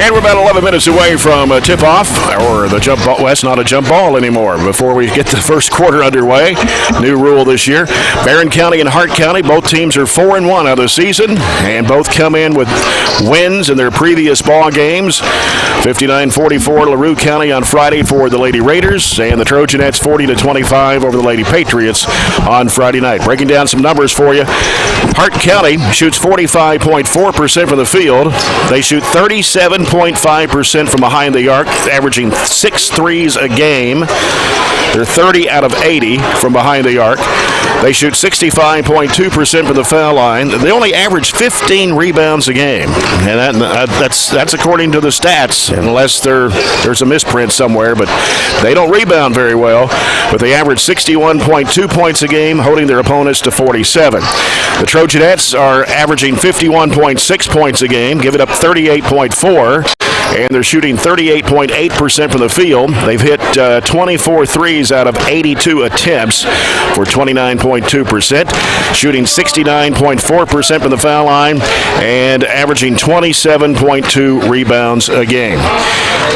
And we're about 11 minutes away from tip-off, or the jump ball. Well, it's not a jump ball anymore. Before we get the first quarter underway, new rule this year. Barren County and Hart County, both teams are 4-1 of the season, and both come in with wins in their previous ball games. 59-44 LaRue County on Friday for the Lady Raiders, and the Trojanettes 40-25 over the Lady Patriots on Friday night. Breaking down some numbers for you. Hart County shoots 45.4% from the field. They shoot 37.5% from behind the arc, averaging 6 threes a game. They're 30 out of 80 from behind the arc. They shoot 65.2% from the foul line. They only average 15 rebounds a game, and that's according to the stats, unless there's a misprint somewhere. But they don't rebound very well. But they average 61.2 points a game, holding their opponents to 47. The Trojanettes are averaging 51.6 points a game, giving up 38.4. And they're shooting 38.8% from the field. They've hit 24 threes out of 82 attempts for 29.2%, shooting 69.4% from the foul line, and averaging 27.2 rebounds a game.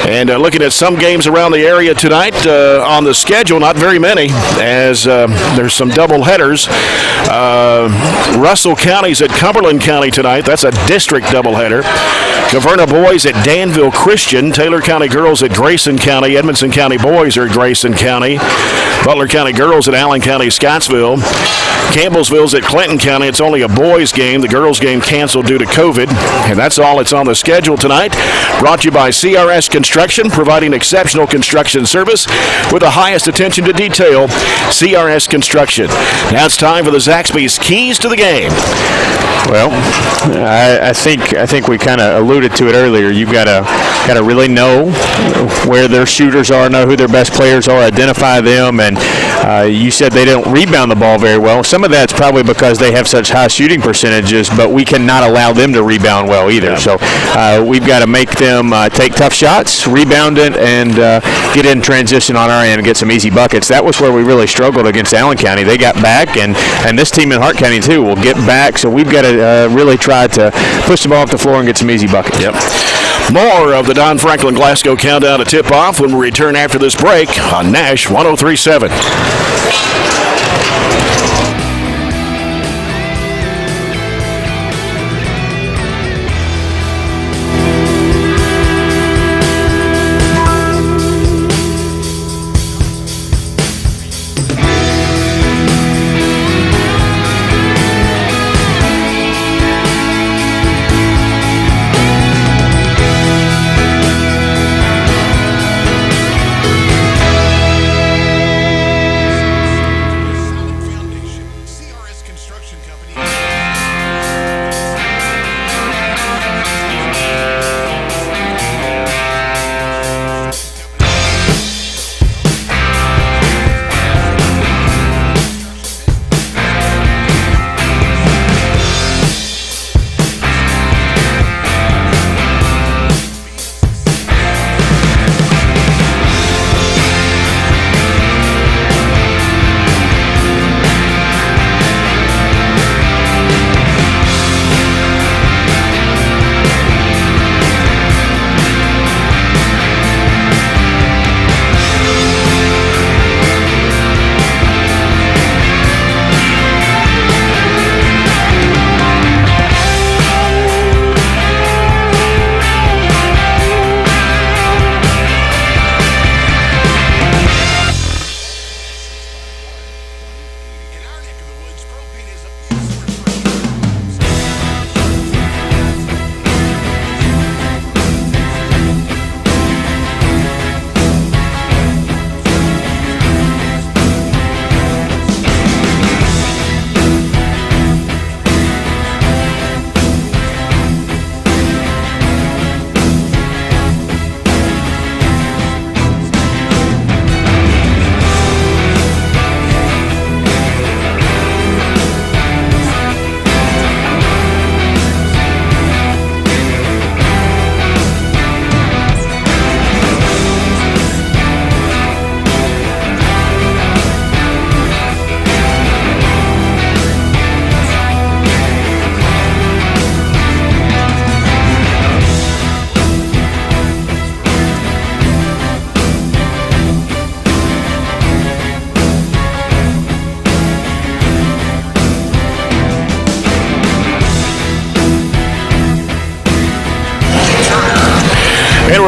And looking at some games around the area tonight on the schedule, not very many, as there's some double headers. Russell County's at Cumberland County tonight. That's a district doubleheader. Caverna boys at Danville Christian. Taylor County girls at Grayson County. Edmonson County boys are at Grayson County. Butler County girls at Allen County, Scottsville. Campbellsville's at Clinton County. It's only a boys game. The girls game canceled due to COVID. And that's all that's on the schedule tonight. Brought to you by CRS Construction, providing exceptional construction service with the highest attention to detail. CRS Construction. Now it's time for the Zaxby's Keys to the Game. Well, I think we kind of alluded to it earlier. You've got to really know where their shooters are, know who their best players are, identify them. And you said they don't rebound the ball very well. Some of that's probably because they have such high shooting percentages, but we cannot allow them to rebound well either. So we've got to make them take tough shots, rebound it, and get in transition on our end and get some easy buckets. That was where we really struggled against Allen County. They got back, and this team in Hart County too will get back. So we've got to really try to push the ball up the floor and get some easy buckets. Yep. More of the Don Franklin Glasgow Countdown to Tip-Off when we return after this break on Nash 103.7.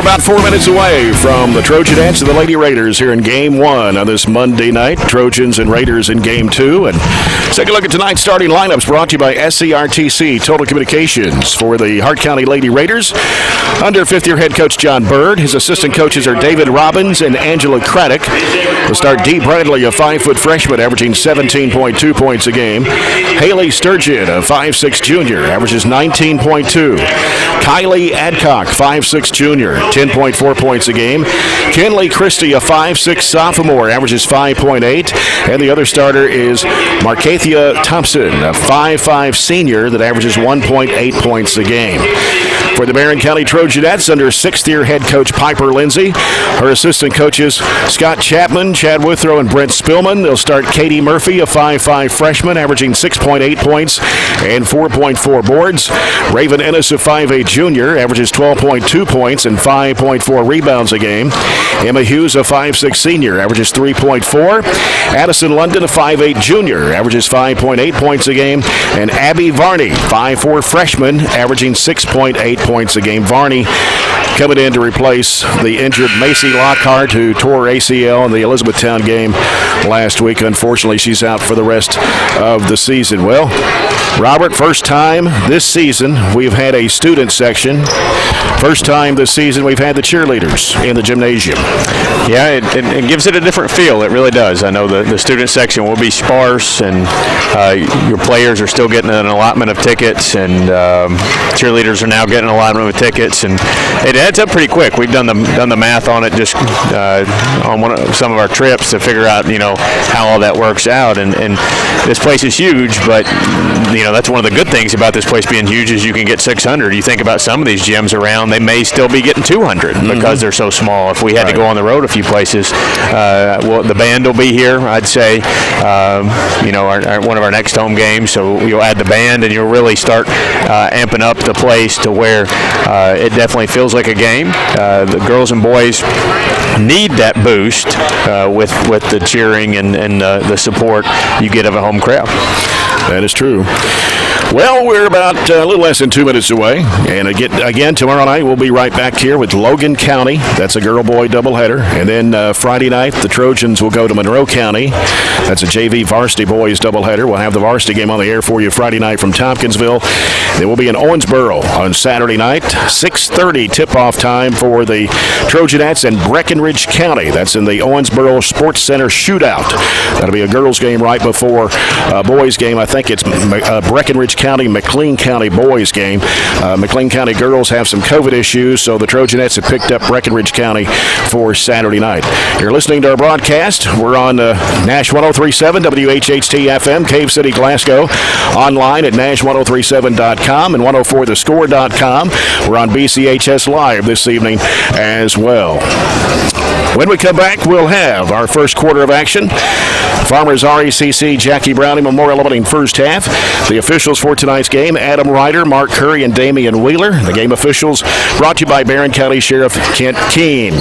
we're about 4 minutes away from the Trojanettes and the Lady Raiders here in Game 1 on this Monday night. Trojans and Raiders in Game 2. And let's take a look at tonight's starting lineups brought to you by SCRTC Total Communications for the Hart County Lady Raiders. Under fifth-year head coach John Bird. His assistant coaches are David Robbins and Angela Craddock. We'll start Dee Bradley, a 5-foot freshman, averaging 17.2 points a game. Haley Sturgeon, a 5'6 junior, averages 19.2. Kylie Adcock, 5'6 junior, 10.4 points a game. Kenley Christie, a 5'6 sophomore, averages 5.8. And the other starter is Markathia Thompson, a 5'5 senior that averages 1.8 points a game. For the Barren County Trojanettes, under sixth-year head coach Piper Lindsay. Her assistant coaches Scott Chapman, Chad Withrow, and Brent Spillman. They'll start Katie Murphy, a 5'5 freshman, averaging 6.8 points and 4.4 boards. Raven Ennis, a 5'8 junior, averages 12.2 points and 5.4 rebounds a game. Emma Hughes, a 5'6 senior, averages 3.4. Addison London, a 5'8 junior, averages 5.8 points a game. And Abby Varney, 5'4 freshman, averaging 6.8 points a game. Varney coming in to replace the injured Macy Lockhart, who tore ACL in the Elizabethtown game last week. Unfortunately, she's out for the rest of the season. Well, Robert, first time this season we've had a student section. First time this season we've had the cheerleaders in the gymnasium. Yeah, it gives it a different feel. It really does. I know the student section will be sparse, and your players are still getting an allotment of tickets, and cheerleaders are now getting an allotment of tickets, and it adds up pretty quick. We've done the math on it just on some of our trips to figure out how all that works out, and this place is huge, but that's one of the good things about this place being huge is you can get 600. You think about some of these gyms around, they may still be getting 200 because they're so small. If we had to go on the road a few places, the band will be here, I'd say, one of our next home games, so you'll add the band and you'll really start amping up the place to where it definitely feels like a game. The girls and boys need that boost with the cheering and the support you get of a home crowd. That is true. Well, we're about a little less than 2 minutes away. And again, tomorrow night we'll be right back here with Logan County. That's a girl-boy doubleheader. And then Friday night, the Trojans will go to Monroe County. That's a JV varsity boys doubleheader. We'll have the varsity game on the air for you Friday night from Tompkinsville. Then we'll be in Owensboro on Saturday night. 6:30 tip-off time for the Trojanettes and Breckenridge County. That's in the Owensboro Sports Center shootout. That'll be a girls game right before a boys game. I think it's Breckenridge County, McLean County boys game. McLean County girls have some COVID issues, so the Trojanettes have picked up Breckenridge County for Saturday night. You're listening to our broadcast. We're on Nash 1037, WHHT FM, Cave City, Glasgow. Online at Nash1037.com and 104thescore.com. We're on BCHS Live this evening as well. When we come back, we'll have our first quarter of action. Farmers RECC Jackie Browning Memorial opening first half. The officials for tonight's game, Adam Ryder, Mark Curry, and Damian Wheeler. The game officials brought to you by Barren County Sheriff Kent Keene.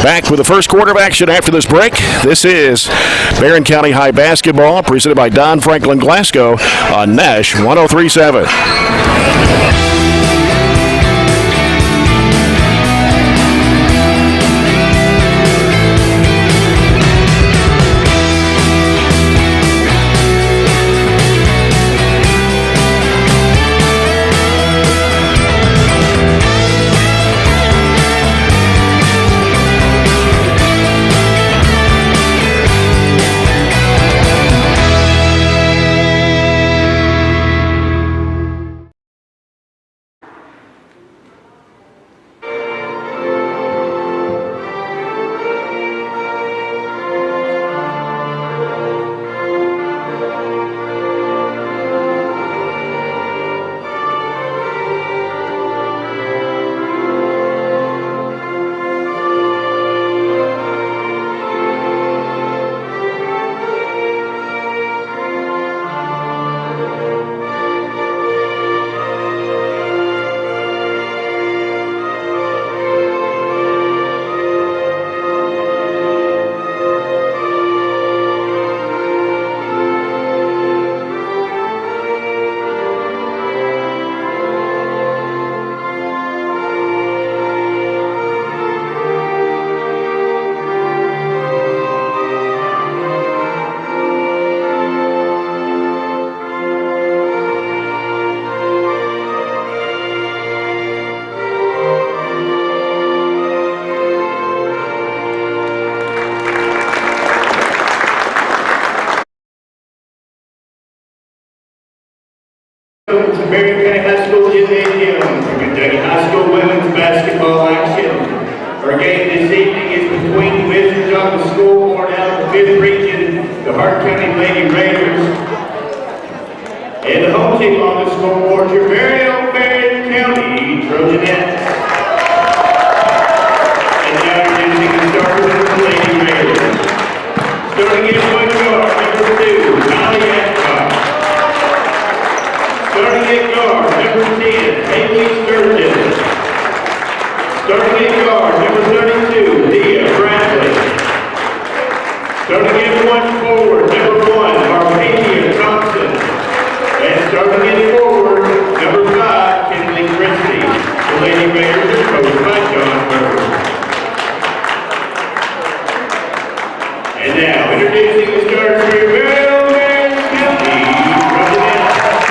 Back with the first quarter of action after this break. This is Barren County High Basketball presented by Don Franklin Glasgow on Nash 1037. on the scoreboard out of the 5th region, the Hart County Lady Raiders. And the home team on the scoreboard, your very own Barren County Trojanettes. And now introducing the starters of the Lady Raiders. Starting in point guard, number 2, Molly Adcock. Starting at guard, number 10, Haley Sturgeon. Starting at guard, number 32, Leah Bradley. Starting at 1 forward, number 1, Arcadia Thompson. And starting at forward, number 5, Kinley Christie. The Lady Raiders are coached by John Bird. And now, introducing the starters for your Barren County Trojanettes.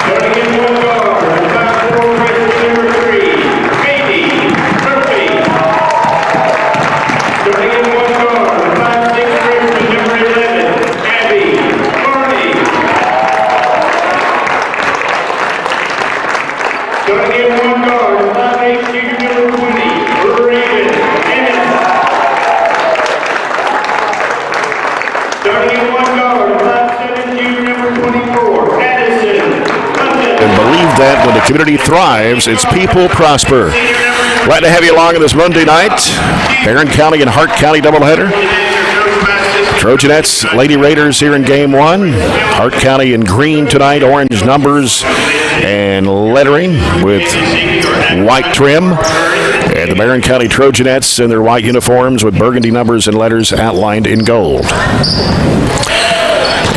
Starting in one guard, the 5'4" freshman number 3, Katie Murphy. Starting in one guard, the 5'6" freshman number 11, Abby Barney. Starting in one guard, the 5'8" junior number 20, Raven Ennis. Starting in one guard, 5'7" junior number 24, Addison London. And believe that when the community thrives, its people prosper. Glad to have you along on this Monday night. Barren County and Hart County doubleheader. Trojanettes, Lady Raiders here in game 1. Hart County in green tonight, orange numbers and lettering with white trim. And the Barren County Trojanettes in their white uniforms with burgundy numbers and letters outlined in gold.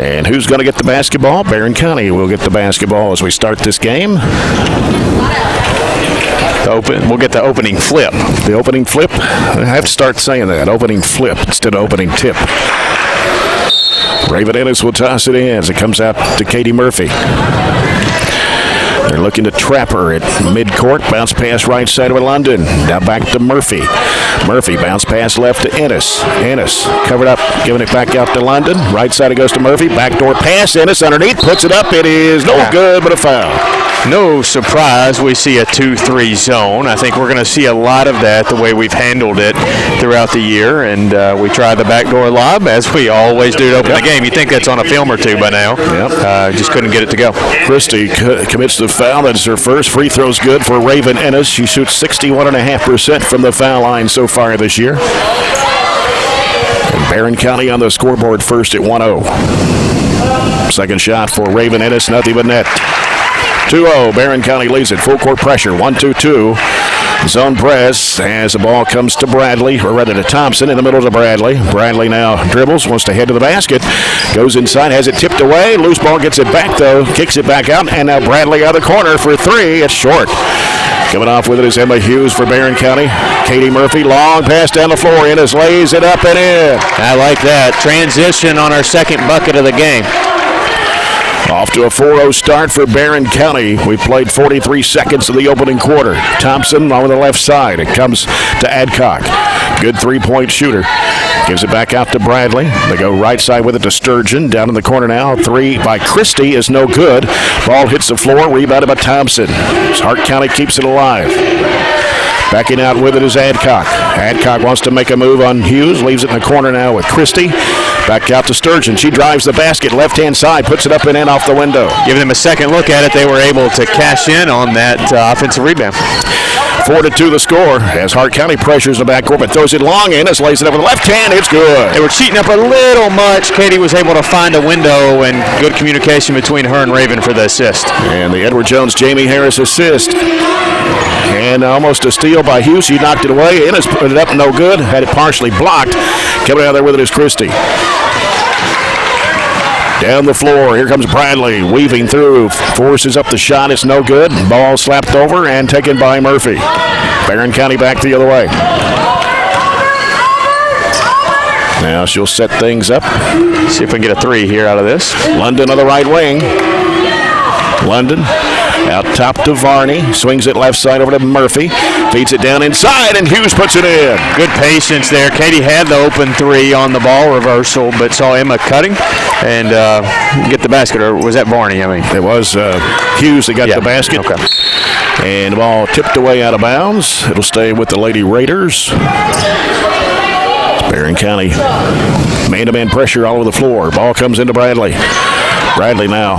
And who's going to get the basketball? Barren County will get the basketball as we start this game. We'll get the opening flip. The opening flip? I have to start saying that. Opening flip instead of opening tip. Raven Ennis will toss it in as it comes out to Katie Murphy. They're looking to trap her at midcourt. Bounce pass right side of London. Now back to Murphy. Murphy bounce pass left to Ennis. Ennis covered up, giving it back out to London. Right side it goes to Murphy. Backdoor pass. Ennis underneath. Puts it up. It is no good, but a foul. No surprise we see a 2-3 zone. I think we're going to see a lot of that the way we've handled it throughout the year. And we try the backdoor lob, as we always do to open the game. You think that's on a film or two by now. Just couldn't get it to go. Christie commits the foul. That's her first. Free throw's good for Raven Ennis. She shoots 61.5% from the foul line so far this year. And Barren County on the scoreboard first at 1-0. Second shot for Raven Ennis, nothing but net. 2-0, Barren County leads it. Full court pressure, 1-2-2. Zone press as the ball comes to Bradley, or rather to Thompson in the middle to Bradley. Bradley now dribbles, wants to head to the basket. Goes inside, has it tipped away. Loose ball gets it back though, kicks it back out, and now Bradley out of the corner for 3. It's short. Coming off with it is Emma Hughes for Barren County. Katie Murphy, long pass down the floor. Ennis lays it up and in. I like that. Transition on our second bucket of the game. Off to a 4-0 start for Barren County. We played 43 seconds of the opening quarter. Thompson on the left side. It comes to Adcock. Good three-point shooter. Gives it back out to Bradley. They go right side with it to Sturgeon. Down in the corner now. 3 by Christie is no good. Ball hits the floor. Rebounded by Thompson. Hart County keeps it alive. Backing out with it is Adcock. Adcock wants to make a move on Hughes. Leaves it in the corner now with Christie. Back out to Sturgeon. She drives the basket. Left-hand side. Puts it up and in off the window. Giving them a second look at it. They were able to cash in on that offensive rebound. 4-2 the score as Hart County pressures the backcourt but throws it long. Ennis lays it up with the left hand. It's good. They were cheating up a little much. Katie was able to find a window and good communication between her and Raven for the assist. And the Edward Jones, Jamie Harris assist. And almost a steal by Hughes. She knocked it away. Ennis put it up, no good. Had it partially blocked. Coming out there with it is Christie. Down the floor, here comes Bradley, weaving through, forces up the shot, it's no good. Ball slapped over and taken by Murphy. Barren County back the other way. Now she'll set things up. See if we can get a 3 here out of this. London on the right wing. London out top to Varney. Swings it left side over to Murphy. Feeds it down inside, and Hughes puts it in. Good patience there. Katie had the open 3 on the ball reversal, but saw Emma cutting and get the basket. Or was that Varney? I mean, it was Hughes that got the basket. Okay. And the ball tipped away out of bounds. It'll stay with the Lady Raiders. County man-to-man pressure all over the floor. Ball comes into Bradley. Bradley now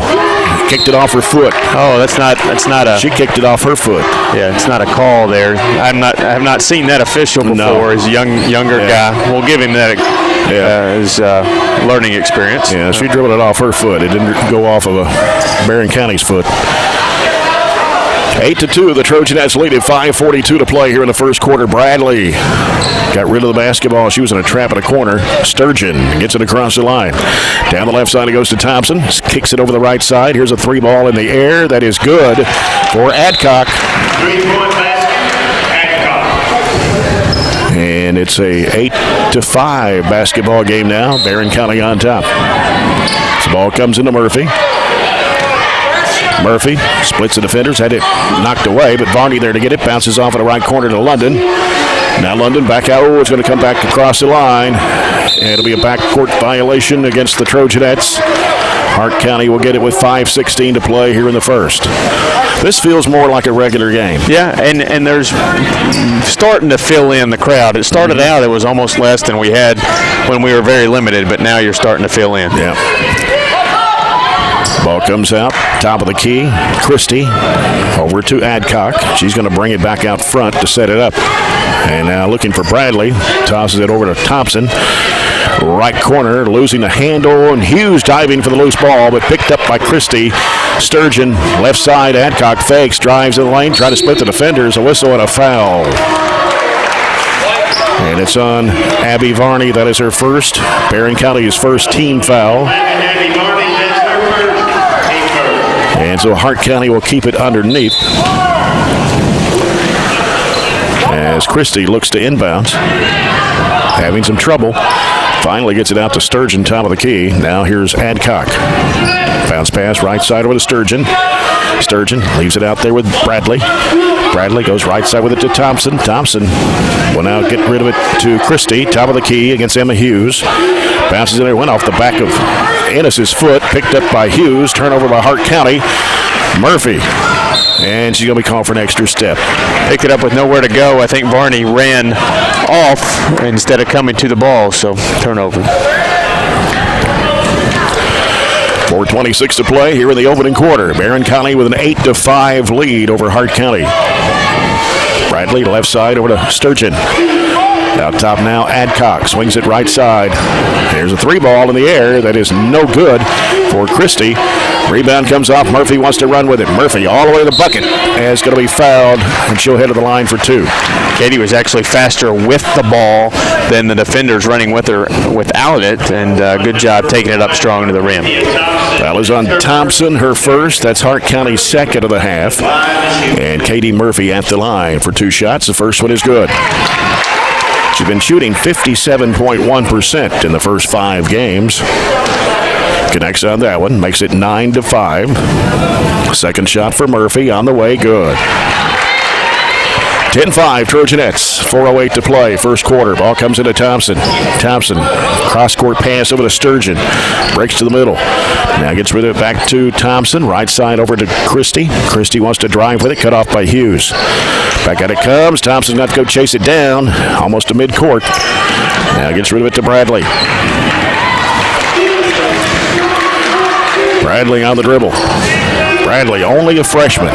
kicked it off her foot. Oh, that's not a. She kicked it off her foot. Yeah, it's not a call there. I have not seen that official before. No. As a younger guy, we'll give him that as learning experience. Yeah, she dribbled it off her foot. It didn't go off of Barren County's foot. 8-2, the Trojanettes lead at 5:42 to play here in the first quarter. Bradley got rid of the basketball. She was in a trap in a corner. Sturgeon gets it across the line. Down the left side it goes to Thompson. Kicks it over the right side. Here's a three ball in the air. That is good for Adcock. 3-point basket, Adcock. And it's a 8-5 basketball game now. Barren County on top. The ball comes into Murphy. Murphy splits the defenders, had it knocked away, but Varney there to get it. Bounces off in the right corner to London. Now London back out. Oh, it's going to come back across the line. And it'll be a backcourt violation against the Trojanettes. Hart County will get it with 5:16 to play here in the first. This feels more like a regular game. Yeah, and there's starting to fill in the crowd. It started out, it was almost less than we had when we were very limited, but now you're starting to fill in. Yeah. Ball comes out, top of the key. Christie over to Adcock. She's going to bring it back out front to set it up. And now looking for Bradley. Tosses it over to Thompson. Right corner, losing the handle, and Hughes diving for the loose ball, but picked up by Christie. Sturgeon, left side, Adcock fakes, drives in the lane, trying to split the defenders. A whistle and a foul. And it's on Abby Varney. That is her first. Barren County's first team foul. Abby Varney, that's her first. Team first. And so Hart County will keep it underneath. As Christie looks to inbounds. Having some trouble. Finally gets it out to Sturgeon, top of the key. Now here's Adcock. Bounce pass right side over to Sturgeon. Sturgeon leaves it out there with Bradley. Bradley goes right side with it to Thompson. Thompson will now get rid of it to Christie, top of the key against Emma Hughes. Bounces in there, went off the back of Ennis's foot, picked up by Hughes, turnover by Hart County. Murphy, and she's going to be called for an extra step. Picked it up with nowhere to go. I think Varney ran off instead of coming to the ball, so turnover. 4:26 to play here in the opening quarter. Barren County with an 8-5 lead over Hart County. Bradley left side over to Sturgeon. Out top now, Adcock swings it right side. There's a three ball in the air that is no good for Christie. Rebound comes off. Murphy wants to run with it. Murphy all the way to the bucket. And it's going to be fouled, and she'll head to the line for two. Katie was actually faster with the ball than the defenders running with her without it, and good job taking it up strong to the rim. Foul is on Thompson, her first. That's Hart County's second of the half. And Katie Murphy at the line for two shots. The first one is good. She's been shooting 57.1% in the first 5 games. Connects on that one, makes it 9-5. Second shot for Murphy on the way, good. 10-5 Trojanettes, 4:08 to play, first quarter. Ball comes into Thompson. Thompson, cross-court pass over to Sturgeon. Breaks to the middle. Now gets rid of it back to Thompson. Right side over to Christie. Christie wants to drive with it, cut off by Hughes. Back at it comes. Thompson's got to go chase it down, almost to midcourt. Now gets rid of it to Bradley. Bradley on the dribble. Bradley, only a freshman.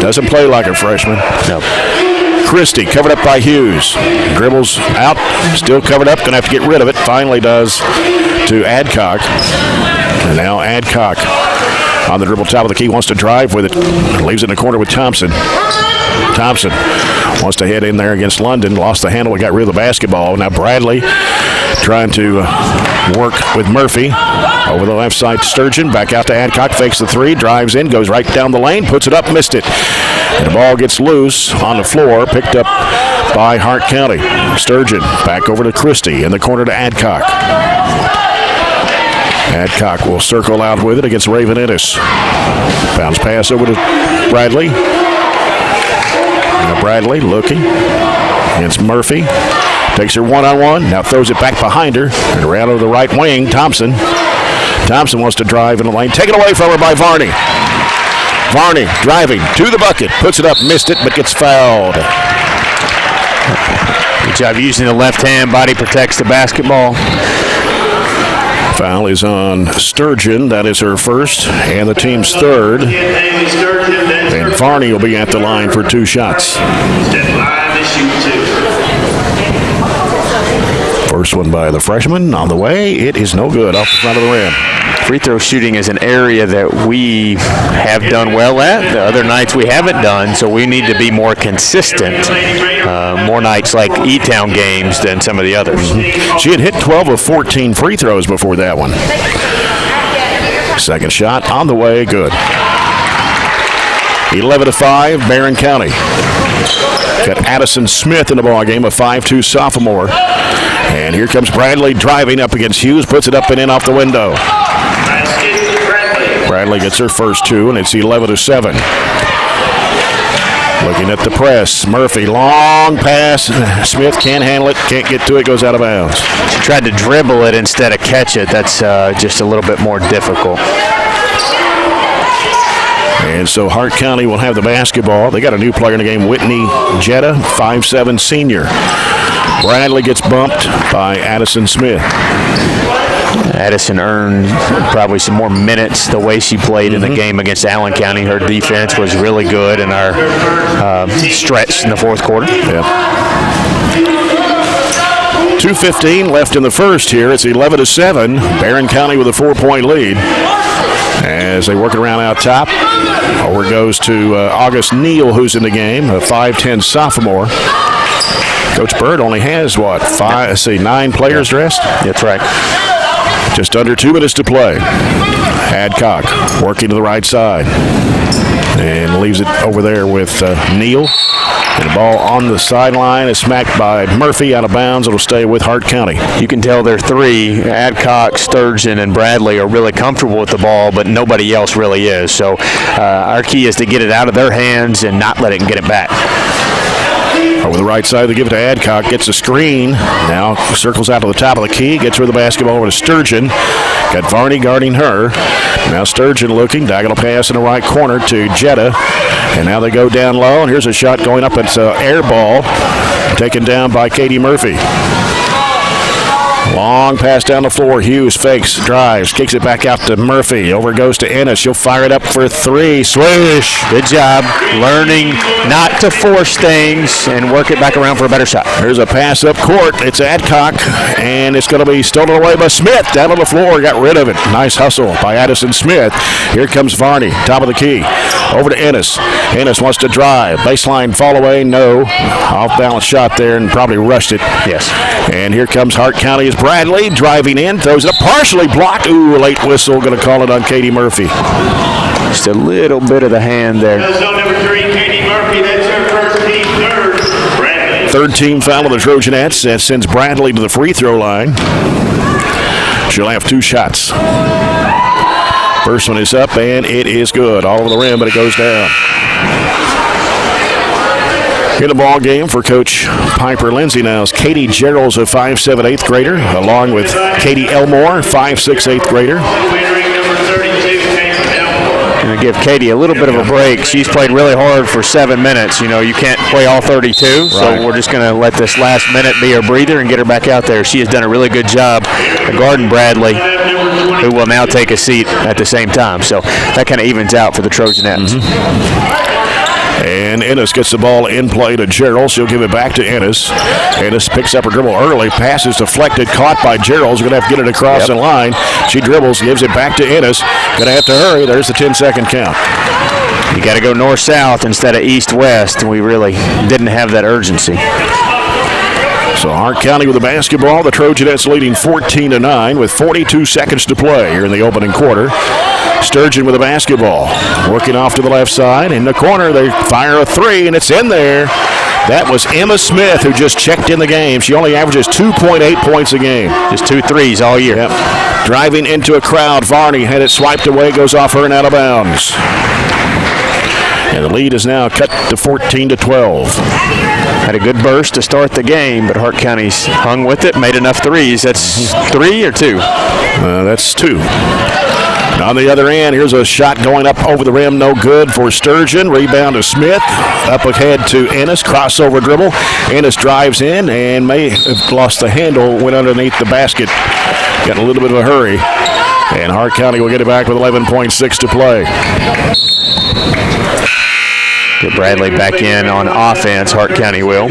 Doesn't play like a freshman. No. Christie covered up by Hughes. Dribbles out, still covered up, gonna have to get rid of it. Finally does to Adcock. And now Adcock on the dribble, top of the key, wants to drive with it. Leaves it in the corner with Thompson. Thompson wants to head in there against London. Lost the handle and got rid of the basketball. Now Bradley trying to work with Murphy. Over the left side, Sturgeon. Back out to Adcock. Fakes the three. Drives in. Goes right down the lane. Puts it up. Missed it. And the ball gets loose on the floor. Picked up by Hart County. Sturgeon back over to Christie. In the corner to Adcock. Adcock will circle out with it against Raven Ennis. Bounce pass over to Bradley. Now Bradley looking against Murphy. Takes her one-on-one. Now throws it back behind her. And around to the right wing, Thompson. Thompson wants to drive in the lane. Taken away from her by Varney. Varney driving to the bucket. Puts it up, missed it, but gets fouled. Good job using the left hand. Body protects the basketball. Foul is on Sturgeon. That is her first and the team's third. And Varney will be at the line for 2 shots. First one by the freshman on the way. It is no good off the front of the rim. Free throw shooting is an area that we have done well at. The other nights we haven't done, so we need to be more consistent. More nights like E-Town games than some of the others. She had hit 12 of 14 free throws before that one. Second shot on the way, good. 11-5, Barren County. Got Addison Smith in the ballgame, a 5'2 sophomore. And here comes Bradley driving up against Hughes, puts it up and in off the window. Bradley gets her first 2, and it's 11-7. Looking at the press, Murphy, long pass. Smith can't handle it, can't get to it, goes out of bounds. She tried to dribble it instead of catch it. That's just a little bit more difficult. And so Hart County will have the basketball. They got a new player in the game, Whitney Jetta, 5'7 senior. Bradley gets bumped by Addison Smith. Addison earned probably some more minutes the way she played in the game against Allen County. Her defense was really good in our stretch in the fourth quarter. Yeah. 2:15 left in the first here. It's 11-7. Barren County with a 4-point lead. As they work it around out top, over goes to August Neal, who's in the game, a 5'10 sophomore. Coach Bird only has, 9 players dressed? That's right. Just under 2 minutes to play. Adcock working to the right side. And leaves it over there with Neal. And the ball on the sideline is smacked by Murphy out of bounds. It'll stay with Hart County. You can tell their 3, Adcock, Sturgeon, and Bradley, are really comfortable with the ball, but nobody else really is. So our key is to get it out of their hands and not let it get it back. Over the right side, they give it to Adcock. Gets a screen. Now circles out to the top of the key. Gets rid of the basketball over to Sturgeon. Got Varney guarding her. Now Sturgeon looking. Diagonal pass in the right corner to Jetta. And now they go down low. And here's a shot going up. It's an air ball. Taken down by Katie Murphy. Long pass down the floor. Hughes fakes, drives, kicks it back out to Murphy. Over goes to Ennis. She'll fire it up for 3. Swish. Good job learning not to force things and work it back around for a better shot. There's a pass up court. It's Adcock, and it's going to be stolen away by Smith. Down on the floor, got rid of it. Nice hustle by Addison Smith. Here comes Varney, top of the key. Over to Ennis. Ennis wants to drive. Baseline fall away, no. Off-balance shot there and probably rushed it. Yes. And here comes Hart County as Bradley driving in, throws it up, partially blocked. Ooh, late whistle, going to call it on Katie Murphy. Just a little bit of the hand there. Number 3, Katie Murphy. That's her first team third. Bradley. Third team foul of the Trojanettes. That sends Bradley to the free throw line. She'll have 2 shots. First one is up, and it is good. All over the rim, but it goes down. In the ball game for Coach Piper Lindsay now is Katie Gerald's a 5'7" 8th grader, along with Katie Elmore, 5'6" 8th grader. Going to give Katie a little bit of a break. She's played really hard for 7 minutes. You know, you can't play all 32, so we're just going to let this last minute be her breather and get her back out there. She has done a really good job guarding Bradley, who will now take a seat at the same time. So that kind of evens out for the Trojanettes. And Ennis gets the ball in play to Gerald. She'll give it back to Ennis. Ennis picks up her dribble early. Pass is deflected, caught by Gerald. Going to have to get it across the line. She dribbles, gives it back to Ennis. Going to have to hurry. There's the 10-second count. You got to go north-south instead of east-west. We really didn't have that urgency. So Hart County with the basketball. The Trojanettes leading 14-9 with 42 seconds to play here in the opening quarter. Sturgeon with the basketball. Working off to the left side. In the corner, they fire a 3, and it's in there. That was Emma Smith, who just checked in the game. She only averages 2.8 points a game. Just 2 threes all year. Yep. Driving into a crowd. Varney had it swiped away, goes off her and out of bounds. And the lead is now cut to 14-12. Had a good burst to start the game, but Hart County's hung with it, made enough threes. That's 3 or 2? That's 2. On the other end, here's a shot going up over the rim, no good for Sturgeon. Rebound to Smith. Up ahead to Ennis. Crossover dribble. Ennis drives in and may have lost the handle, went underneath the basket. Got a little bit of a hurry. And Hart County will get it back with 11.6 to play. Get Bradley back in on offense. Hart County will.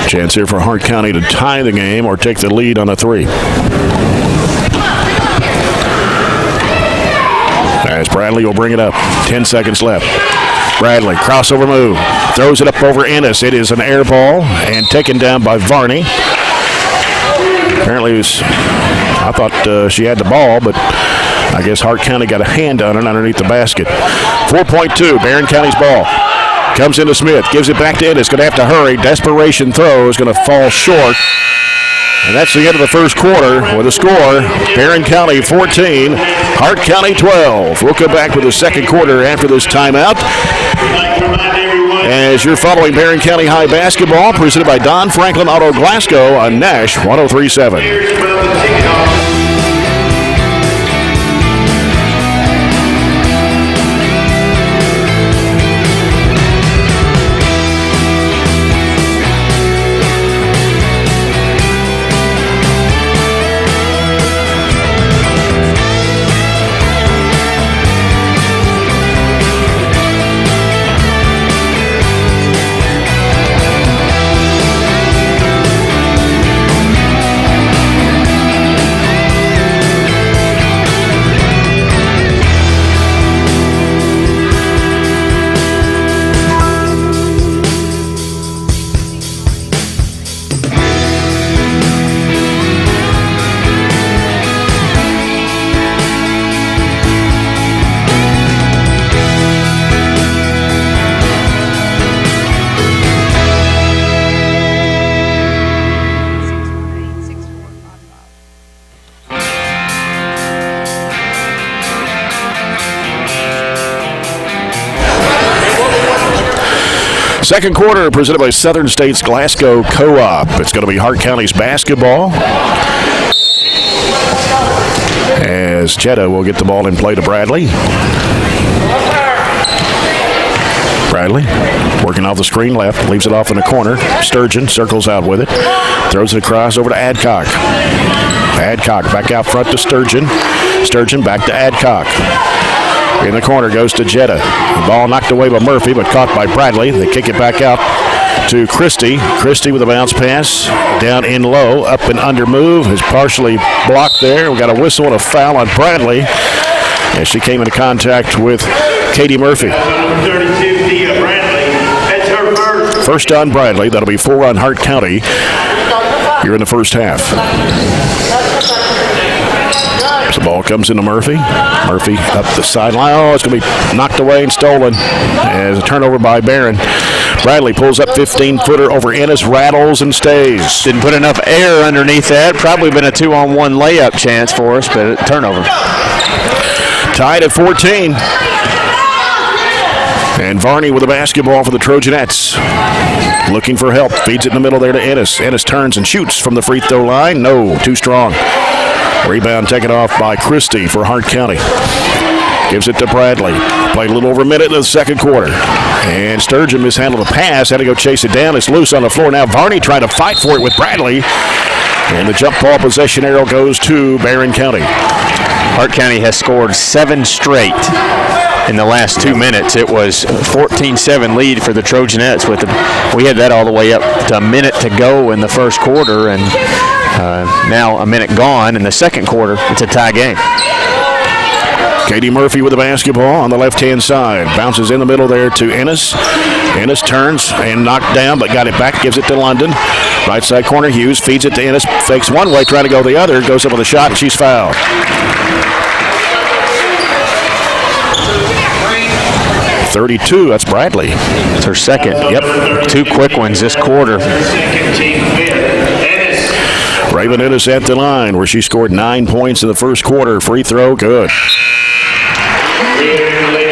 Chance here for Hart County to tie the game or take the lead on a three. As Bradley will bring it up. 10 seconds left. Bradley, crossover move. Throws it up over Ennis. It is an air ball and taken down by Varney. Apparently, I thought she had the ball, but I guess Hart County got a hand on it underneath the basket. 4.2, Barren County's ball. Comes into Smith, gives it back to Ennis. Going to have to hurry. Desperation throw is going to fall short. And that's the end of the first quarter with a score. Barren County 14, Hart County 12. We'll come back with the second quarter after this timeout. As you're following Barren County High basketball, presented by Don Franklin Auto Glasgow on Nash 103.7. Second quarter presented by Southern States Glasgow Co-op. It's going to be Hart County's basketball. As Chetta will get the ball in play to Bradley. Bradley working off the screen left, leaves it off in the corner. Sturgeon circles out with it. Throws it across over to Adcock. Adcock back out front to Sturgeon. Sturgeon back to Adcock. In the corner goes to Jetta. The ball knocked away by Murphy, but caught by Bradley. They kick it back out to Christie. Christie with a bounce pass. Down in low. Up and under move. Is partially blocked there. We got a whistle and a foul on Bradley as she came into contact with Katie Murphy. First on Bradley. That'll be 4 on Hart County here in the first half. The ball comes into Murphy. Murphy up the sideline. Oh, it's going to be knocked away and stolen as a turnover by Barren. Bradley pulls up 15-footer over Ennis, rattles and stays. Didn't put enough air underneath that. Probably been a 2-on-1 layup chance for us, but a turnover. Tied at 14. And Varney with the basketball for the Trojanettes. Looking for help. Feeds it in the middle there to Ennis. Ennis turns and shoots from the free throw line. No, too strong. Rebound taken off by Christie for Hart County. Gives it to Bradley. Played a little over a minute in the second quarter. And Sturgeon mishandled the pass. Had to go chase it down. It's loose on the floor. Now Varney trying to fight for it with Bradley. And the jump ball possession arrow goes to Barren County. Hart County has scored 7 straight in the last 2 minutes. It was 14-7 lead for the Trojanettes. We had that all the way up to a minute to go in the first quarter, and now a minute gone in the second quarter. It's a tie game. Katie Murphy with the basketball on the left-hand side. Bounces in the middle there to Ennis. Ennis turns and knocked down, but got it back. Gives it to London. Right side corner, Hughes feeds it to Ennis. Fakes one way, trying to go the other. Goes up with a shot, and she's fouled. .32, that's Bradley. It's her second. Yep, 2 quick ones this quarter. Raven Ennis at the line where she scored 9 points in the first quarter. Free throw, good.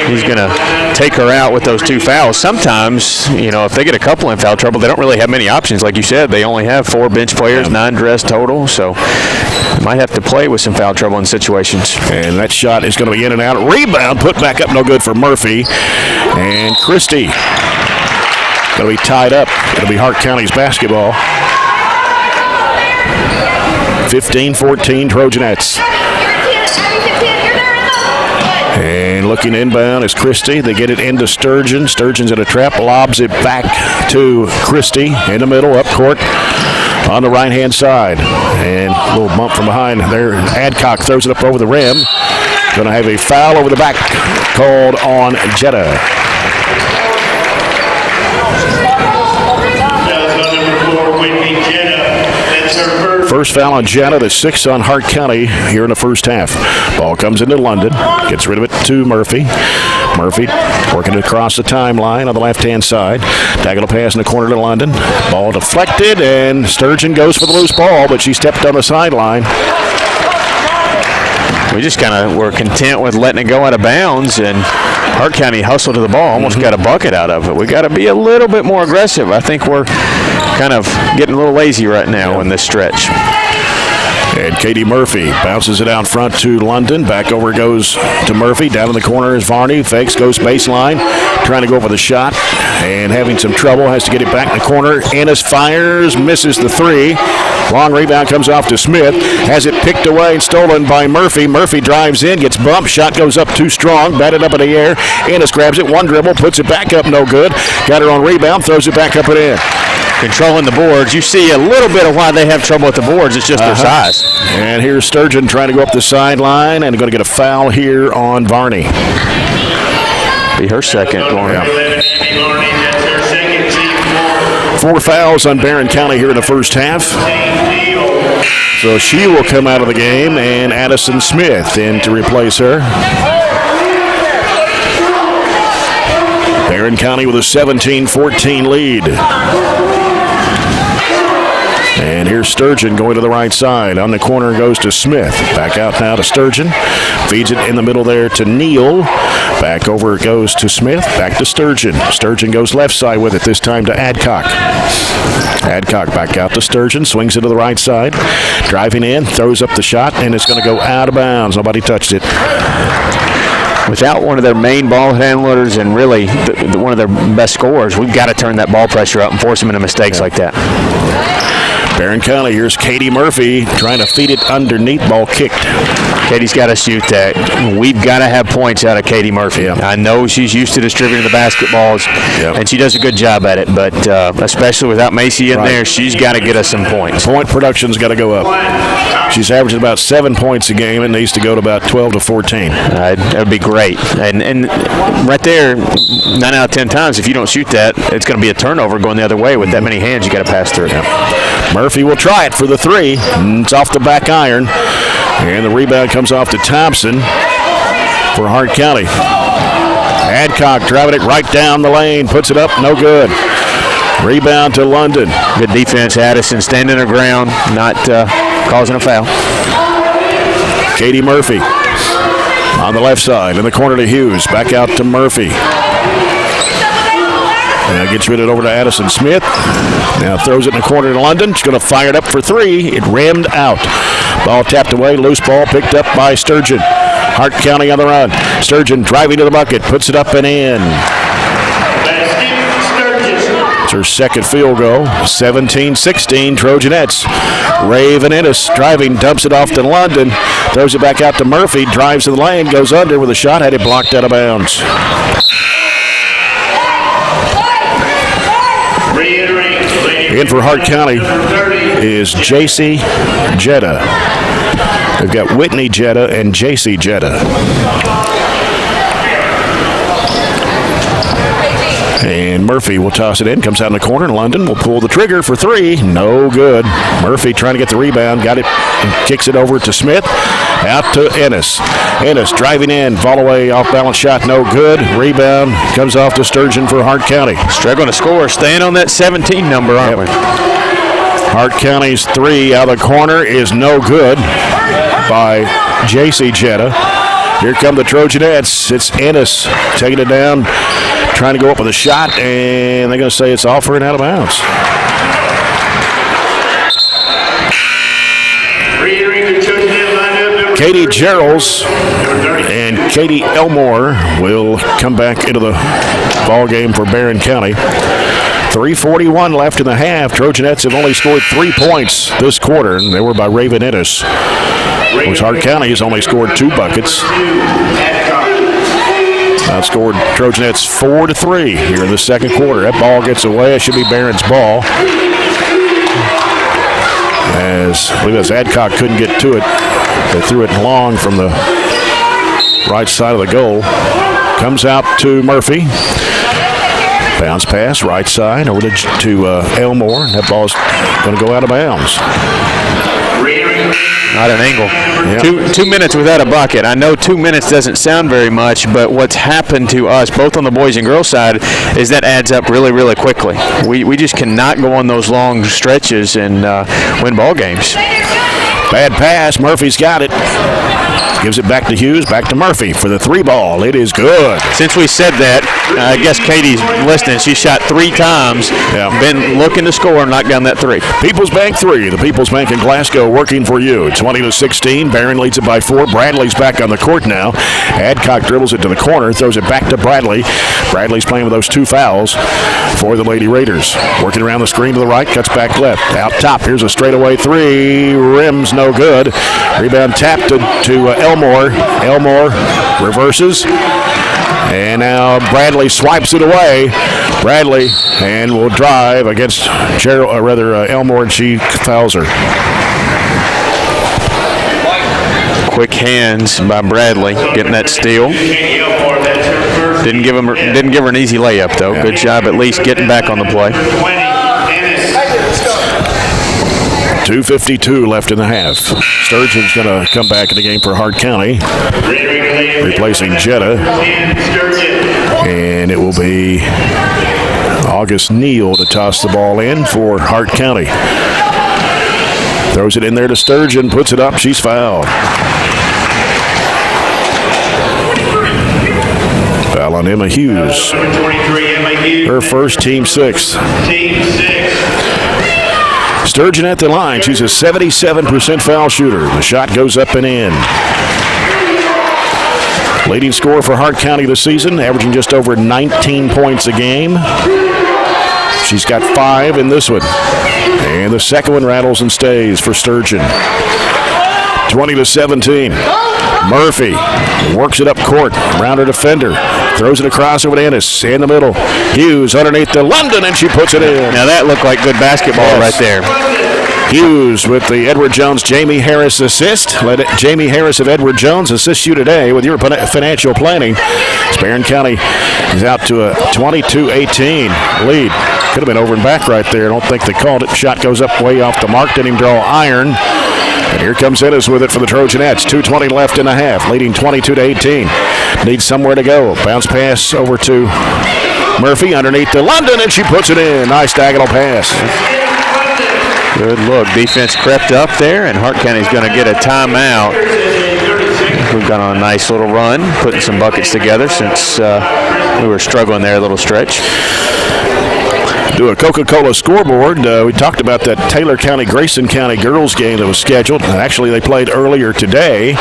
he's going to take her out with those 2 fouls. Sometimes, if they get a couple in foul trouble, they don't really have many options. Like you said, they only have 4 bench players, 9 dressed total, so they might have to play with some foul trouble in situations. And that shot is going to be in and out. Rebound, put back up, no good for Murphy. And Christie going to be tied up. It'll be Hart County's basketball. 15-14 Trojanettes. And looking inbound is Christie. They get it into Sturgeon. Sturgeon's in a trap, lobs it back to Christie in the middle, up court on the right-hand side. And a little bump from behind there. Adcock throws it up over the rim. Going to have a foul over the back called on Jetta. First foul on Jetta, the 6th on Hart County here in the first half. Ball comes into London, gets rid of it to Murphy. Murphy working it across the timeline on the left-hand side. Diagonal pass in the corner to London. Ball deflected, and Sturgeon goes for the loose ball, but she stepped on the sideline. We just kind of were content with letting it go out of bounds, and Hart County hustled to the ball, almost got a bucket out of it. We got to be a little bit more aggressive. I think we're kind of getting a little lazy right now in this stretch. And Katie Murphy bounces it out front to London. Back over goes to Murphy. Down in the corner is Varney. Fakes, goes baseline. Trying to go for the shot and having some trouble. Has to get it back in the corner. Ennis fires, misses the 3. Long rebound comes off to Smith. Has it picked away and stolen by Murphy. Murphy drives in, gets bumped. Shot goes up too strong. Batted up in the air. Ennis grabs it. One dribble, puts it back up. No good. Got her on rebound. Throws it back up and in. Controlling the boards. You see a little bit of why they have trouble with the boards. It's just their size. And here's Sturgeon trying to go up the sideline and going to get a foul here on Varney. Be her second. Yeah. 4 fouls on Barren County here in the first half. So she will come out of the game, and Addison Smith in to replace her. Barren County with a 17-14 lead. And here's Sturgeon going to the right side. On the corner goes to Smith. Back out now to Sturgeon. Feeds it in the middle there to Neal. Back over it goes to Smith. Back to Sturgeon. Sturgeon goes left side with it, this time to Adcock. Adcock back out to Sturgeon. Swings it to the right side. Driving in, throws up the shot, and it's going to go out of bounds. Nobody touched it. Without one of their main ball handlers and really one of their best scorers, we've got to turn that ball pressure up and force them into mistakes like that. Barren County, here's Katie Murphy trying to feed it underneath, ball kicked. Katie's got to shoot that. We've got to have points out of Katie Murphy. Yeah. I know she's used to distributing the basketballs, and she does a good job at it, but especially without Macy in there, she's got to get us some points. Point production's got to go up. She's averaging about 7 points a game. It needs to go to about 12 to 14. That would be great. And right there, 9 out of 10 times, if you don't shoot that, it's going to be a turnover going the other way. With that many hands, you got to pass through. Yeah. Murphy will try it for the 3. It's off the back iron. And the rebound comes off to Thompson for Hart County. Adcock driving it right down the lane. Puts it up. No good. Rebound to London. Good defense. Addison standing her ground, not causing a foul. Katie Murphy on the left side. In the corner to Hughes. Back out to Murphy. Now gets rid of it over to Addison Smith. Now throws it in the corner to London. She's going to fire it up for 3. It rimmed out. Ball tapped away. Loose ball picked up by Sturgeon. Hart County on the run. Sturgeon driving to the bucket. Puts it up and in. It's her second field goal. 17-16 Trojanettes. Raven Ennis driving. Dumps it off to London. Throws it back out to Murphy. Drives to the lane. Goes under with a shot. Had it blocked out of bounds. In for Hart County is J.C. Jetta. They've got Whitney Jetta and J.C. Jetta. And Murphy will toss it in. Comes out in the corner. London will pull the trigger for 3. No good. Murphy trying to get the rebound. Got it and kicks it over to Smith. Out to Ennis. Ennis driving in. Fall away. Off balance shot. No good. Rebound comes off to Sturgeon for Hart County. Struggling to score. Staying on that 17 number, aren't we? Hart County's 3 out of the corner is no good by J.C. Jetta. Here come the Trojanettes. It's Ennis taking it down, trying to go up with a shot, and they're going to say it's off her and out of bounds. Katie Geralds and Katie Elmore will come back into the ball game for Barren County. 3:41 left in the half. Trojanettes have only scored 3 points this quarter, and they were by Raven Ennis. Which Hart County has only scored 2 buckets. Outscored Trojanettes 4-3 here in the second quarter. That ball gets away. It should be Barron's ball. As I believe Adcock couldn't get to it. They threw it long from the right side of the goal. Comes out to Murphy. Bounce pass, right side, over to Elmore. That ball's going to go out of bounds. Not an angle. Yeah. 2 minutes without a bucket. I know 2 minutes doesn't sound very much, but what's happened to us, both on the boys and girls side, is that adds up really, really quickly. We just cannot go on those long stretches and win ball games. Bad pass. Murphy's got it. Gives it back to Hughes, back to Murphy for the 3-ball. It is good. Since we said that, I guess Katie's listening. She shot 3 times. Yeah. Been looking to score and knock down that 3. People's Bank 3. The People's Bank in Glasgow working for you. 20-16. Barron leads it by 4. Bradley's back on the court now. Adcock dribbles it to the corner, throws it back to Bradley. Bradley's playing with those 2 fouls for the Lady Raiders. Working around the screen to the right, cuts back left. Out top, here's a straightaway 3. Rims no good. Rebound tapped to Elmore. Elmore reverses. And now Bradley swipes it away. Bradley and will drive against Elmore, and she fouls her. Quick hands by Bradley, getting that steal. Didn't give her an easy layup though. Good job at least getting back on the play. 2:52 left in the half. Sturgeon's going to come back in the game for Hart County, replacing Jetta. And it will be August Neal to toss the ball in for Hart County. Throws it in there to Sturgeon, puts it up, she's fouled. Foul on Emma Hughes. Her first, team 6th. Sturgeon at the line. She's a 77% foul shooter. The shot goes up and in. Leading scorer for Hart County this season, averaging just over 19 points a game. She's got 5 in this one. And the second one rattles and stays for Sturgeon. 20-17. Murphy works it up court around her defender. Throws it across over to Ennis in the middle. Hughes underneath to London, and she puts it in. Now that looked like good basketball right there. Hughes with the Edward Jones Jamie Harris assist. Let Jamie Harris of Edward Jones assist you today with your financial planning. Barren County is out to a 22-18 lead. Could have been over and back right there. I don't think they called it. Shot goes up way off the mark. Didn't even draw iron. And here comes Ennis with it for the Trojanettes. 2:20 left in the half, leading 22-18. Needs somewhere to go. Bounce pass over to Murphy underneath to London, and she puts it in. Nice diagonal pass. Good look. Defense crept up there, and Hart County's going to get a timeout. We've gone on a nice little run, putting some buckets together since we were struggling there a little stretch. Do a Coca-Cola scoreboard. We talked about that Taylor County-Grayson County girls game that was scheduled. Actually, they played earlier today.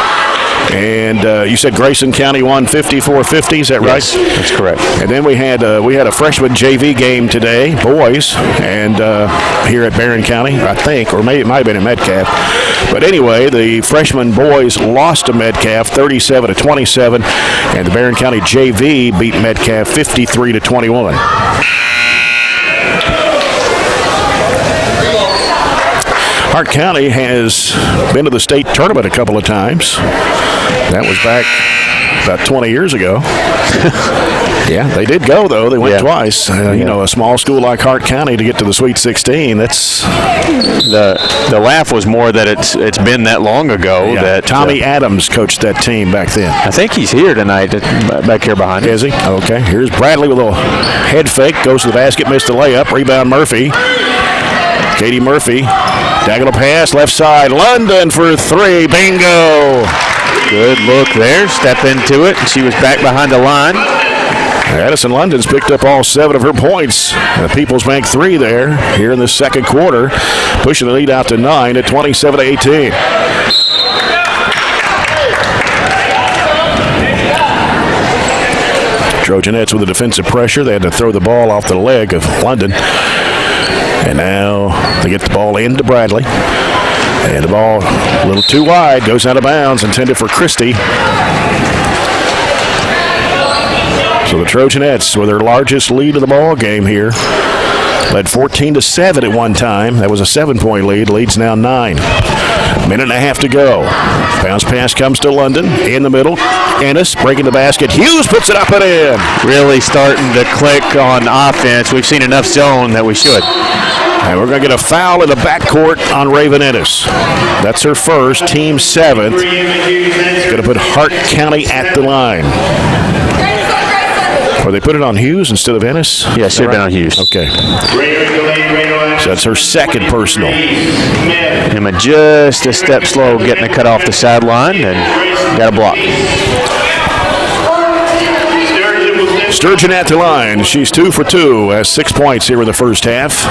And you said Grayson County won 54-50, is that right? Yes, that's correct. And then we had a freshman JV game today, boys, and here at Barren County, I think, or maybe it might have been in Metcalf. But anyway, the freshman boys lost to Metcalf 37-27, and the Barren County JV beat Metcalf 53-21. Hart County has been to the state tournament a couple of times. That was back about 20 years ago. Yeah, they did go, though. They went twice. You know, a small school like Hart County to get to the Sweet 16, that's... The laugh was more that it's been that long ago. Yeah, that Tommy Adams coached that team back then. I think he's here tonight, back here behind us. Is he? Okay. Here's Bradley with a little head fake. Goes to the basket, missed the layup. Rebound Murphy. Katie Murphy. Diagonal pass, left side. London for 3. Bingo! Good look there. Step into it. She was back behind the line. Addison London's picked up all 7 of her points. The People's Bank 3 there here in the second quarter, pushing the lead out to 9 at 27-18. Trojanettes with the defensive pressure. They had to throw the ball off the leg of London. And now they get the ball into Bradley. And the ball a little too wide, goes out of bounds, intended for Christie. So the Trojanettes with their largest lead of the ball game here. Led 14-7 at one time. That was a 7-point lead. Lead's now 9. Minute and a half to go. Bounce pass comes to London. In the middle. Ennis breaking the basket. Hughes puts it up and in. Really starting to click on offense. We've seen enough zone that we should. And we're going to get a foul in the backcourt on Raven Ennis. That's her first, team 7th. Going to put Hart County at the line. Or they put it on Hughes instead of Ennis? Yeah, should have been on Hughes. Okay. So that's her second personal. Emma just a step slow getting the cut off the sideline and got a block. Sturgeon at the line. She's 2 for 2. Has 6 points here in the first half.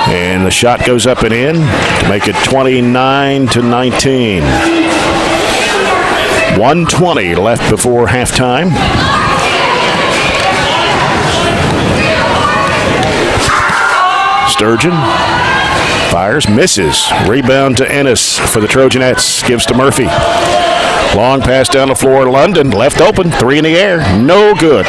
And the shot goes up and in to make it 29-19. 1:20 left before halftime. Sturgeon fires, misses. Rebound to Ennis for the Trojanettes. Gives to Murphy. Long pass down the floor. London left open. 3 in the air. No good.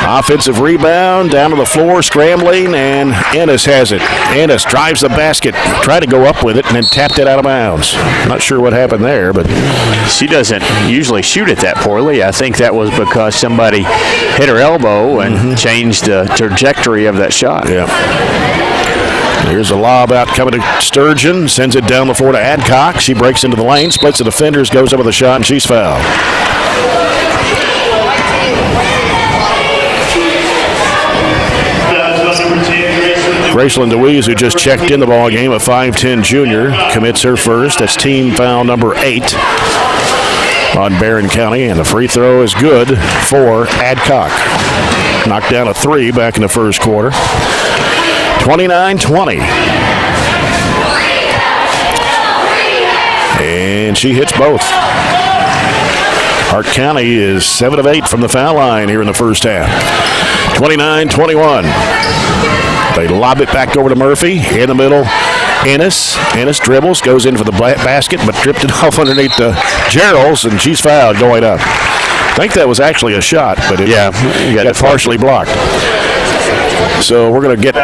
Offensive rebound down to the floor, scrambling, and Ennis has it. Ennis drives the basket, tried to go up with it, and then tapped it out of bounds. Not sure what happened there, but she doesn't usually shoot it that poorly. I think that was because somebody hit her elbow and changed the trajectory of that shot. Yeah. Here's a lob out coming to Sturgeon, sends it down the floor to Adcock. She breaks into the lane, splits the defenders, goes up with a shot, and she's fouled. Graceland DeWeese, who just checked in the ball game, a 5'10 junior, commits her first. That's team foul number 8 on Barren County, and the free throw is good for Adcock. Knocked down a 3 back in the first quarter. 29-20. And she hits both. Hart County is 7 of 8 from the foul line here in the first half. 29-21. They lob it back over to Murphy. In the middle, Ennis. Ennis dribbles, goes in for the basket, but tripped it off underneath the Gerald's, and she's fouled going up. I think that was actually a shot, but it got partially blocked. So we're going to get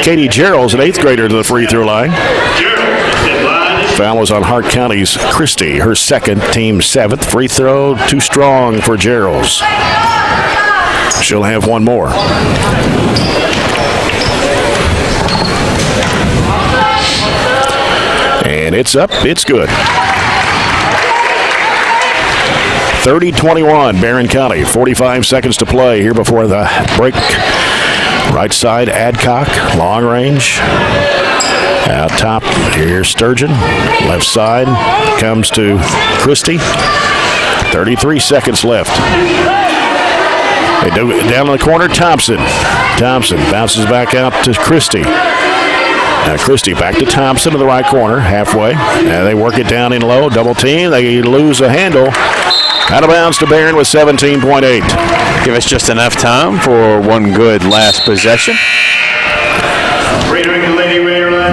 Katie Gerald's, an 8th grader, to the free throw line. Foul was on Hart County's Christie, her second, team 7th. Free throw too strong for Gerald's. She'll have one more. And it's up. It's good. 30-21, Barren County. 45 seconds to play here before the break. Right side, Adcock, long range. Out top, here's Sturgeon. Left side comes to Christie. 33 seconds left. They do it down in the corner. Thompson bounces back out to Christie. Now Christie back to Thompson in the right corner, halfway. Now they work it down in low, double team. They lose a handle. Out of bounds to Barren with 17.8. Give us just enough time for one good last possession.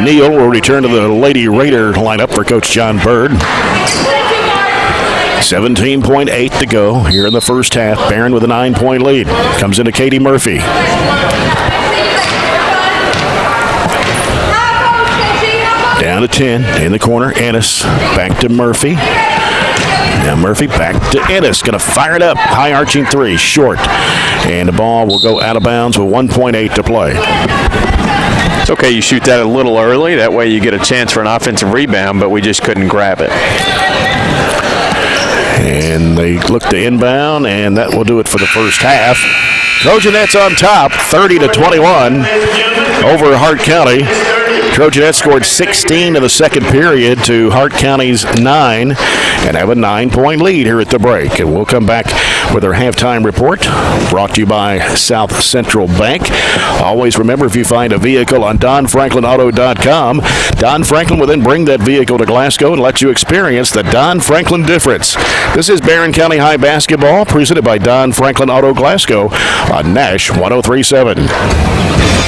Neal will return to the Lady Raider lineup for Coach John Bird. 17.8 to go here in the first half. Barren with a 9-point lead. Comes into Katie Murphy. Down to 10 in the corner. Ennis back to Murphy. Now Murphy back to Ennis. Going to fire it up. High arching 3. Short. And the ball will go out of bounds with 1.8 to play. It's okay you shoot that a little early. That way you get a chance for an offensive rebound, but we just couldn't grab it. And they look to inbound, and that will do it for the first half. Trojanettes on top, 30-21 over Hart County. Trojanettes scored 16 in the second period to Hart County's 9 and have a 9-point lead here at the break. And we'll come back with our halftime report, brought to you by South Central Bank. Always remember, if you find a vehicle on DonFranklinAuto.com, Don Franklin will then bring that vehicle to Glasgow and let you experience the Don Franklin difference. This is Barren County High basketball, presented by Don Franklin Auto Glasgow on Nash 103.7.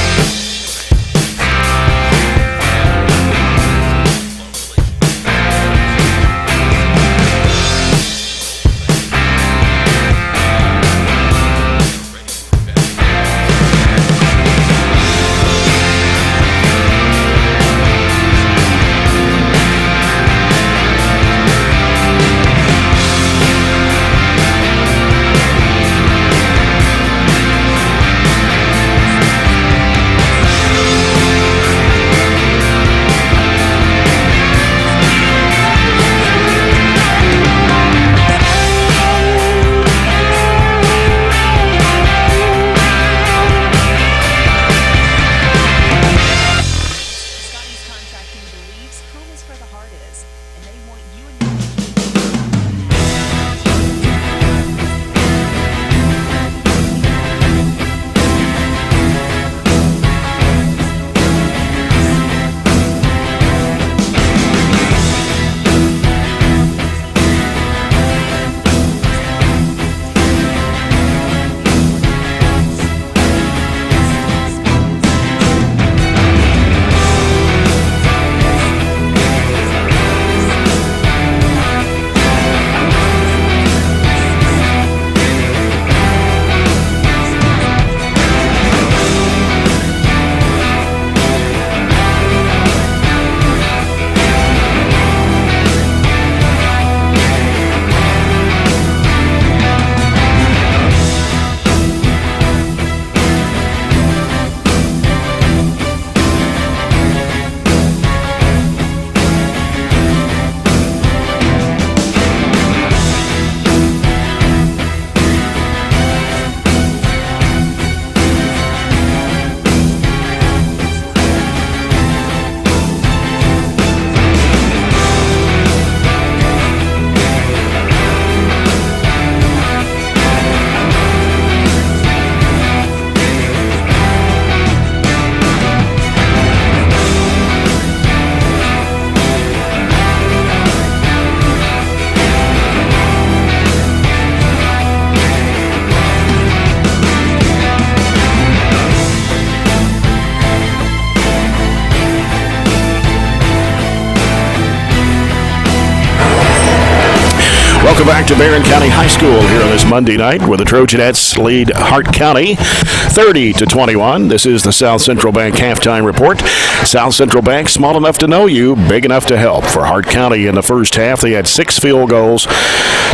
Welcome back to Barren County High School here on this Monday night, where the Trojanettes lead Hart County 30-21. This is the South Central Bank halftime report. South Central Bank, small enough to know you, big enough to help. For Hart County in the first half, they had 6 field goals.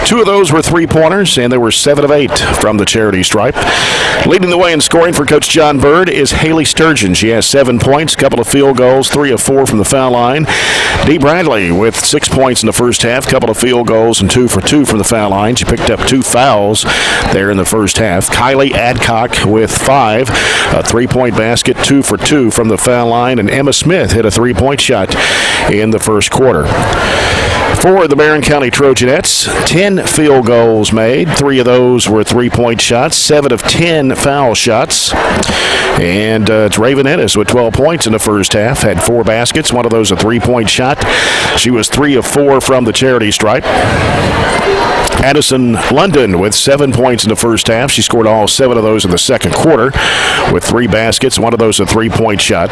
2 of those were three-pointers, and there were 7 of 8 from the charity stripe. Leading the way in scoring for Coach John Bird is Haley Sturgeon. She has 7 points, a couple of field goals, 3 of 4 from the foul line. Dee Bradley with 6 points in the first half, a couple of field goals, and 2 for 2 from the foul line. She picked up 2 fouls there in the first half. Kylie Adcock with 5, a 3-point basket, 2 for 2 from the foul line, and Emma Smith hit a 3-point shot in the first quarter. For the Barren County Trojanettes, 10 field goals made. 3 of those were 3-point shots, 7 of 10 foul shots. And it's Raven Ennis with 12 points in the first half, had 4 baskets, 1 of those a 3-point shot. She was 3 of 4 from the charity stripe. Addison London with 7 points in the first half. She scored all 7 of those in the second quarter with 3 baskets, 1 of those a 3-point shot.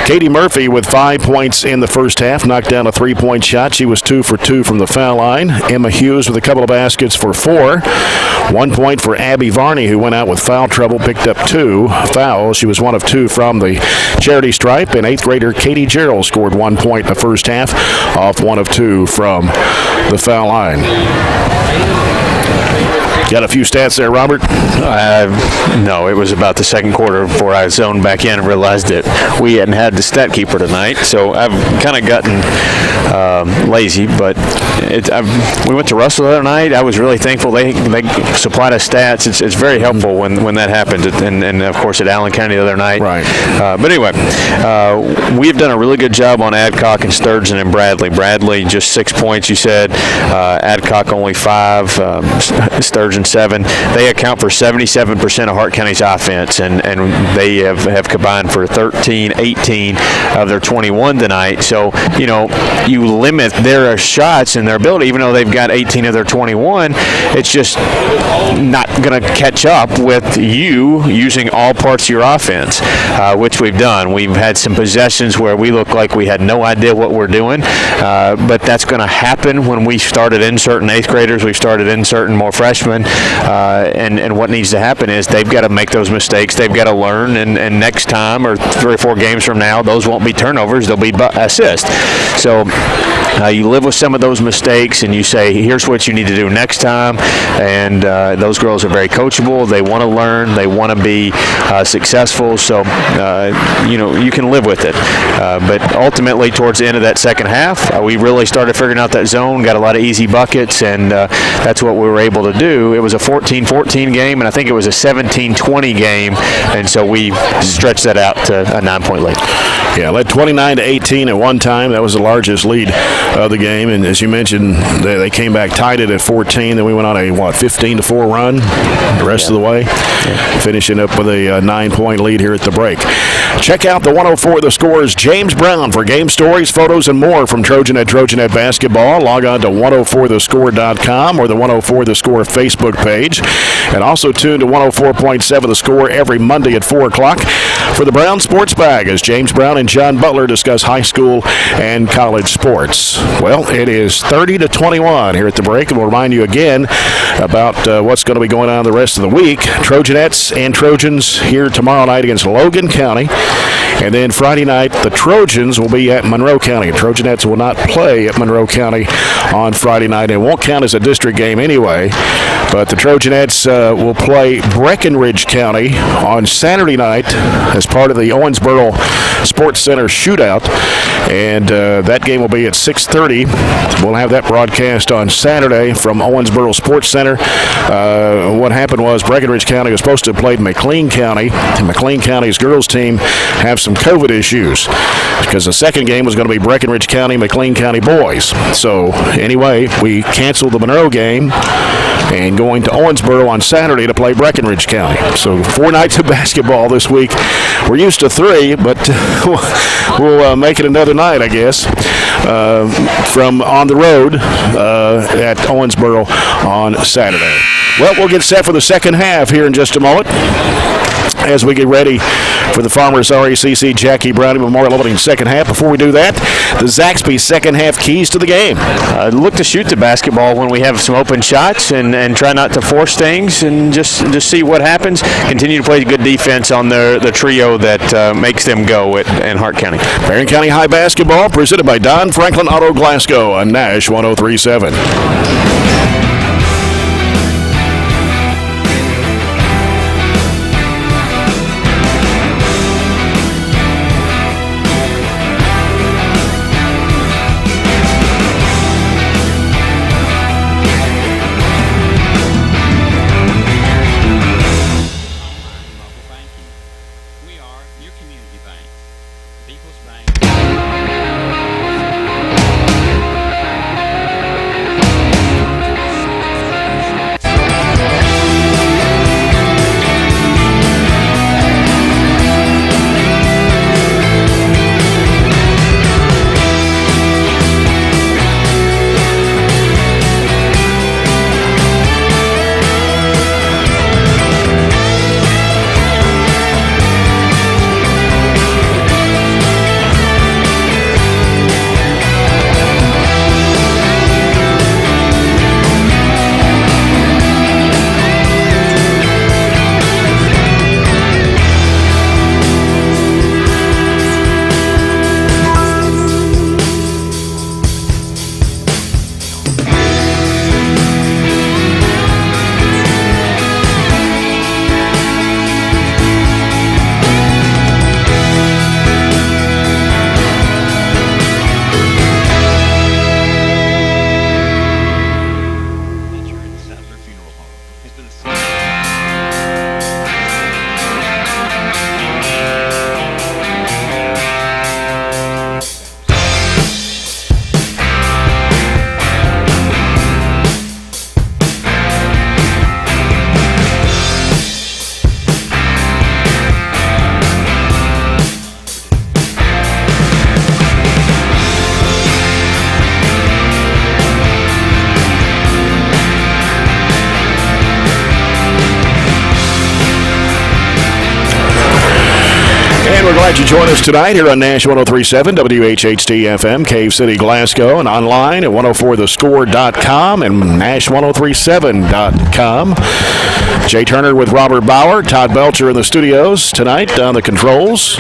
Katie Murphy with 5 points in the first half, knocked down a 3-point shot. She was 2 for 2 from the foul line. Emma Hughes with a couple of baskets for 4. 1 point for Abby Varney, who went out with foul trouble, picked up 2 fouls. She was 1 of 2 from the charity stripe. And 8th grader Katie Gerald scored 1 point in the first half off 1 of 2 from the foul line. Got a few stats there, Robert? No, it was about the second quarter before I zoned back in and realized that we hadn't had the stat keeper tonight. So I've kind of gotten lazy. But we went to Russell the other night. I was really thankful they supplied us stats. It's very helpful when that happens, and of course at Allen County the other night. Right. But anyway, we've done a really good job on Adcock and Sturgeon and Bradley. Bradley just 6 points, you said. Adcock only 5. Sturgeon 7. They account for 77% of Hart County's offense, and they have combined for 13, 18 of their 21 tonight. So you limit their shots and their ability, even though they've got 18 of their 21. It's just not going to catch up with you using all parts of your offense, which we've done. We've had some possessions where we look like we had no idea what we're doing, but that's going to happen when we started inserting 8th graders. We've started inserting more freshmen, and what needs to happen is they've got to make those mistakes. They've got to learn, and next time or 3 or 4 games from now, those won't be turnovers. They'll be assists. So you live with some of those mistakes, and you say, here's what you need to do next time. And those girls are very coachable. They want to learn. They want to be successful. So, you can live with it. But ultimately, towards the end of that second half, we really started figuring out that zone, got a lot of easy buckets, and that's what we were able to do. It was a 14-14 game, and I think it was a 17-20 game, and so we stretched that out to a 9-point lead. Yeah, led 29-18 at one time. That was the largest lead of the game, and as you mentioned, they came back tied it at 14. Then we went on a 15-4 run the rest of the way, finishing up with a 9-point lead here at the break. Check out the 104 The Score's James Brown for game stories, photos, and more from Trojan at Trojanet basketball. Log on to 104thescore.com or the 104 The Score Facebook page, and also tune to 104.7 The Score every Monday at 4 o'clock for the Brown Sports Bag as James Brown and John Butler discuss high school and college sports. Well, it is 30-21 here at the break, and we'll remind you again about what's going to be going on the rest of the week. Trojanettes and Trojans here tomorrow night against Logan County, and then Friday night the Trojans will be at Monroe County. Trojanettes will not play at Monroe County on Friday night. It won't count as a district game anyway, but the Trojanettes will play Breckenridge County on Saturday night as part of the Owensboro Sports Center shootout, and that game will be at 6:30. We'll have that broadcast on Saturday from Owensboro Sports Center. What happened was Breckenridge County was supposed to have played McLean County, and McLean County's girls team have some COVID issues because the second game was going to be Breckenridge County, McLean County boys. So anyway, we canceled the Monroe game and going to Owensboro on Saturday to play Breckenridge County. So 4 nights of basketball this week. We're used to 3, but we'll make it another night, I guess, from on the road at Owensboro on Saturday. Well, we'll get set for the second half here in just a moment as we get ready for the Farmers RACC Jackie Browning Memorial Opening second half. Before we do that, the Zaxby second half keys to the game. Look to shoot the basketball when we have some open shots and try not to force things and just see what happens. Continue to play good defense on the trio that makes them go in Hart County. Barren County High Basketball presented by Don Franklin Auto Glasgow on Nash 103.7. Glad you joined us tonight here on Nash 103.7 WHHT FM, Cave City, Glasgow, and online at 104thescore.com and Nash1037.com. Jay Turner with Robert Bauer, Todd Belcher in the studios tonight on the controls.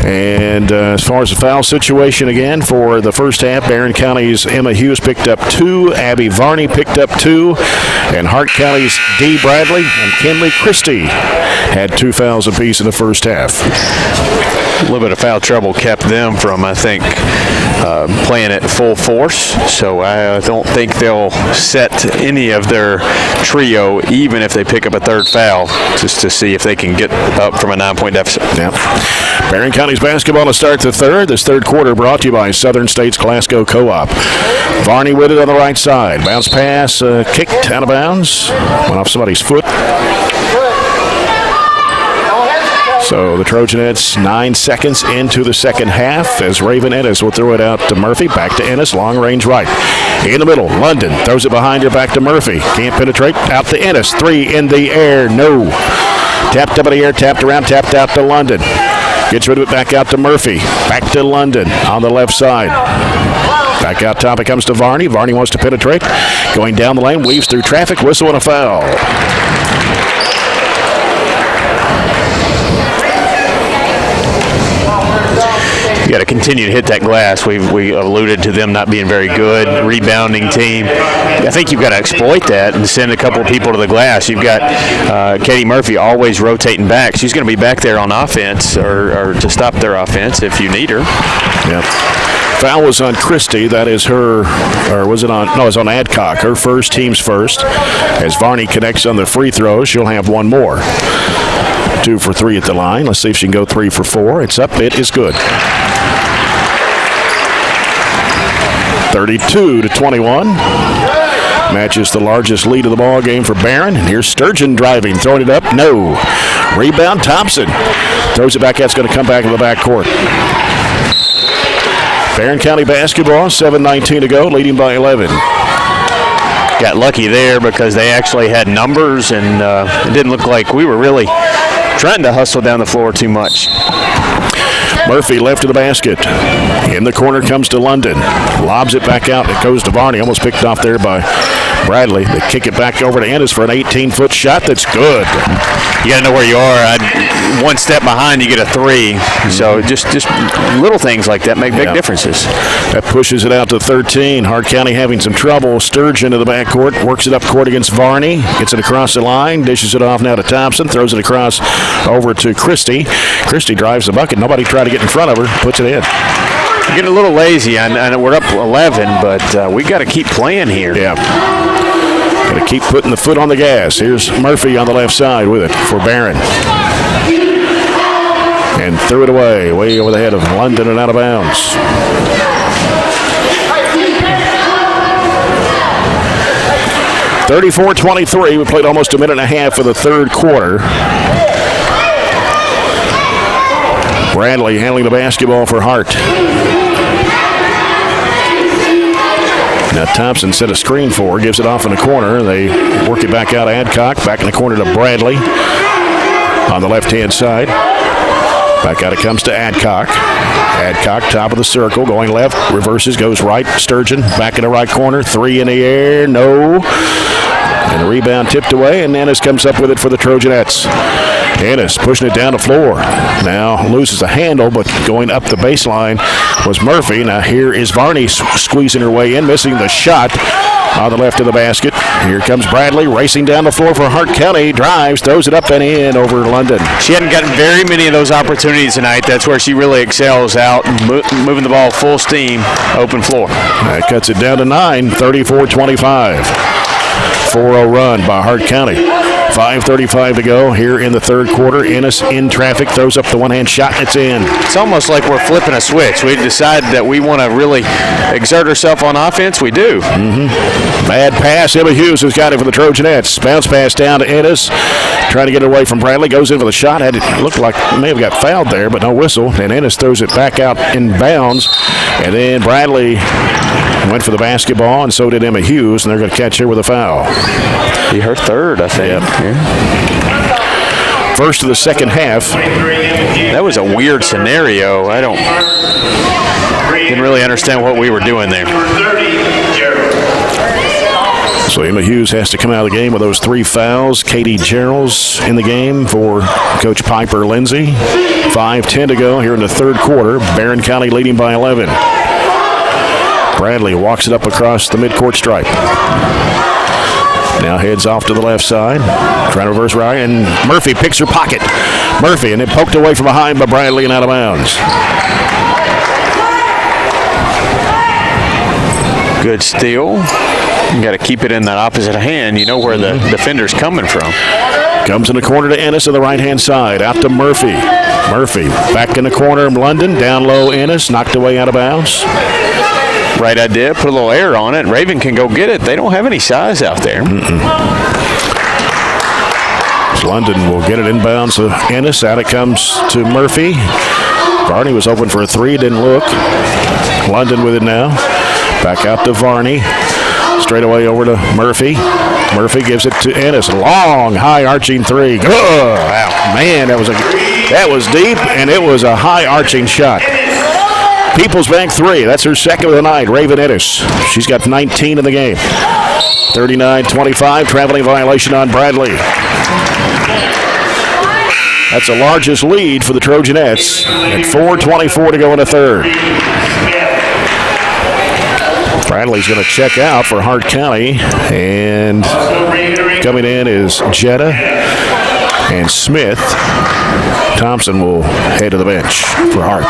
And as far as the foul situation again for the first half, Barren County's Emma Hughes picked up 2, Abby Varney picked up 2, and Hart County's Dee Bradley and Kinley Christie had 2 fouls apiece in the first half. A little bit of foul trouble kept them from, I think, playing at full force. So I don't think they'll set any of their trio, even if they pick up a third foul, just to see if they can get up from a 9-point deficit. Yeah. Barren County's basketball to start the third. This third quarter brought to you by Southern States Glasgow Co-op. Varney with it on the right side. Bounce pass kicked out of bounds. Went off somebody's foot. So the Trojanettes 9 seconds into the second half as Raven Ennis will throw it out to Murphy. Back to Ennis, long range right. In the middle, London throws it behind her, back to Murphy. Can't penetrate, out to Ennis. 3 in the air, no. Tapped up in the air, tapped around, tapped out to London. Gets rid of it, back out to Murphy. Back to London on the left side. Back out top, it comes to Varney. Varney wants to penetrate. Going down the lane, weaves through traffic, whistle and a foul. You got to continue to hit that glass. We alluded to them not being very good, rebounding team. I think you've got to exploit that and send a couple of people to the glass. You've got Katie Murphy always rotating back. She's going to be back there on offense or to stop their offense if you need her. Yep. Foul was on Christie. That is her, or was it on? No, it was on Adcock. Her first, team's first. As Varney connects on the free throws, she'll have one more. 2 for 3 at the line. Let's see if she can go 3 for 4. It's up. It is good. 32-21. Matches the largest lead of the ball game for Barren. And here's Sturgeon driving, throwing it up. No. Rebound, Thompson. Throws it back. That's going to come back in the backcourt. Barren County basketball, 7:19 to go, leading by 11. Got lucky there because they actually had numbers, and it didn't look like we were really trying to hustle down the floor too much. Murphy left of the basket. In the corner comes to London. Lobs it back out. It goes to Varney. Almost picked off there by Bradley. They kick it back over to Ennis for an 18-foot shot. That's good. You got to know where you are. One step behind, you get a 3. So just little things like that make big differences. That pushes it out to 13. Hart County having some trouble. Sturgeon to the backcourt. Works it up court against Varney. Gets it across the line. Dishes it off now to Thompson. Throws it across over to Christie. Christie drives the bucket. Nobody tried to get in front of her. Puts it in. Getting a little lazy. I know we're up 11, but we got to keep playing here. Yeah. Got to keep putting the foot on the gas. Here's Murphy on the left side with it for Barren. And threw it away, way over the head of London and out of bounds. (34-23). We played almost a minute and a half of the third quarter. Bradley handling the basketball for Hart. Now Thompson set a screen for her, gives it off in the corner. They work it back out to Adcock, back in the corner to Bradley on the left-hand side. Back out it comes to Adcock. Adcock, top of the circle, going left, reverses, goes right. Sturgeon, back in the right corner. 3 in the air, no. And the rebound tipped away, and Ennis comes up with it for the Trojanettes. Ennis pushing it down the floor. Now loses the handle, but going up the baseline was Murphy. Now here is Varney squeezing her way in, missing the shot on the left of the basket. Here comes Bradley racing down the floor for Hart County. Drives, throws it up and in over London. She hadn't gotten very many of those opportunities tonight. That's where she really excels out, moving the ball full steam, open floor. That cuts it down to 9, 34-25. 4-0 run by Hart County. 5:35 to go here in the third quarter. Ennis in traffic, throws up the one-hand shot, and it's in. It's almost like we're flipping a switch. We decided that we want to really exert ourselves on offense. We do. Bad pass. Emma Hughes has got it for the Trojanettes. Bounce pass down to Ennis. Trying to get it away from Bradley. Goes in for the shot. It looked like may have got fouled there, but no whistle. And Ennis throws it back out in bounds. And then Bradley went for the basketball, and so did Emma Hughes, and they're going to catch her with a foul. Be her third, I think. Yep. Yeah. first of the second half. That was a weird scenario. Didn't really understand what we were doing there. So Emma Hughes has to come out of the game with those 3 fouls. Katie Gerald's in the game for Coach Piper Lindsay. 5:10 to go here in the third quarter. Barren County leading by 11. Bradley walks it up across the midcourt stripe. Now heads off to the left side. Trying to reverse right, and Murphy picks her pocket. Murphy, and it poked away from behind by Bradley and out of bounds. Good steal. You got to keep it in that opposite hand. You know where the defender's coming from. Comes in the corner to Ennis on the right-hand side. Out to Murphy. Murphy back in the corner. London down low. Ennis knocked away out of bounds. Right idea. Put a little air on it. Raven can go get it. They don't have any size out there. So London will get it inbounds to Ennis. Out it comes to Murphy. Varney was open for a 3. Didn't look. London with it now. Back out to Varney. Straight away over to Murphy. Murphy gives it to Ennis. Long, high arching 3. Good. Wow. Man, that was deep, and it was a high arching shot. People's Bank 3. That's her second of the night. Raven Ennis. She's got 19 in the game. 39-25. Traveling violation on Bradley. That's the largest lead for the Trojanettes. At 4:24 to go in the third. Bradley's going to check out for Hart County, and coming in is Jetta and Smith. Thompson will head to the bench for Hart.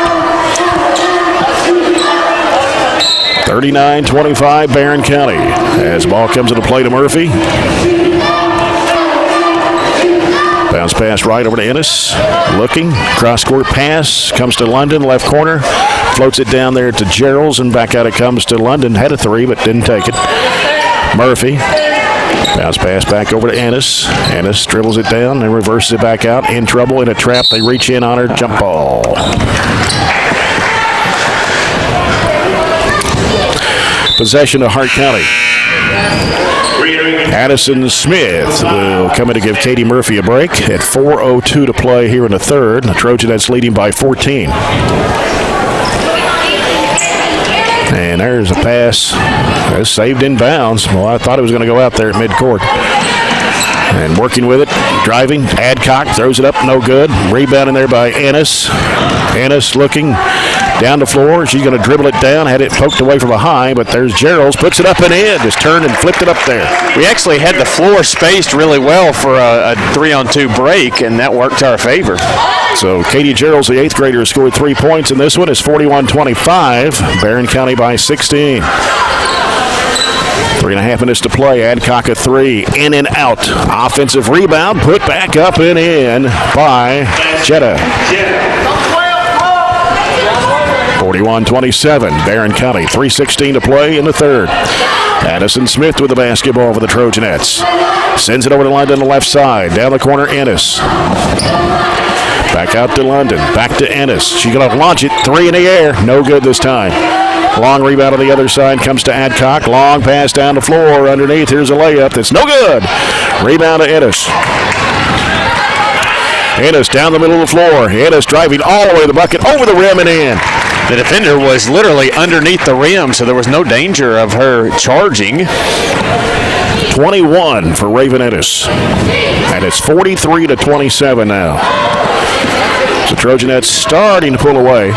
39-25 Barren County as ball comes into play to Murphy. Bounce pass right over to Ennis. Looking. Cross-court pass. Comes to London, left corner. Floats it down there to Gerald's, and back out it comes to London. Had a 3, but didn't take it. Murphy. Bounce pass back over to Ennis. Ennis dribbles it down and reverses it back out. In trouble, in a trap. They reach in on her. Jump ball. Possession of Hart County. Addison Smith will come in to give Katie Murphy a break at 4:02 to play here in the third. The Trojanettes leading by 14. And there's a pass. That's saved in bounds. Well, I thought it was going to go out there at midcourt. And working with it, driving. Adcock throws it up, no good. Rebounding there by Ennis. Ennis looking down the floor. She's going to dribble it down. Had it poked away from behind, but there's Gerald's. Puts it up and in. Just turned and flipped it up there. We actually had the floor spaced really well for a 3-on-2 break, and that worked to our favor. So Katie Gerald's, the 8th grader, scored 3 points, and this one is 41-25. Barren County by 16. 3.5 minutes to play. Adcock a 3. In and out. Offensive rebound. Put back up and in by Jetta. 41-27. Barren County. 3:16 to play in the third. Addison Smith with the basketball for the Trojanettes. Sends it over to London on the left side. Down the corner, Ennis. Back out to London. Back to Ennis. She's going to launch it. 3 in the air. No good this time. Long rebound on the other side comes to Adcock. Long pass down the floor underneath. Here's a layup that's no good. Rebound to Ennis. Ennis down the middle of the floor. Ennis driving all the way to the bucket, over the rim and in. The defender was literally underneath the rim, so there was no danger of her charging. 21 for Raven Ennis. And it's 43-27 now. So Trojanettes starting to pull away.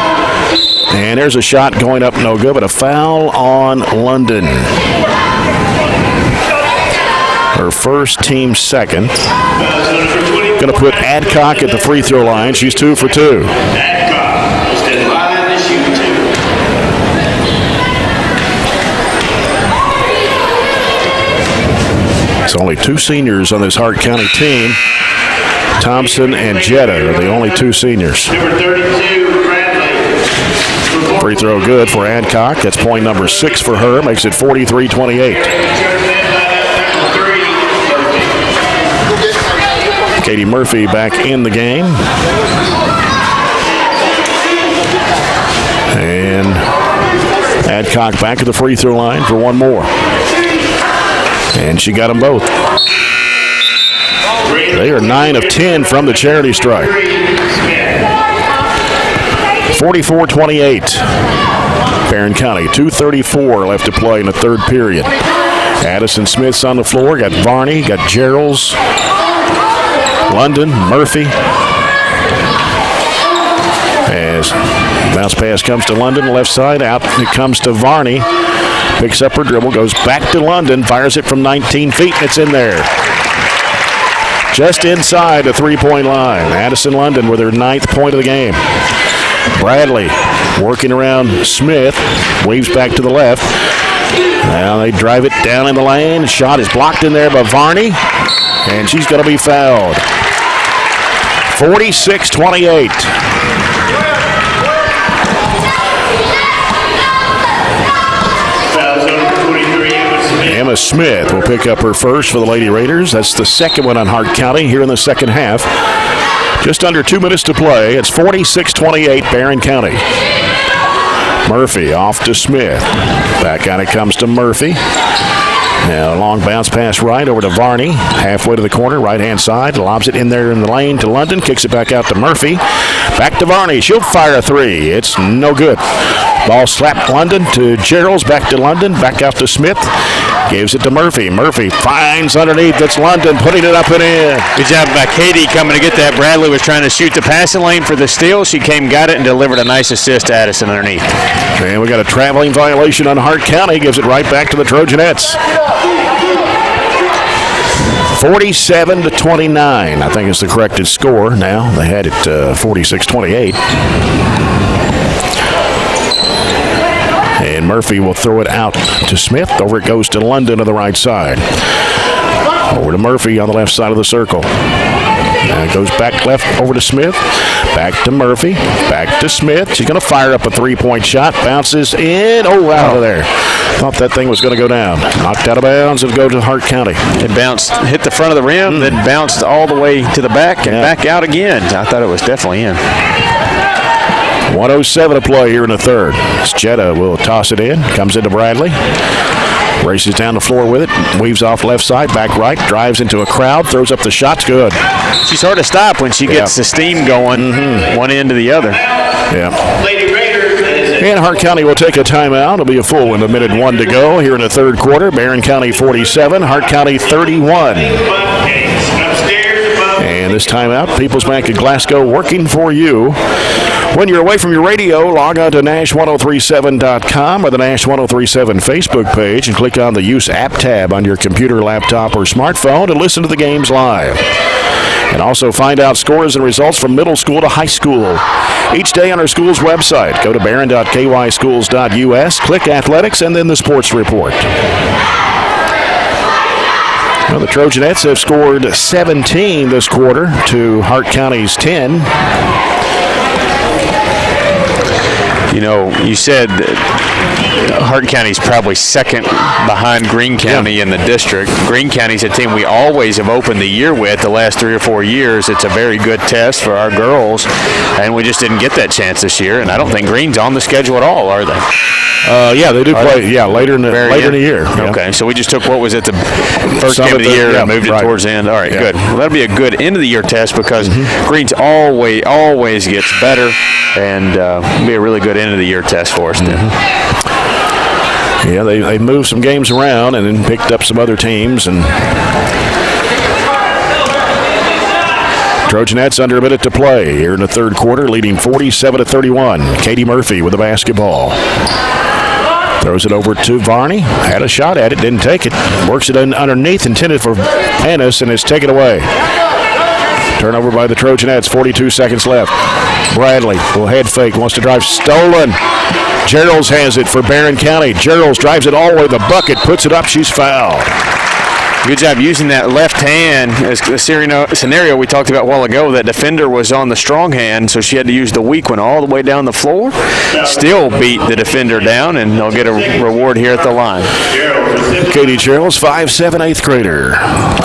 And there's a shot going up, no good, but a foul on London. Her first, team second. Going to put Adcock at the free throw line. She's 2 for 2. Adcock is in line to shoot 2. It's only 2 seniors on this Hart County team. Thompson and Jetta are the only 2 seniors. Number 32, Bradley. Free throw good for Adcock. That's point number 6 for her. Makes it 43-28. Katie Murphy back in the game. And Adcock back at the free throw line for one more. And she got them both. They are 9 of 10 from the charity stripe. 44-28. Barren County, 2:34 left to play in the third period. Addison Smith's on the floor. Got Varney, got Gerald's, London, Murphy. As bounce pass comes to London, left side, out it comes to Varney. Picks up her dribble, goes back to London, fires it from 19 feet, and it's in there. Just inside the three-point line. Addison London with her 9th point of the game. Bradley working around Smith, weaves back to the left. Now they drive it down in the lane. Shot is blocked in there by Varney, and she's going to be fouled. 46-28. Emma Smith will pick up her first for the Lady Raiders. That's the second one on Hart County here in the second half. Just under 2 minutes to play. It's 46-28 Barren County. Murphy off to Smith. Back on it comes to Murphy. Now a long bounce pass right over to Varney. Halfway to the corner, right-hand side. Lobs it in there in the lane to London. Kicks it back out to Murphy. Back to Varney. She'll fire a three. It's no good. Ball slapped London to Gerald's. Back to London. Back out to Smith. Gives it to Murphy. Murphy finds underneath. That's London putting it up and in. Good job by Katie coming to get that. Bradley was trying to shoot the passing lane for the steal. She came, got it, and delivered a nice assist to Addison underneath. And we got a traveling violation on Hart County. Gives it right back to the Trojanettes. 47-29, I think is the corrected score now. They had it 46-28. And Murphy will throw it out to Smith. Over it goes to London on the right side. Over to Murphy on the left side of the circle. Now it goes back left over to Smith. Back to Murphy. Back to Smith. She's going to fire up a three-point shot. Bounces in. Oh, out of there. Thought that thing was going to go down. Knocked out of bounds. It'll go to Hart County. It bounced, hit the front of the rim, then bounced all the way to the back and back out again. I thought it was definitely in. 1:07 to play here in the third. Jetta will toss it in. Comes into Bradley. Races down the floor with it. Weaves off left side, back right. Drives into a crowd. Throws up the shots. Good. She's hard to stop when she gets the steam going one end to the other. Yeah. And Hart County will take a timeout. It'll be a full 1 minute 1 to go here in the third quarter. Barren County 47, Hart County 31. And this timeout, People's Bank of Glasgow working for you. When you're away from your radio, log on to Nash1037.com or the Nash 1037 Facebook page and click on the Use App tab on your computer, laptop, or smartphone to listen to the games live. And also find out scores and results from middle school to high school each day on our school's website. Go to barren.kyschools.us, click Athletics, and then the Sports Report. Well, the Trojanettes have scored 17 this quarter to Hart County's 10. You know, you said Hart County's probably second behind Greene County in the district. Greene County's a team we always have opened the year with the last 3 or 4 years. It's a very good test for our girls, and we just didn't get that chance this year. And I don't think Greene's on the schedule at all, are they? Yeah, they do play. Yeah, later in the year. Okay, so we just took what was at the first game of the year and moved it towards the end. All right, good. Well, that'll be a good end of the year test because Greene's always gets better, and be a really good end of the year test for us then. Yeah, they moved some games around and then picked up some other teams. And Trojanettes under a minute to play here in the third quarter, leading 47-31. Katie Murphy with the basketball. Throws it over to Varney. Had a shot at it, didn't take it. Works it underneath, intended for Panis, and it's taken away. Turnover by the Trojanettes, 42 seconds left. Bradley will head fake, wants to drive, stolen. Gerald's has it for Barren County. Gerald's drives it all the way to the bucket, puts it up, she's fouled. Good job using that left hand as the scenario we talked about a while ago. That defender was on the strong hand, so she had to use the weak one all the way down the floor. Still beat the defender down, and they'll get a reward here at the line. Katie Gerald's 5'7", 8th grader.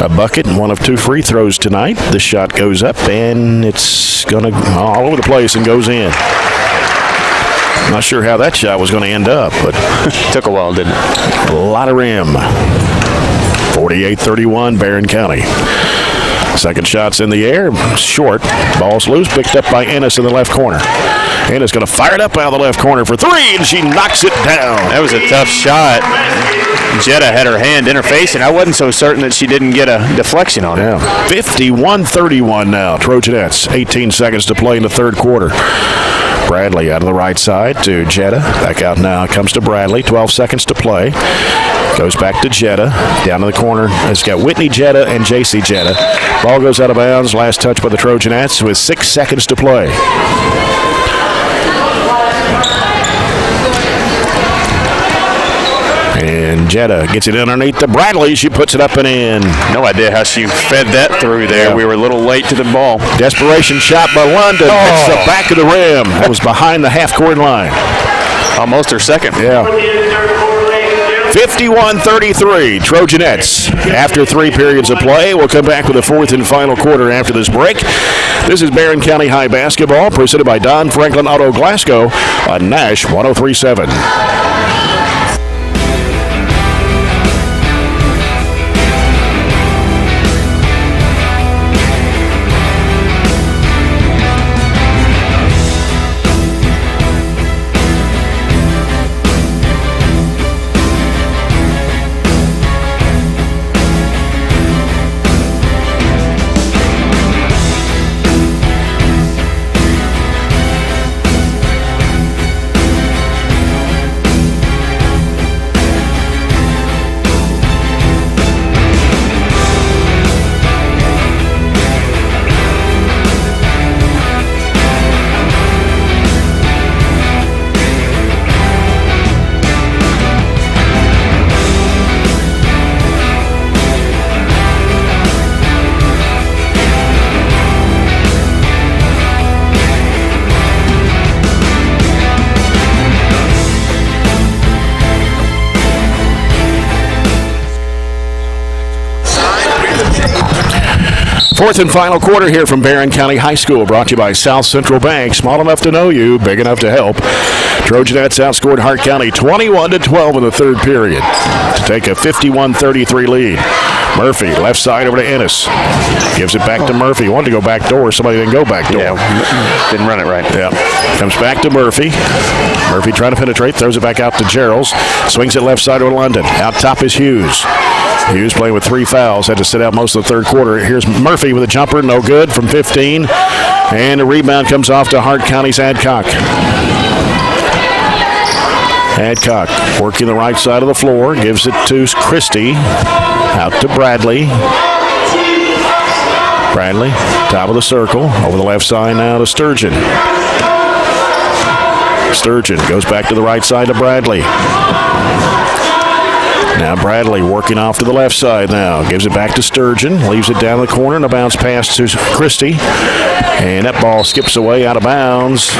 A bucket and one of 2 free throws tonight. The shot goes up, and it's going to all over the place and goes in. Not sure how that shot was going to end up, but took a while, didn't it? A lot of rim. 48-31, Barren County. Second shot's in the air, short. Ball's loose, picked up by Ennis in the left corner. Ennis going to fire it up out of the left corner for three, and she knocks it down. That was a tough shot. Jetta had her hand interfacing. I wasn't so certain that she didn't get a deflection on it. Yeah. 51-31 now. Trojanettes, 18 seconds to play in the third quarter. Bradley out of the right side to Jetta. Back out now. Comes to Bradley. 12 seconds to play. Goes back to Jetta. Down to the corner. It's got Whitney Jetta and JC Jetta. Ball goes out of bounds. Last touch by the Trojanettes with 6 seconds to play. And Jetta gets it underneath to Bradley. She puts it up and in. No idea how she fed that through there. Yeah. We were a little late to the ball. Desperation shot by London. Hits the back of the rim. That was behind the half-court line. Almost her second. Yeah. 51-33, Trojanettes. After 3 periods of play, we'll come back with the fourth and final quarter after this break. This is Barren County High Basketball, presented by Don Franklin Auto Glasgow on Nash 103.7. Fourth and final quarter here from Barren County High School, brought to you by South Central Bank. Small enough to know you, big enough to help. Trojanettes outscored Hart County 21-12 in the third period to take a 51-33 lead. Murphy, left side over to Ennis. Gives it back to Murphy. Wanted to go back door. Somebody didn't go back door. Yeah, didn't run it right. Yeah. Comes back to Murphy. Murphy trying to penetrate. Throws it back out to Gerald's. Swings it left side over to London. Out top is Hughes. Hughes playing with 3 fouls. Had to sit out most of the third quarter. Here's Murphy with a jumper. No good from 15. And a rebound comes off to Hart County's Adcock. Adcock working the right side of the floor. Gives it to Christie. Out to Bradley. Bradley, top of the circle. Over the left side now to Sturgeon. Sturgeon goes back to the right side to Bradley. Now Bradley working off to the left side now. Gives it back to Sturgeon. Leaves it down the corner and a bounce pass to Christie. And that ball skips away out of bounds.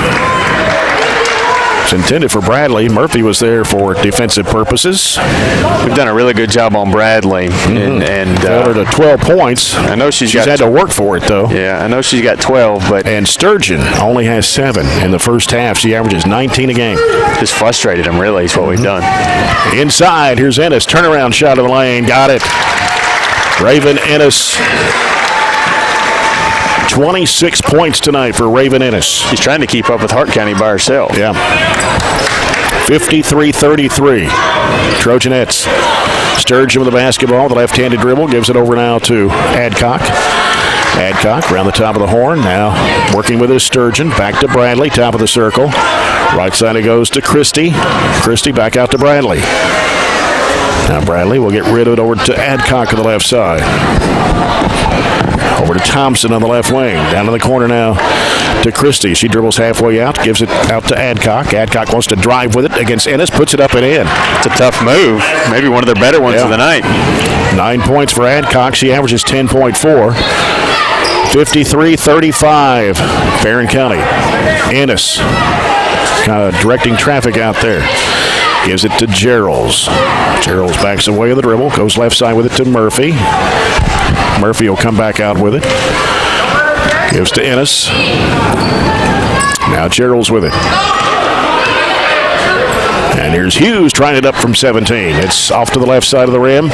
It's intended for Bradley. Murphy was there for defensive purposes. We've done a really good job on Bradley. And got her to 12 points. I know she's had to work for it, though. Yeah, I know she's got 12, but... And Sturgeon only has 7 in the first half. She averages 19 a game. Just frustrated him, really, is what we've done. Inside, here's Ennis. Turnaround shot of the lane. Got it. Raven Ennis. 26 points tonight for Raven Ennis. She's trying to keep up with Hart County by herself. Yeah. 53-33. Trojanettes. Sturgeon with the basketball. The left-handed dribble. Gives it over now to Adcock. Adcock around the top of the horn. Now working with his Sturgeon. Back to Bradley. Top of the circle. Right side it goes to Christie. Christie back out to Bradley. Now Bradley will get rid of it over to Adcock on the left side. Over to Thompson on the left wing. Down in the corner now to Christie. She dribbles halfway out, gives it out to Adcock. Adcock wants to drive with it against Ennis, puts it up and in. It's a tough move. Maybe one of their better ones of the night. 9 points for Adcock. She averages 10.4. 53-35. Barren County. Ennis kind of directing traffic out there. Gives it to Gerald's. Gerald's backs away of the dribble. Goes left side with it to Murphy. Murphy will come back out with it. Gives to Ennis. Now Gerald's with it. And here's Hughes trying it up from 17. It's off to the left side of the rim.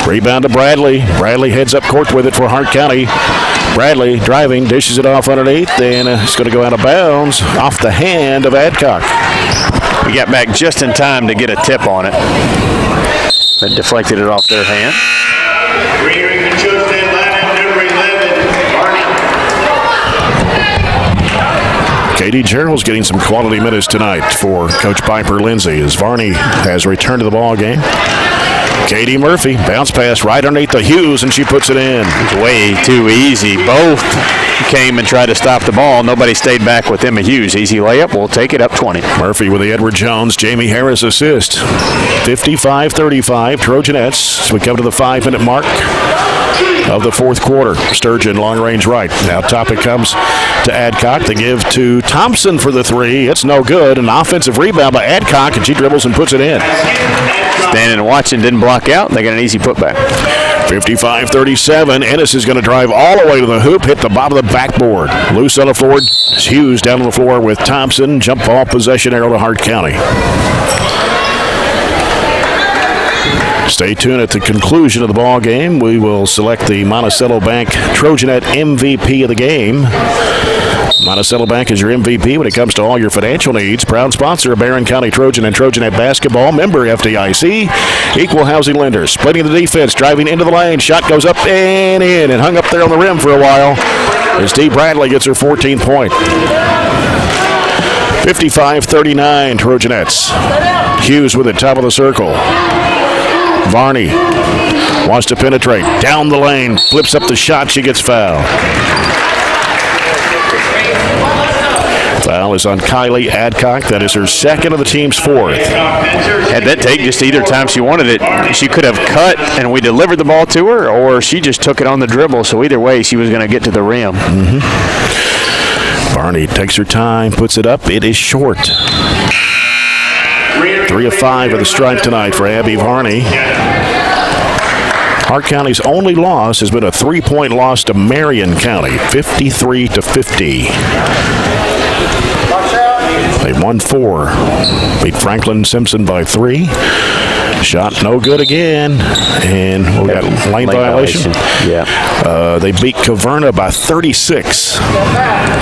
Rebound to Bradley. Bradley heads up court with it for Hart County. Bradley driving, dishes it off underneath, and it's going to go out of bounds off the hand of Adcock. We got back just in time to get a tip on it. That deflected it off their hand. Rearing the Trojan lineup, number 11, Barney. Katie Gerald's getting some quality minutes tonight for Coach Piper Lindsay as Varney has returned to the ball game. Katie Murphy, bounce pass right underneath the Hughes, and she puts it in. It's way too easy. Both came and tried to stop the ball. Nobody stayed back with Emma Hughes. Easy layup. We'll take it up 20. Murphy with the Edward Jones, Jamie Harris assist. 55-35, Trojanettes. As we come to the 5-minute mark of the fourth quarter. Sturgeon, long range right. Now top it comes to Adcock. They give to Thompson for the three. It's no good. An offensive rebound by Adcock, and she dribbles and puts it in. Standing and watching, didn't block out. They got an easy putback. 55-37. Ennis is going to drive all the way to the hoop, hit the bottom of the backboard. Loose on the floor. Hughes down on the floor with Thompson. Jump ball possession arrow to Hart County. Stay tuned at the conclusion of the ball game. We will select the Monticello Bank Trojanette MVP of the game. Monticello Bank is your MVP when it comes to all your financial needs. Proud sponsor of Barren County Trojan and Trojanette basketball. Member FDIC. Equal housing lender. Splitting the defense. Driving into the lane. Shot goes up and in. And hung up there on the rim for a while as Dee Bradley gets her 14th point. 55-39 Trojanettes. Hughes with it. Top of the circle. Varney wants to penetrate. Down the lane. Flips up the shot. She gets fouled. Foul is on Kylie Adcock. That is her second of the team's fourth. Had that take just either time she wanted it. She could have cut and we delivered the ball to her, or she just took it on the dribble. So either way, she was going to get to the rim. Varney takes her time, puts it up. It is short. 3 of 5 with a strike tonight for Abby Varney. Hart County's only loss has been a 3-point loss to Marion County, 53-50. They won 4. Beat Franklin Simpson by 3. Shot no good again. And we got lane violation. Yeah. They beat Caverna by 36.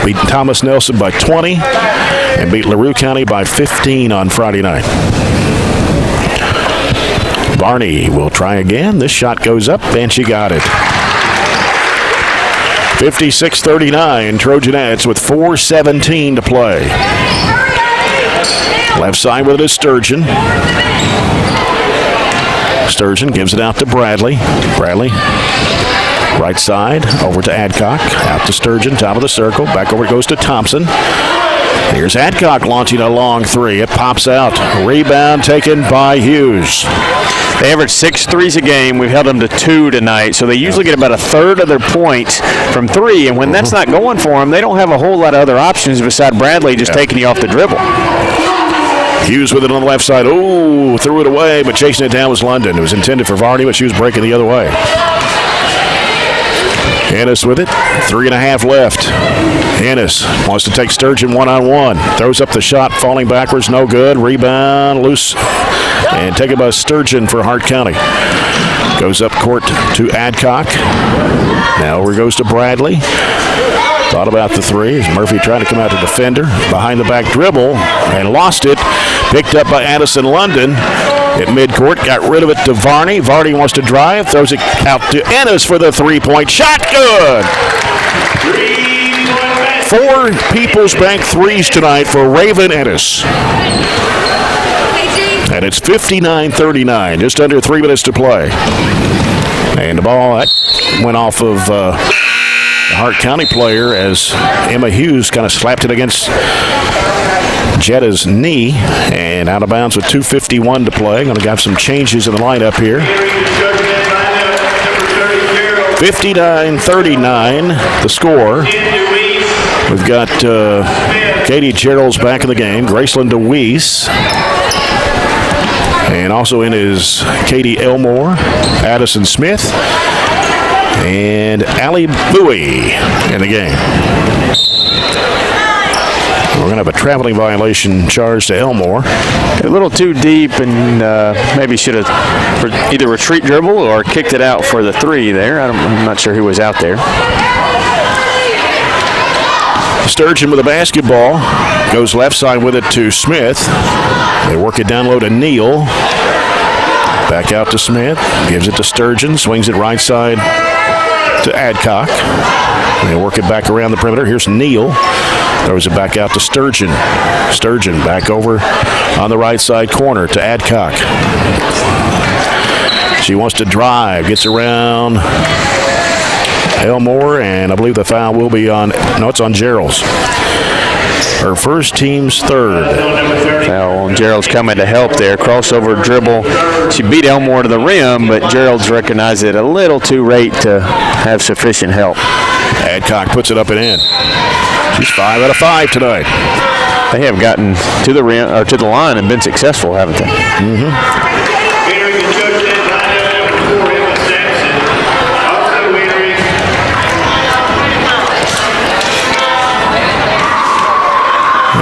Beat Thomas Nelson by 20. And beat LaRue County by 15 on Friday night. Varney will try again. This shot goes up, and she got it. 56-39, Trojanettes with 4:17 to play. Left side with it is Sturgeon. Sturgeon gives it out to Bradley. Bradley, right side, over to Adcock. Out to Sturgeon, top of the circle. Back over it goes to Thompson. Here's Adcock launching a long three. It pops out. Rebound taken by Hughes. They average 6 threes a game. We've held them to 2 tonight, so they usually get about a third of their points from 3. And when that's not going for them, they don't have a whole lot of other options beside Bradley just taking you off the dribble. Hughes with it on the left side. Ooh, threw it away, but chasing it down was London. It was intended for Varney, but she was breaking the other way. Ennis with it. 3.5 left. Ennis wants to take Sturgeon one-on-one. Throws up the shot, falling backwards, no good. Rebound, loose. And taken by Sturgeon for Hart County. Goes up court to Adcock. Now over goes to Bradley. Thought about the three. Murphy trying to come out to defender. Behind the back dribble and lost it. Picked up by Addison London at midcourt. Got rid of it to Varney. Varney wants to drive. Throws it out to Ennis for the three-point shot. Good. 4 People's Bank threes tonight for Raven Ennis. And it's 59-39. Just under 3 minutes to play. And the ball that went off of the Hart County player as Emma Hughes kind of slapped it against Jetta's knee, and out of bounds with 2:51 to play. Going to have some changes in the lineup here. 59-39 the score. We've got Katie Gerald's back in the game. Graceland DeWeese. And also in is Katie Elmore, Addison Smith, and Allie Bowie in the game. We're going to have a traveling violation charge to Elmore. A little too deep, and maybe should have either retreat dribble or kicked it out for the 3 there. I'm not sure who was out there. Sturgeon with the basketball. Goes left side with it to Smith. They work it down low to Neal. Back out to Smith. Gives it to Sturgeon. Swings it right side to Adcock. They work it back around the perimeter. Here's Neal. Throws it back out to Sturgeon. Sturgeon back over on the right side corner to Adcock. She wants to drive. Gets around Elmore, and I believe the foul will be on, no, it's on Gerald's. Her first, team's third. Foul on Gerald's coming to help there. Crossover dribble. She beat Elmore to the rim, but Gerald's recognized it a little too late to have sufficient help. Adcock puts it up and in. She's 5 out of 5 tonight. They have gotten to the rim or to the line and been successful, haven't they? Mm-hmm.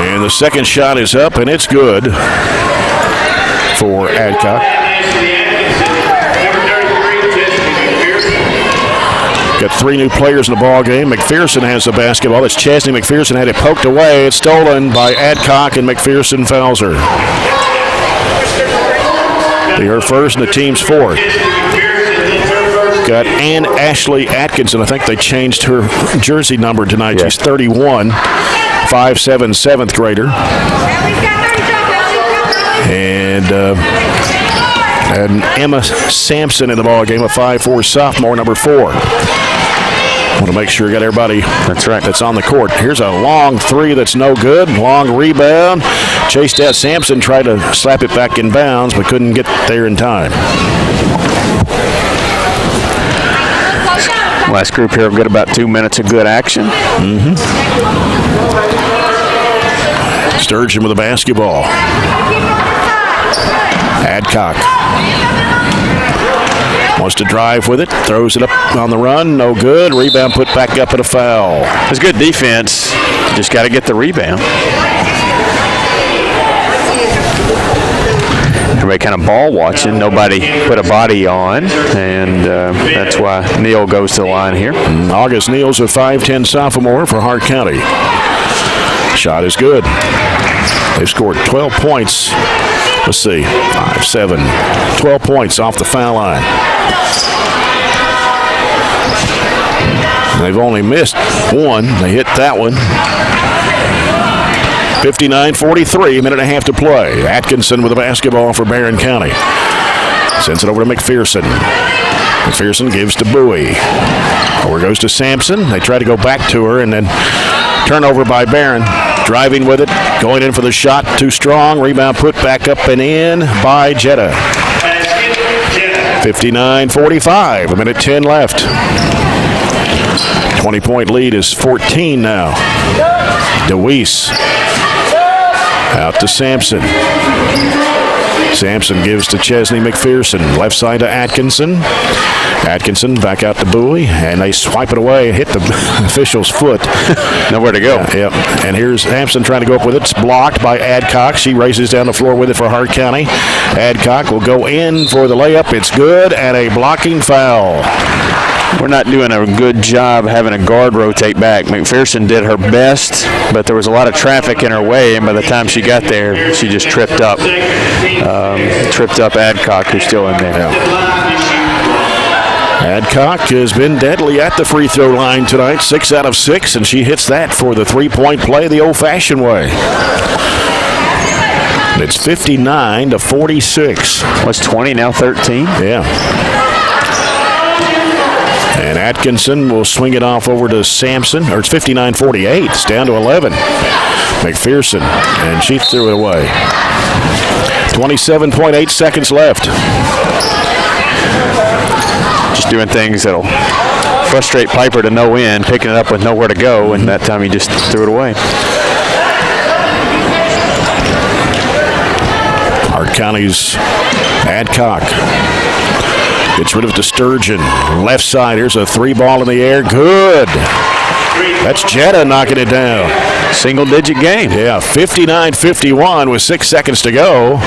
And the second shot is up, and it's good for Adcock. Got 3 new players in the ball game. McPherson has the basketball. It's Chesney. McPherson had it poked away. It's stolen by Adcock, and McPherson fouls her. Be her first and the team's 4th. Got Ann Ashley Atkinson. I think they changed her jersey number tonight. Yeah. She's 31, 5'7", 7th grader. And Emma Sampson in the ball game, a 5'4" sophomore, number 4. Want to make sure you got everybody that's on the court. Here's a long 3 that's no good. Long rebound. Chased out. Sampson tried to slap it back in bounds, but couldn't get there in time. Last group here, we've got about 2 minutes of good action. Mm-hmm. Sturgeon with the basketball. Adcock wants to drive with it. Throws it up on the run. No good. Rebound put back up at a foul. It's good defense. Just got to get the rebound. Everybody kind of ball watching. Nobody put a body on, and that's why Neal goes to the line here. August Neal's a 5'10" sophomore for Hart County. Shot is good. They've scored 12 points. Let's see, 5, 7, 12 points off the foul line. They've only missed 1. They hit that one. 59-43, minute and a half to play. Atkinson with the basketball for Barren County. Sends it over to McPherson. McPherson gives to Bowie. Over goes to Sampson. They try to go back to her, and then turnover by Barren. Driving with it, going in for the shot, too strong. Rebound put back up and in by Jetta. 59-45, a minute 10 left. 20-point lead is 14 now. DeWeese out to Sampson. Sampson gives to Chesney McPherson. Left side to Atkinson. Atkinson back out to Bowie, and they swipe it away, hit the official's foot. Nowhere to go. Yep. And here's Sampson trying to go up with it. It's blocked by Adcock. She races down the floor with it for Hart County. Adcock will go in for the layup. It's good, and a blocking foul. We're not doing a good job having a guard rotate back. McPherson did her best, but there was a lot of traffic in her way, and by the time she got there, she just tripped up. Tripped up Adcock, who's still in there. Adcock has been deadly at the free throw line tonight, 6 out of 6, and she hits that for the three-point play the old-fashioned way. It's 59-46. What's 20 now? 13. Yeah. And Atkinson will swing it off over to Sampson, or it's 59-48. It's down to 11. McPherson, and she threw it away. 27.8 seconds left. Just doing things that'll frustrate Piper to no end, picking it up with nowhere to go, and that time he just threw it away. Hart County's Adcock gets rid of it to Sturgeon. Left side, here's a 3 ball in the air. Good. That's Jetta knocking it down. single-digit game. Yeah, 59-51 with 6 seconds to go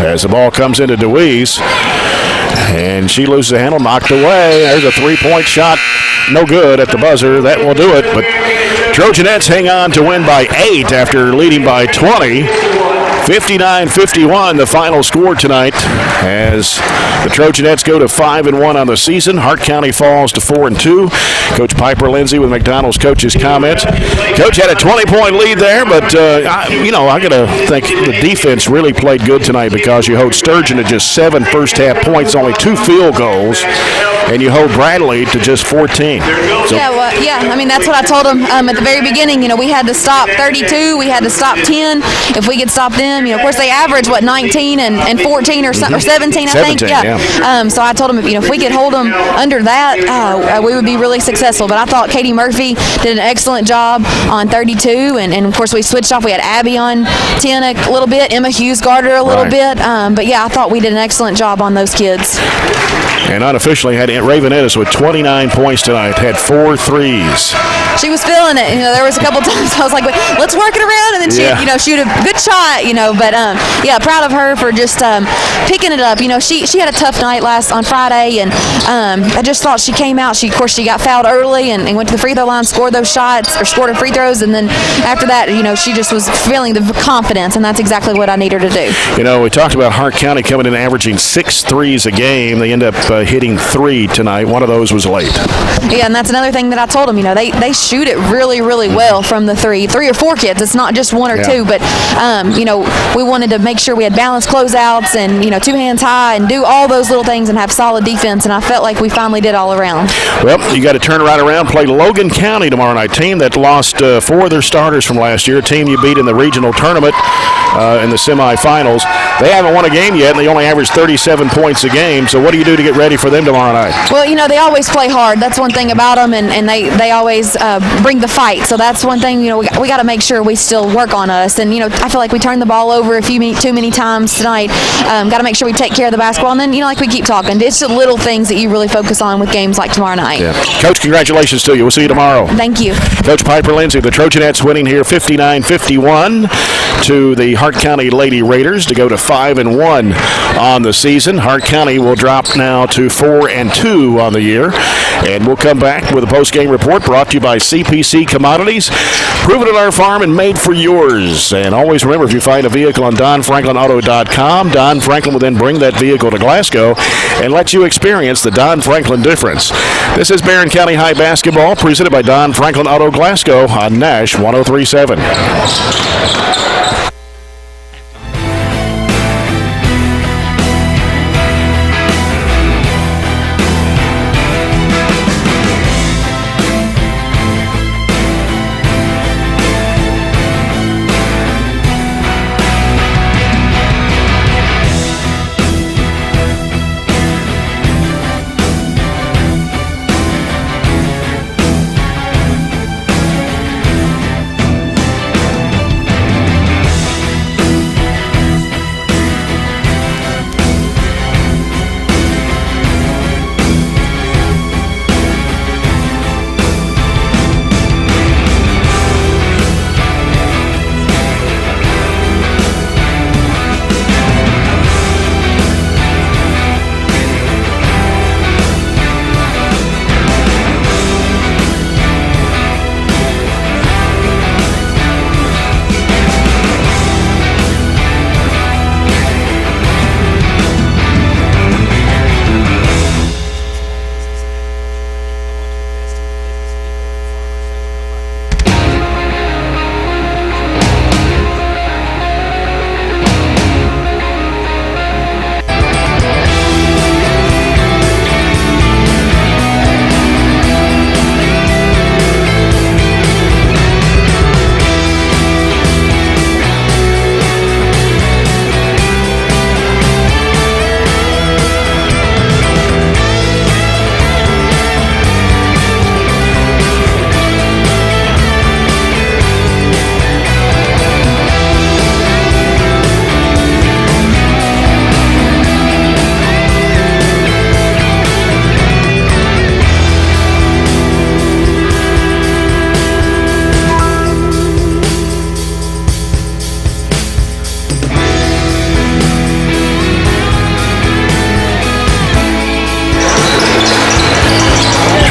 as the ball comes into DeWeese. And she loses the handle, knocked away. There's a three-point shot. No good at the buzzer. That will do it. But Trojanettes hang on to win by 8 after leading by 20. 59-51, the final score tonight, as the Trojanettes go to 5-1 on the season. Hart County falls to 4-2. Coach Piper Lindsay with McDonald's coach's comments. Coach had a 20-point lead there, but I got to think the defense really played good tonight, because you hold Sturgeon to just 7 first-half points, only 2 field goals, and you hold Bradley to just 14. So, I mean, that's what I told them at the very beginning. We had to stop 32. We had to stop 10. If we could stop them, of course, they average, 19 and 14 or 17, I think. Yeah. So I told them, if we could hold them under that, we would be really successful. But I thought Katie Murphy did an excellent job on 32. And of course, we switched off. We had Abby on 10 a little bit, Emma Hughes Gardner a little bit. But, I thought we did an excellent job on those kids. And unofficially had Raven Ennis with 29 points tonight, had 4 threes. She was feeling it. There was a couple times I was like, let's work it around, and then she'd, shoot a good shot, But, proud of her for just picking it up. She had a tough night on Friday, and I just thought she came out. She got fouled early and went to the free throw line, scored those shots, or scored her free throws, and then after that, she just was feeling the confidence, and that's exactly what I need her to do. We talked about Hart County coming in averaging 6 threes a game. They end up hitting 3 tonight. One of those was late. Yeah, and that's another thing that I told them. They shoot it really, really well from the 3 or 4 kids. It's not just 1 or 2, but we wanted to make sure we had balanced closeouts and 2 hands high and do all those little things and have solid defense, and I felt like we finally did all around. Well, you got to turn right around, play Logan County tomorrow night. Team that lost 4 of their starters from last year, a team you beat in the regional tournament in the semifinals. They haven't won a game yet, and they only average 37 points a game. So what do you do to get ready for them tomorrow night? Well, they always play hard. That's one thing about them, and they always bring the fight. So that's one thing, we got to make sure we still work on us. And, I feel like we turned the ball over too many times tonight. Got to make sure we take care of the basketball. And then, like we keep talking, it's the little things that you really focus on with games like tomorrow night. Yeah. Coach, congratulations to you. We'll see you tomorrow. Thank you. Coach Piper Lindsay, the Trojanettes winning here 59-51 to the Hart County Lady Raiders to go to 5-1 on the season. Hart County will drop now to 4-2 on the year. And we'll come back with a post-game report brought to you by CPC Commodities. Proven at our farm and made for yours. And always remember, if you find a vehicle on DonFranklinAuto.com, Don Franklin will then bring that vehicle to Glasgow and let you experience the Don Franklin difference. This is Barren County High Basketball, presented by Don Franklin Auto Glasgow on Nash 103.7.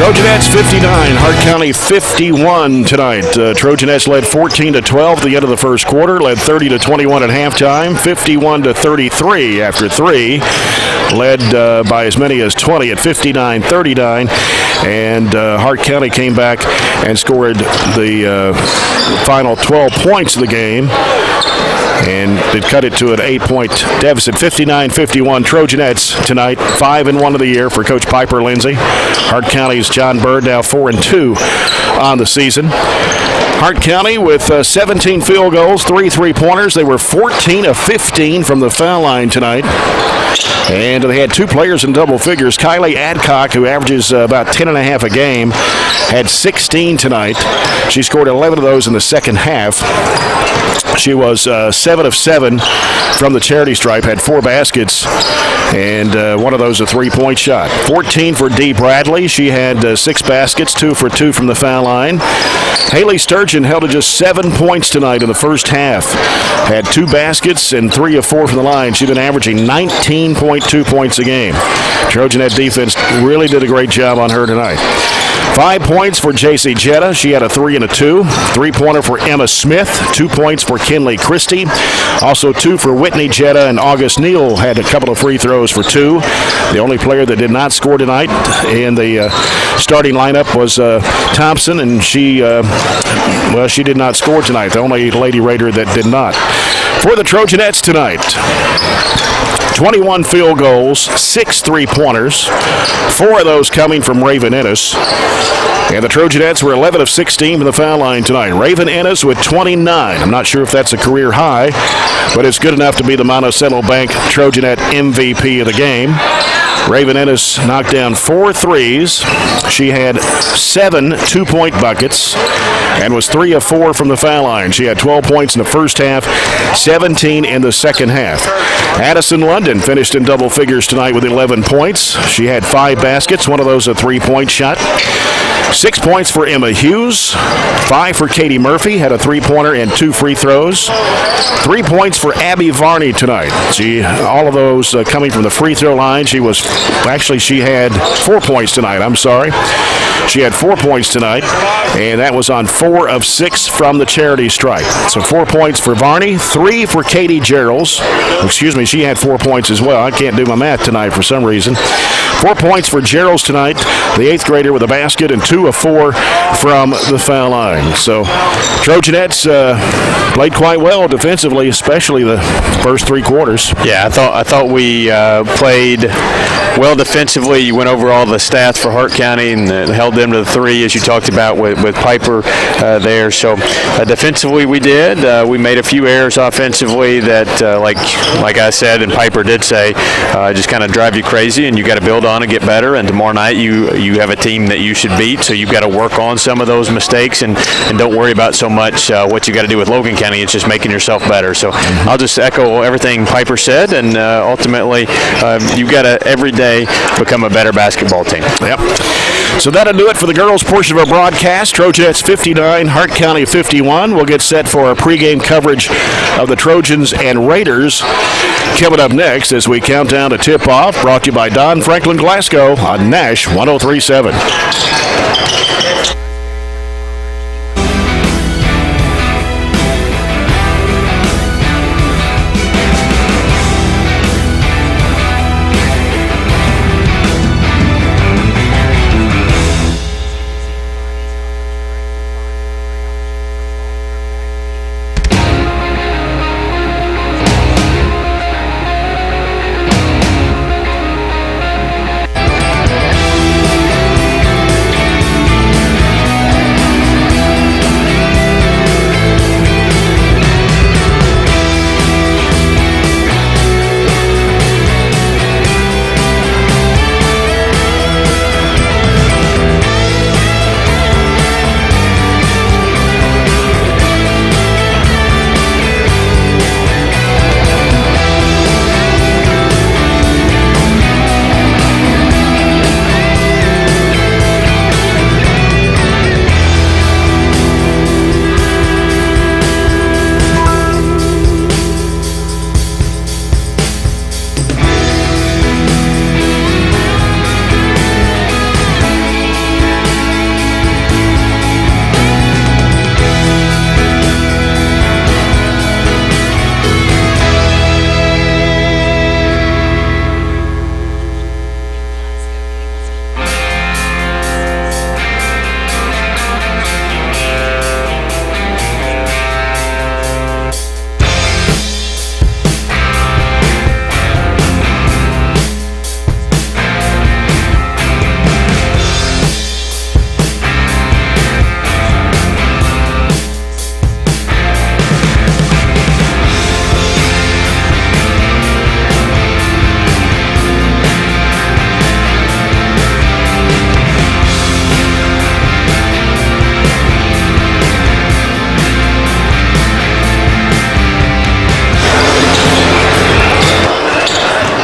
Trojanettes 59, Hart County 51 tonight. Trojanettes led 14-12 at the end of the first quarter, led 30-21 at halftime, 51-33 after 3, led by as many as 20 at 59-39, and Hart County came back and scored the final 12 points of the game. And it cut it to an 8-point deficit, 59-51. Trojanettes tonight, 5-1 of the year for Coach Piper Lindsay. Hart County's John Bird now 4-2 on the season. Hart County with 17 field goals, 3 3-pointers. They were 14 of 15 from the foul line tonight. And they had 2 players in double figures. Kylie Adcock, who averages about 10.5 a game, had 16 tonight. She scored 11 of those in the second half. She was 7 of 7 from the charity stripe, had 4 baskets, and one of those a 3-point shot. 14 for Dee Bradley. She had 6 baskets, 2 for 2 from the foul line. Haley Sturgeon held to just 7 points tonight in the first half. Had 2 baskets and 3 of 4 from the line. She's been averaging 19.2 points a game. Trojanet defense really did a great job on her tonight. 5 points for J.C. Jetta. She had a 3 and a 2. 3-pointer for Emma Smith. 2 points for Kinley Christie. Also 2 for Whitney Jetta, and August Neal had a couple of free throws for 2. The only player that did not score tonight in the starting lineup was Thompson, and she did not score tonight. The only Lady Raider that did not. For the Trojanettes tonight, 21 field goals, 6 3-pointers, 4 of those coming from Raven Ennis. And the Trojanettes were 11 of 16 from the foul line tonight. Raven Ennis with 29. I'm not sure if that's a career high, but it's good enough to be the Monticello Bank Trojanet MVP of the game. Raven Ennis knocked down 4 threes. She had 7 2-point buckets and was 3 of 4 from the foul line. She had 12 points in the first half, 17 in the second half. Addison London finished in double figures tonight with 11 points. She had 5 baskets, one of those a 3-point shot. 6 points for Emma Hughes, 5 for Katie Murphy, had a 3-pointer and 2 free throws. 3 points for Abby Varney tonight. All of those coming from the free throw line. She had 4 points tonight. I'm sorry. She had 4 points tonight, and that was on 4 of 6 from the charity stripe. So 4 points for Varney, 3 for Katie Geralds. Excuse me, she had 4 points as well. I can't do my math tonight for some reason. 4 points for Geralds tonight, the 8th grader with a basket, and 2 of 4 from the foul line. So Trojanettes played quite well defensively, especially the first 3 quarters. Yeah, I thought we played well defensively. You went over all the stats for Hart County and held them to the 3, as you talked about with Piper there. So defensively we did. We made a few errors offensively that, like I said and Piper did say, just kind of drive you crazy, and you got to build on and get better. And tomorrow night you have a team that you should beat, so you've got to work on some of those mistakes and don't worry about so much what you got to do with Logan County. It's just making yourself better. So I'll just echo everything Piper said, and ultimately you've got to every day become a better basketball team. Yep. So that'll do it for the girls' portion of our broadcast. Trojanettes 59, Hart County 51. We'll get set for our pregame coverage of the Trojans and Raiders coming up next as we count down to tip-off. Brought to you by Don Franklin Glasgow on Nash 103.7.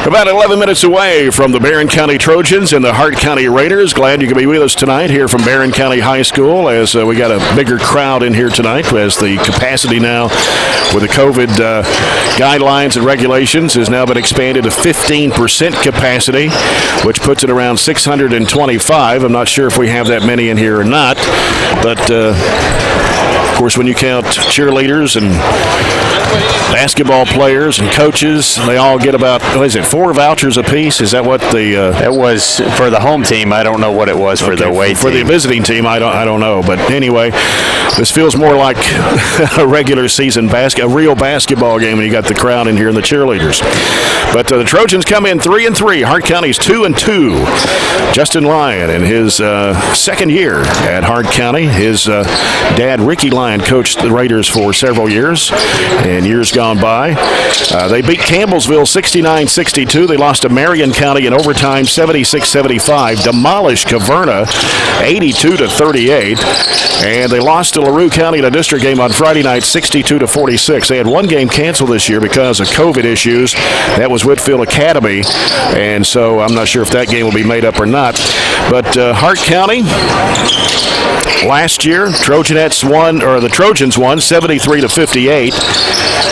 About 11 minutes away from the Barren County Trojans and the Hart County Raiders. Glad you can be with us tonight here from Barren County High School as we got a bigger crowd in here tonight as the capacity now with the COVID guidelines and regulations has now been expanded to 15% capacity, which puts it around 625. I'm not sure if we have that many in here or not, but of course, when you count cheerleaders and basketball players and coaches, they all get about, 4 vouchers apiece? Is that what the... It was for the home team. I don't know what it was for the away team. For the visiting team, I don't know. But anyway, this feels more like a regular season a real basketball game when you got the crowd in here and the cheerleaders. But the Trojans come in 3-3. Hart County's 2-2. Justin Lyon in his second year at Hart County. His dad, Ricky Lyon, coached the Raiders for several years and years gone by. They beat Campbellsville 69-62. They lost to Marion County in overtime 76-75. Demolished Caverna 82-38. And they lost to LaRue County in a district game on Friday night 62-46. They had one game canceled this year because of COVID issues. That was Whitfield Academy. And so I'm not sure if that game will be made up or not. But Hart County, last year, the Trojans won 73-58,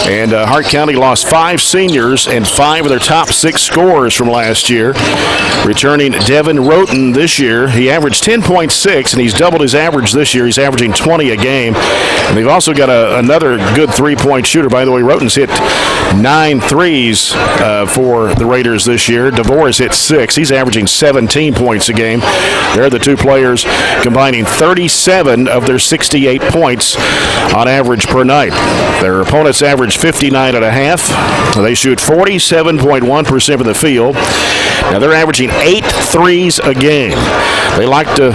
and Hart County lost 5 seniors and 5 of their top 6 scorers from last year. Returning Devin Roten this year, he averaged 10.6, and he's doubled his average this year. He's averaging 20 a game, and they've also got another good three-point shooter. By the way, Roten's hit 9 threes for the Raiders this year. DeVore has hit 6. He's averaging 17 points a game. They're the two players combining 37 of their 68 points on average per night. Their opponents average 59.5. They shoot 47.1% from the field. Now they're averaging 8 threes a game. They like to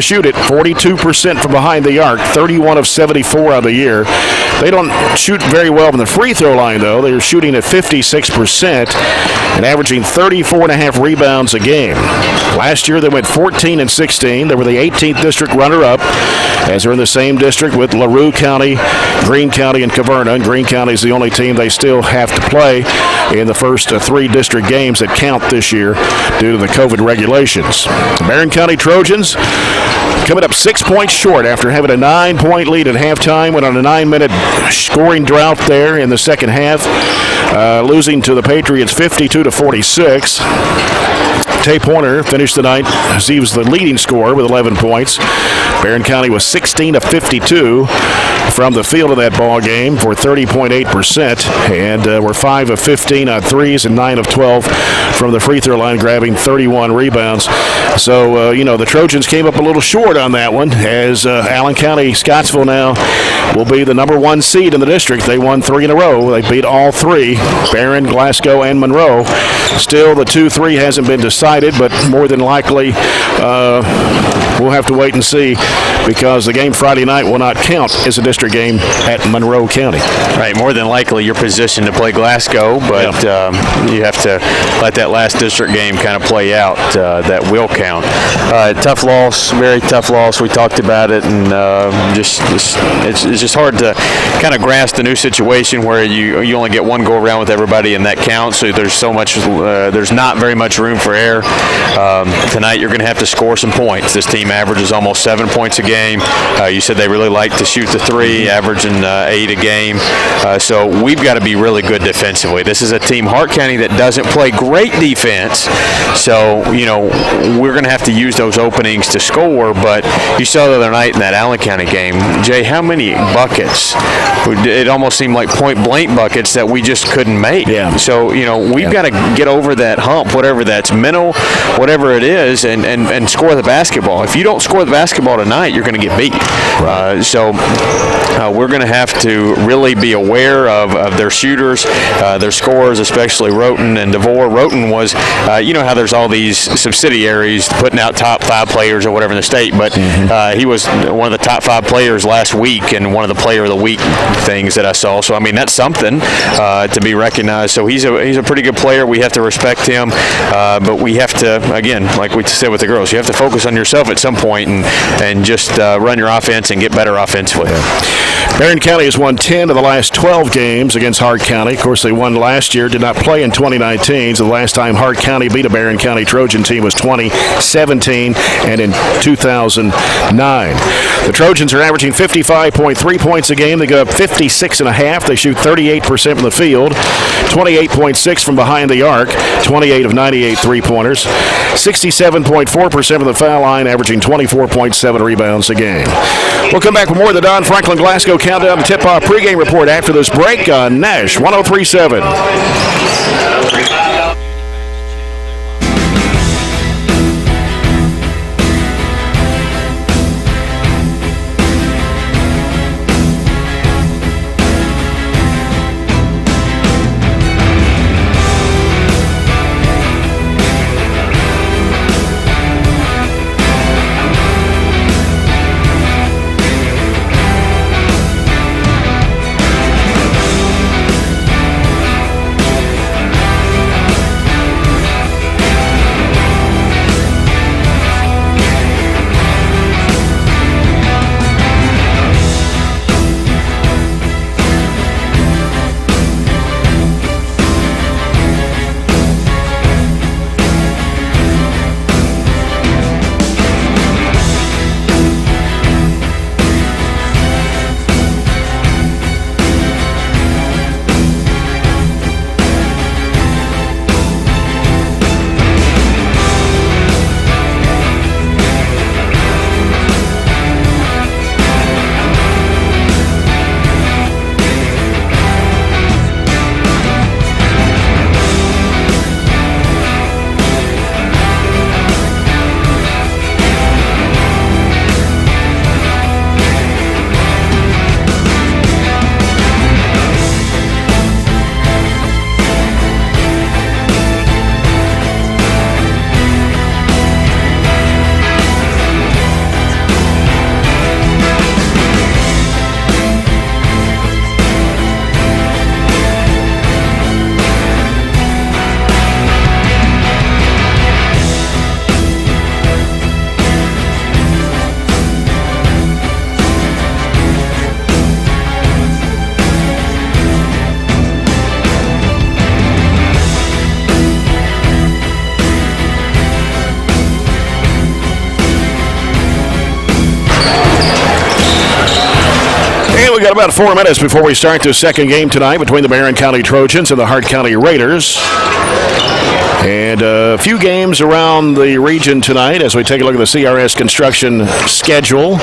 shoot it 42% from behind the arc, 31 of 74 of the year. They don't shoot very well from the free throw line, though. They're shooting at 56% and averaging 34.5 rebounds a game. Last year they went 14-16. They were the 18th district runner-up, as they're in the same district with LaRue County, Greene County, and Caverna. And Greene County is the only team they still have to play in the first 3 district games that count this year due to the COVID regulations. The Barren County Trojans coming up 6 points short after having a 9-point lead at halftime. Went on a 9-minute scoring drought there in the second half, losing to the Patriots 52-46. Tay Pointer finished the night as he was the leading scorer with 11 points. Barren County was 16-52 from the field of that ball game for 30.8%, and were 5 of 15 on threes and 9 of 12 from the free throw line, grabbing 31 rebounds. So, the Trojans came up a little short on that one, as Allen County, Scottsville now will be the number 1 seed in the district. They won 3 in a row. They beat all 3, Barren, Glasgow, and Monroe. Still, the 2-3 hasn't been decided, but more than likely we'll have to wait and see, because the game Friday night will not count as a district game at Monroe County. Right, more than likely you're positioned to play Glasgow, but you have to let that last district game kind of play out. That will count. Tough loss, very tough loss. We talked about it, and it's just hard to kind of grasp the new situation where you only get one go around with everybody, and that counts. So there's not very much room for error. Tonight you're going to have to score some points. This team averages almost 7 points a game. You said they really like to shoot the 3, averaging 8 a game. So we've got to be really good defensively. This is a team, Hart County, that doesn't play great defense. So, we're going to have to use those openings to score. But you saw the other night in that Allen County game, Jay, how many buckets? It almost seemed like point-blank buckets that we just couldn't make. Yeah. So, we've got to get over that hump, whatever that's mental, whatever it is, and score the basketball. If you don't score the basketball tonight, you're going to get beat. Right. So we're going to have to really be aware of their shooters, their scorers, especially Roten and DeVore. Roten was, how there's all these subsidiaries putting out top 5 players or whatever in the state, but he was one of the top 5 players last week and one of the player of the week things that I saw. So, that's something to be recognized. So he's a pretty good player. We have to respect him, but we have to, again, like we said with the girls, you have to focus on yourself at some point and just run your offense and get better offensively. Barren County has won 10 of the last 12 games against Hart County. Of course, they won last year, did not play in 2019. So the last time Hart County beat a Barren County Trojan team was 2017 and in 2009. The Trojans are averaging 55.3 points a game. They go up 56.5. They shoot 38% from the field, 28.6 from behind the arc, 28 of 98 three-pointers, 67.4% from the foul line, averaging 24.7 rebounds a game. We'll come back with more of the Don Franklin Glasgow Countdown and Tip-Off pregame report after this break on Nash 103.7. We got about 4 minutes before we start the second game tonight between the Barren County Trojans and the Hart County Raiders. And a few games around the region tonight as we take a look at the CRS construction schedule.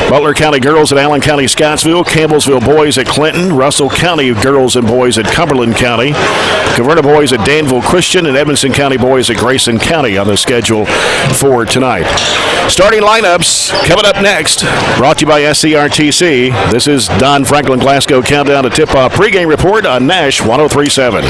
Butler County girls at Allen County Scottsville, Campbellsville boys at Clinton, Russell County girls and boys at Cumberland County, Caverna boys at Danville Christian, and Edmonson County boys at Grayson County on the schedule for tonight. Starting lineups coming up next, brought to you by SCRTC. This is Don Franklin Glasgow Countdown to Tip-Off pregame report on Nash 103.7.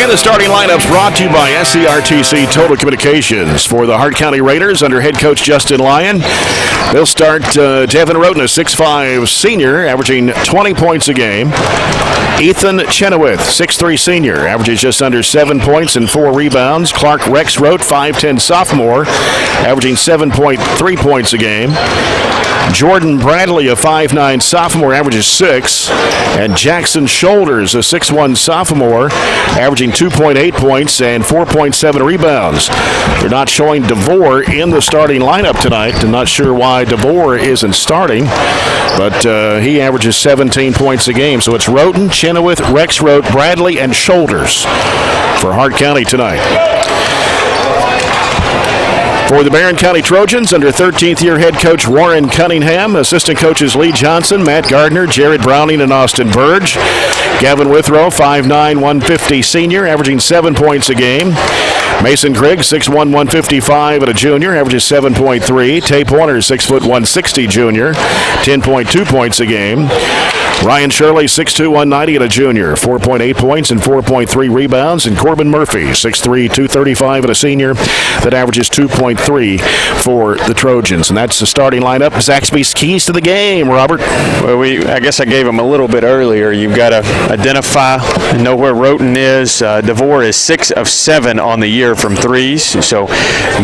And the starting lineups brought to you by SCRTC Total Communications. For the Hart County Raiders under head coach Justin Lyon, they'll start Devin Roden, a 6'5 senior, averaging 20 points a game. Ethan Chenoweth, 6'3 senior, averages just under 7 points and 4 rebounds. Clark Rexroth, 5'10 sophomore, averaging 7.3 points a game. Jordan Bradley, a 5'9 sophomore, averages 6. And Jackson Shoulders, a 6'1 sophomore, averaging 2.8 points and 4.7 rebounds. They're not showing DeVore in the starting lineup tonight. I'm not sure why DeVore isn't starting, but he averages 17 points a game. So it's Roten, Chenoweth, Rexroth, Bradley, and Shoulders for Hart County tonight. For the Barren County Trojans, under 13th year head coach Warren Cunningham, assistant coaches Lee Johnson, Matt Gardner, Jared Browning, and Austin Burge. Gavin Withrow, 5'9", 150 senior, averaging 7 points a game. Mason Griggs, 6'1", 155 and a junior, averages 7.3. Tate Warner, 6', 160 junior, 10.2 points a game. Ryan Shirley, 6'2", 190 and a junior, 4.8 points and 4.3 rebounds. And Corbin Murphy, 6'3", 235 and a senior, that averages 2.3 for the Trojans. And that's the starting lineup. Zaxby's keys to the game, Robert. Well, I guess I gave them a little bit earlier. You've got to identify and know where Roten is. DeVore is 6 of 7 on the year from threes. So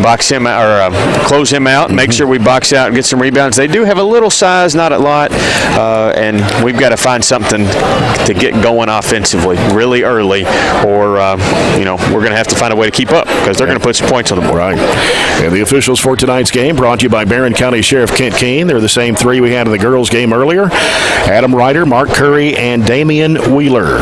box him out, or close him out, and make sure we box out and get some rebounds. They do have a little size, not a lot, and we've got to find something to get going offensively really early, or we're going to have to find a way to keep up because they're going to put some points on the board. Right. And the officials for tonight's game brought to you by Barren County Sheriff Kent Keene. They're the same three we had in the girls' game earlier: Adam Ryder, Mark Curry, and Damian Wheeler.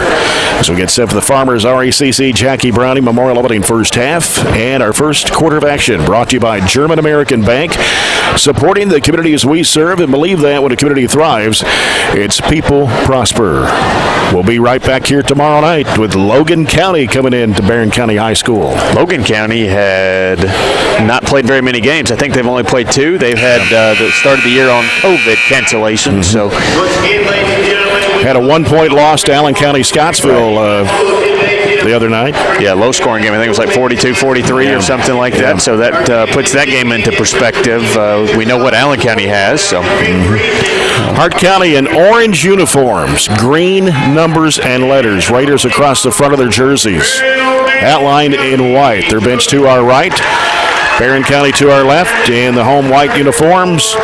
As we get set for the Farmers RACC Jackie Browning Memorial opening first half, and our first quarter of action brought to you by German American Bank, supporting the communities we serve, and believe that when a community thrives, its people prosper. We'll be right back here tomorrow night with Logan County coming in to Barren County High School. Logan County had not played very many games. I think they've only played 2. They've had the start of the year on COVID cancellation. So had a 1-point loss to Allen County Scottsville the other night. Yeah, low-scoring game. I think it was like 42-43 or something like that. So that puts that game into perspective. We know what Allen County has. So Hart County in orange uniforms, green numbers and letters. Raiders across the front of their jerseys, outlined in white. Their bench to our right, Barren County to our left, in the home white uniforms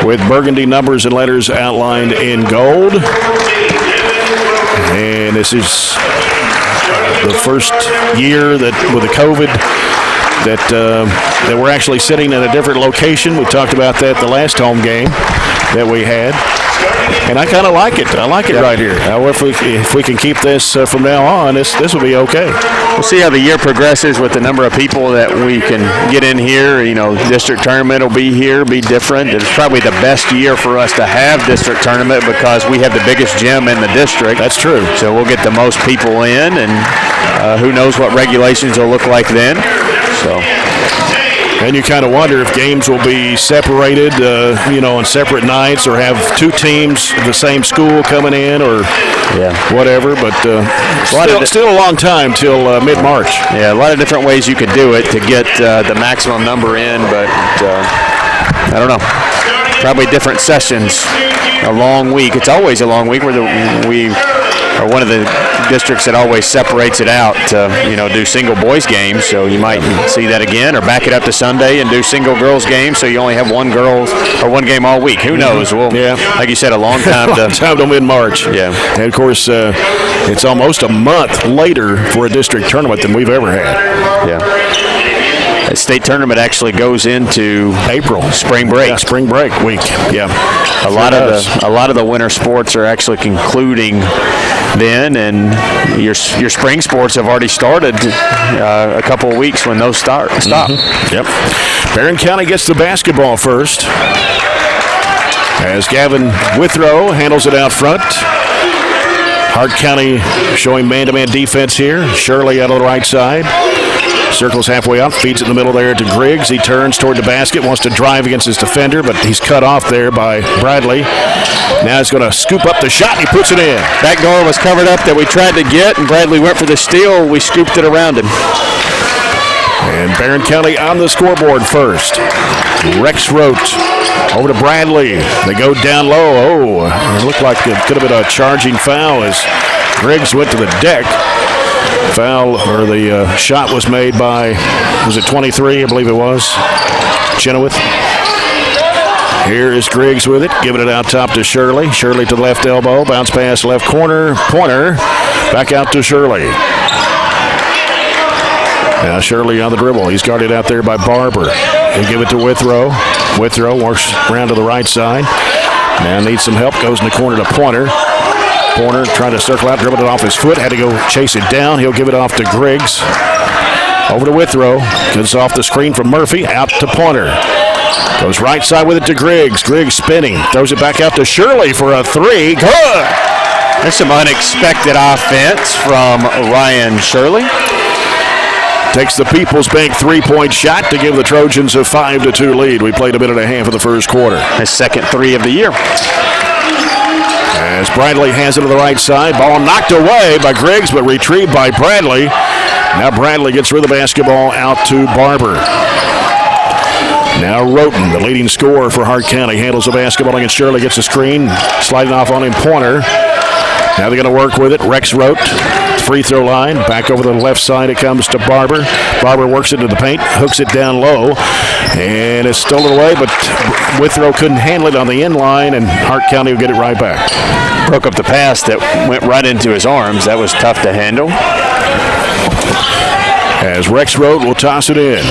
with burgundy numbers and letters outlined in gold. And this is the first year that with the COVID that we're actually sitting in a different location. We talked about that the last home game that we had. And I kind of like it. I like it right here. If we can keep this from now on, this will be okay. We'll see how the year progresses with the number of people that we can get in here. District tournament will be here, be different. It's probably the best year for us to have district tournament because we have the biggest gym in the district. That's true. So we'll get the most people in, and who knows what regulations will look like then. So. And you kind of wonder if games will be separated, on separate nights, or have 2 teams of the same school coming in, or whatever. But still a long time till mid-March. Yeah, a lot of different ways you could do it to get the maximum number in, but I don't know. Probably different sessions. A long week. It's always a long week. We are one of the districts that always separates it out to, do single boys games. So you might see that again, or back it up to Sunday and do single girls games. So you only have one game all week. Who knows? Well, like you said, a long time to mid-March. Yeah. And of course, it's almost a month later for a district tournament than we've ever had. Yeah. The state tournament actually goes into April, spring break. Yeah, spring break week. Yeah, a lot of the winter sports are actually concluding then, and your spring sports have already started a couple of weeks when those stop. Yep. Barren County gets the basketball first as Gavin Withrow handles it out front. Hart County showing man-to-man defense here. Shirley out on the right side. Circles halfway up, feeds it in the middle there to Griggs. He turns toward the basket, wants to drive against his defender, but he's cut off there by Bradley. Now he's going to scoop up the shot, and he puts it in. That goal was covered up that we tried to get, and Bradley went for the steal. We scooped it around him. And Barren County on the scoreboard first. Rex Rote over to Bradley. They go down low. Oh, it looked like it could have been a charging foul as Griggs went to the deck. Foul, or the shot was made by, was it 23? I believe it was. Chenoweth. Here is Griggs with it, giving it out top to Shirley. Shirley to the left elbow, bounce pass left corner. Pointer, back out to Shirley. Now Shirley on the dribble. He's guarded out there by Barber. He'll give it to Withrow. Withrow works around to the right side. Now needs some help. Goes in the corner to Pointer. Pointer trying to circle out, dribbled it off his foot. Had to go chase it down. He'll give it off to Griggs. Over to Withrow. Gets off the screen from Murphy. Out to Pointer. Goes right side with it to Griggs. Griggs spinning. Throws it back out to Shirley for a three. Good! There's some unexpected offense from Ryan Shirley. Takes the People's Bank three-point shot to give the Trojans a 5-2 lead. We played a minute and a half of the first quarter. His second three of the year. As Bradley has it to the right side. Ball knocked away by Griggs, but retrieved by Bradley. Now Bradley gets rid of the basketball out to Barber. Now Roten, the leading scorer for Hart County, handles the basketball against Shirley, gets a screen, sliding off on him, Pointer. Now they're going to work with it. Rex Rote, free throw line. Back over the left side it comes to Barber. Barber works into the paint, hooks it down low, and it's stolen away, but Withrow couldn't handle it on the end line, and Hart County will get it right back. Broke up the pass that went right into his arms. That was tough to handle. As Rex Rote will toss it in.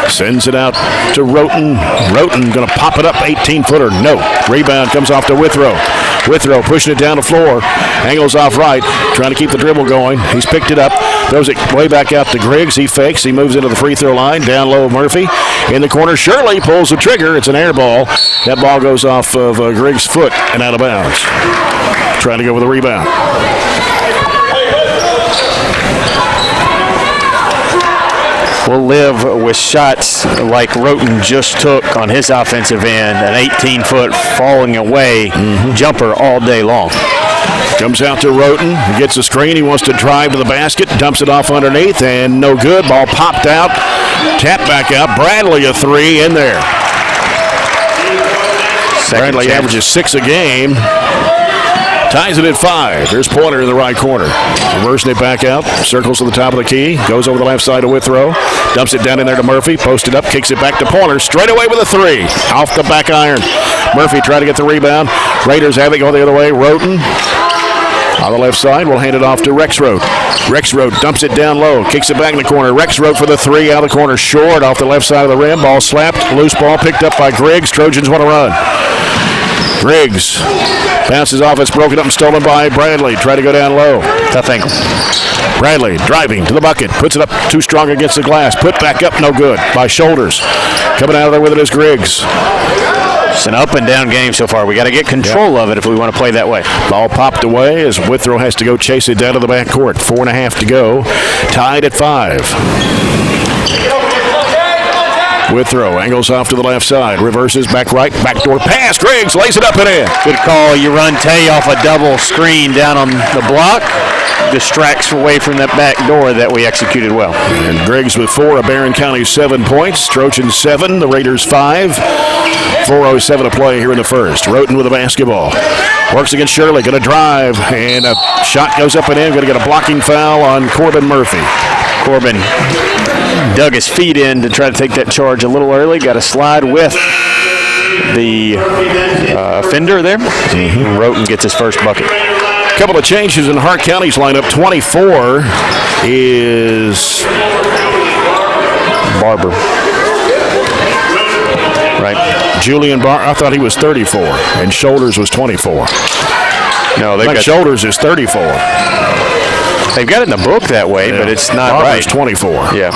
Sends it out to Roten. Roten going to pop it up, 18-footer. No. Rebound comes off to Withrow. Withrow pushing it down the floor. Angles off right, trying to keep the dribble going. He's picked it up, throws it way back out to Griggs. He fakes. He moves into the free throw line. Down low, Murphy. In the corner, Shirley pulls the trigger. It's an air ball. That ball goes off of Griggs' foot and out of bounds. Trying to go with a rebound. We'll live with shots like Roten just took on his offensive end, an 18-foot falling away jumper all day long. Comes out to Roten. He gets a screen. He wants to drive to the basket. Dumps it off underneath, and no good. Ball popped out. Tap back out. Bradley a three in there. Bradley averages 6 a game. Ties it at 5. There's Pointer in the right corner. Reversing it back out. Circles to the top of the key. Goes over the left side to Withrow. Dumps it down in there to Murphy. Posted up. Kicks it back to Pointer. Straight away with a 3. Off the back iron. Murphy trying to get the rebound. Raiders have it. Go the other way. Roten on the left side. We'll hand it off to Rex Rote. Rex Rote dumps it down low. Kicks it back in the corner. Rex Rote for the 3 out of the corner. Short off the left side of the rim. Ball slapped. Loose ball picked up by Griggs. Trojans want to run. Griggs bounces off. It's broken up and stolen by Bradley. Try to go down low. Tough ankle. Bradley driving to the bucket. Puts it up too strong against the glass. Put back up. No good. By Shoulders. Coming out of there with it is Griggs. It's an up and down game so far. We got to get control of it if we want to play that way. Ball popped away as Withrow has to go chase it down to the backcourt. 4.5 to go. Tied at 5. Withrow angles off to the left side. Reverses back right. Backdoor pass. Griggs lays it up and in. Good call. You run Tay off a double screen down on the block. Distracts away from that back door that we executed well. And Griggs with 4 of Barren County 7 points. Trojans 7. The Raiders 5. 4:07 to play here in the first. Roten with the basketball. Works against Shirley. Going to drive. And a shot goes up and in. Going to get a blocking foul on Corbin Murphy. Corbin dug his feet in to try to take that charge a little early. Got a slide with the fender there. Roten gets his first bucket. A couple of changes in Hart County's lineup. 24 is Barber. Right. Julian Barber. I thought he was 34, and Shoulders was 24. No, they've got Shoulders is 34. They've got it in the book that way, but it's not Barber's right. 24. Yeah.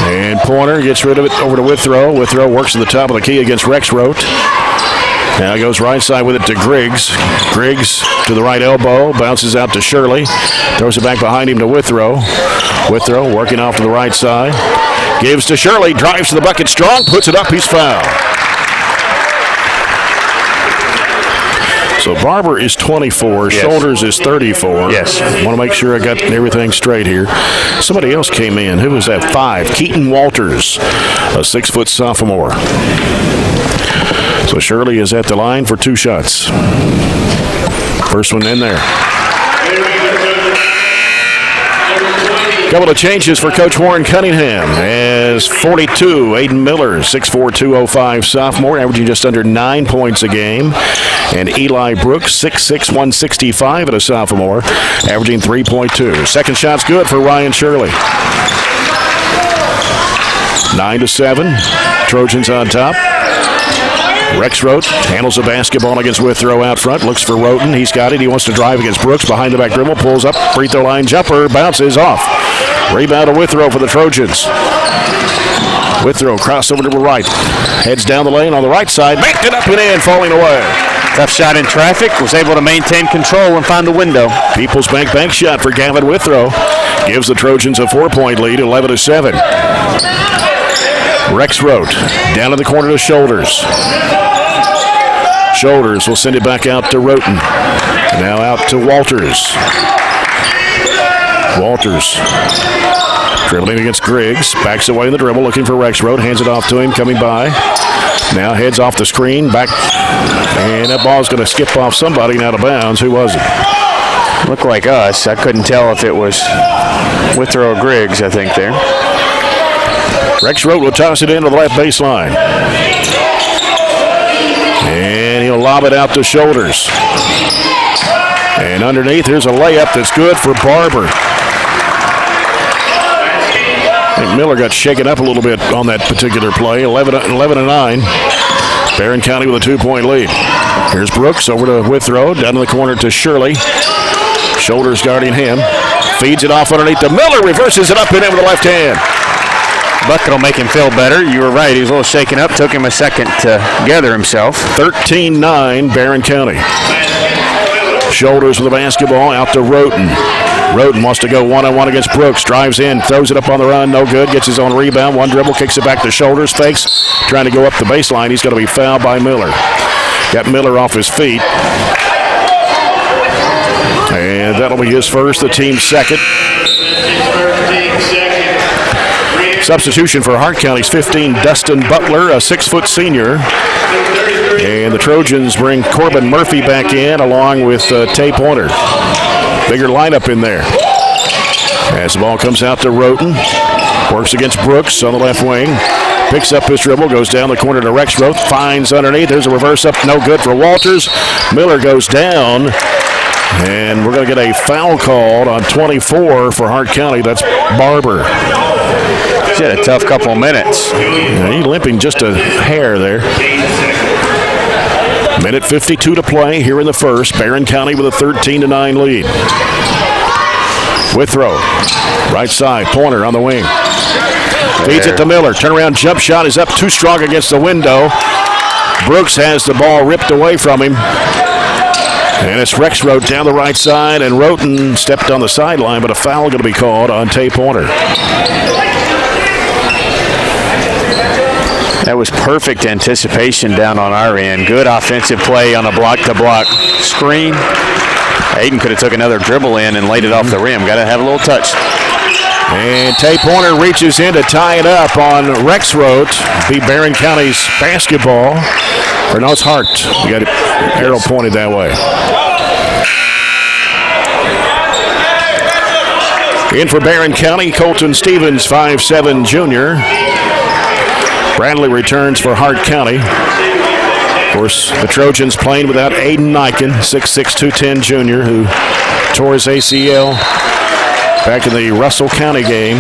And Pointer gets rid of it over to Withrow. Withrow works to the top of the key against Rex Rote. Now goes right side with it to Griggs. Griggs to the right elbow. Bounces out to Shirley. Throws it back behind him to Withrow. Withrow working off to the right side. Gives to Shirley. Drives to the bucket strong. Puts it up. He's fouled. So Barber is 24. Yes. Shoulders is 34. Yes. Want to make sure I got everything straight here. Somebody else came in. Who was that? 5. Keaton Walters, a 6-foot sophomore. So Shirley is at the line for 2 shots. First one in there. Couple of changes for Coach Warren Cunningham as 42, Aiden Miller, 6'4", 205 sophomore, averaging just under 9 points a game. And Eli Brooks, 6'6", 165 and a sophomore, averaging 3.2. Second shot's good for Ryan Shirley. 9-7, Trojans on top. Rex Rote handles the basketball against Withrow out front. Looks for Roten. He's got it. He wants to drive against Brooks. Behind the back dribble. Pulls up. Free throw line jumper. Bounces off. Rebound to Withrow for the Trojans. Withrow crossover to the right. Heads down the lane on the right side. Backed it up and in. Falling away. Tough shot in traffic. Was able to maintain control and find the window. People's bank shot for Gavin Withrow. Gives the Trojans a 4-point lead. 11-7. Rex Rote down in the corner to Shoulders. Shoulders will send it back out to Roten. Now out to Walters. Walters dribbling against Griggs. Backs away in the dribble, looking for Rex Rote. Hands it off to him, coming by. Now heads off the screen, back. And that ball's going to skip off somebody and out of bounds. Who was it? Looked like us. I couldn't tell if it was Withrow or Griggs, I think, there. Rex Rote will toss it into the left baseline. And he'll lob it out to Shoulders. And underneath, here's a layup that's good for Barber. I think Miller got shaken up a little bit on that particular play. 11-9. Barren County with a 2-point lead. Here's Brooks over to Withrow. Down in the corner to Shirley. Shoulders guarding him. Feeds it off underneath to Miller. Reverses it up and in with the left hand. Bucket will make him feel better. You were right. He was a little shaken up. Took him a second to gather himself. 13-9, Barren County. Shoulders with the basketball out to Roten. Roten wants to go one-on-one against Brooks. Drives in, throws it up on the run. No good. Gets his own rebound. One dribble, kicks it back to Shoulders. Fakes, trying to go up the baseline. He's going to be fouled by Miller. Got Miller off his feet. And that'll be his first, the team's second. Substitution for Hart County's 15, Dustin Butler, a 6-foot senior. And the Trojans bring Corbin Murphy back in along with Tay Pointer. Bigger lineup in there. As the ball comes out to Roten. Works against Brooks on the left wing. Picks up his dribble, goes down the corner to Rex Rote. Finds underneath. There's a reverse up, no good for Walters. Miller goes down. And we're going to get a foul called on 24 for Hart County. That's Barber. He's had a tough couple of minutes. Yeah, he's limping just a hair there. Minute 52 to play here in the first. Barren County with a 13-9 lead. Withrow, right side, Pointer on the wing. Feeds it to Miller. Turnaround jump shot is up too strong against the window. Brooks has the ball ripped away from him. And it's Rex Rote down the right side, and Roten stepped on the sideline, but a foul going to be called on Tay Pointer. That was perfect anticipation down on our end. Good offensive play on a block-to-block screen. Aiden could have took another dribble in and laid it off the rim. Got to have a little touch. And Tay Pointer reaches in to tie it up on Rex Rote. Beat Barren County's basketball. Or no, it's Hart. You got it arrow pointed that way. In for Barren County, Colton Stevens, 5'7" junior. Bradley returns for Hart County. Of course, the Trojans playing without Aiden Niken, 6'6", 210 junior, who tore his ACL back in the Russell County game.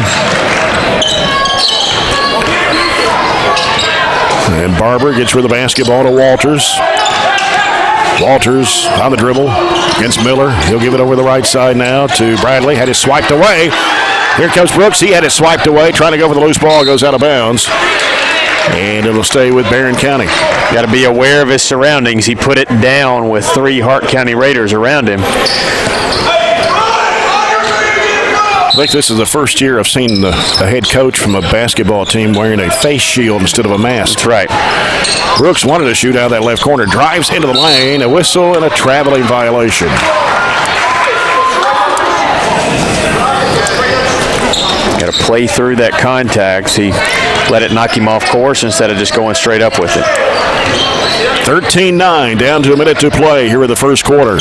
And Barber gets rid of the basketball to Walters. Walters on the dribble against Miller. He'll give it over the right side now to Bradley. Had it swiped away. Here comes Brooks. He had it swiped away. Trying to go for the loose ball. Goes out of bounds. And it'll stay with Barren County. Got to be aware of his surroundings. He put it down with 3 Hart County Raiders around him. I think this is the first year I've seen a head coach from a basketball team wearing a face shield instead of a mask. That's right. Brooks wanted to shoot out of that left corner. Drives into the lane. A whistle and a traveling violation. Got to play through that contact. He let it knock him off course instead of just going straight up with it. 13-9, down to a minute to play here in the first quarter.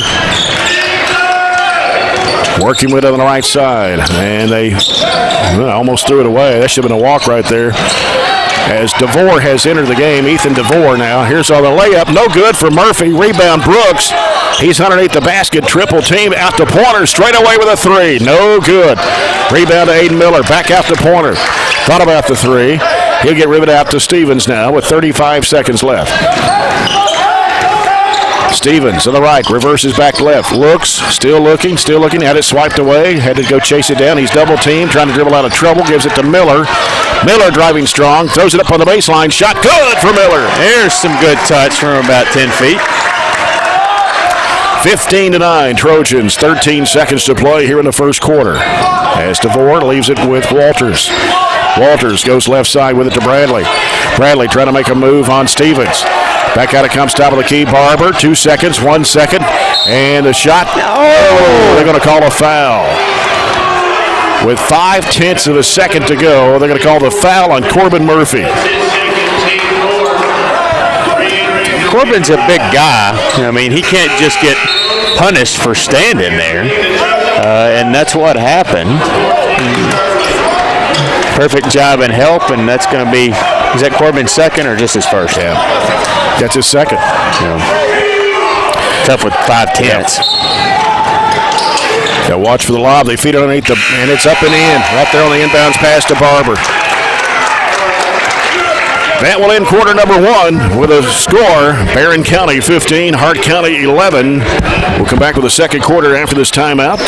Working with it on the right side. And they almost threw it away. That should have been a walk right there. As DeVore has entered the game. Ethan DeVore now. Here's on the layup. No good for Murphy. Rebound Brooks. He's underneath the basket. Triple team out to Pointer. Straight away with a three. No good. Rebound to Aiden Miller. Back out to Pointer. Thought about the three. He'll get riveted out to Stevens now with 35 seconds left. Stevens on the right, reverses back left, looks, still looking, had it swiped away, had to go chase it down. He's double teamed, trying to dribble out of trouble, gives it to Miller. Miller driving strong, throws it up on the baseline, shot good for Miller. There's some good touch from about 10 feet. 15-9, Trojans, 13 seconds to play here in the first quarter. As DeVore leaves it with Walters. Walters goes left side with it to Bradley. Bradley trying to make a move on Stevens. Back out it comes, top of the key, Barber. 2 seconds, 1 second, and the shot. Oh, they're going to call a foul. With 0.5 of a second to go, they're going to call the foul on Corbin Murphy. Corbin's a big guy. I mean, he can't just get punished for standing there, and that's what happened. Perfect job and help, and that's going to be, is that Corbin's second or just his first? Yeah, that's his second. Yeah. Tough with 0.5. Yeah, watch for the lob. They feed it underneath and it's up and in. Right there on the inbounds pass to Barber. That will end quarter number 1 with a score. Barren County 15, Hart County 11. We'll come back with the second quarter after this timeout.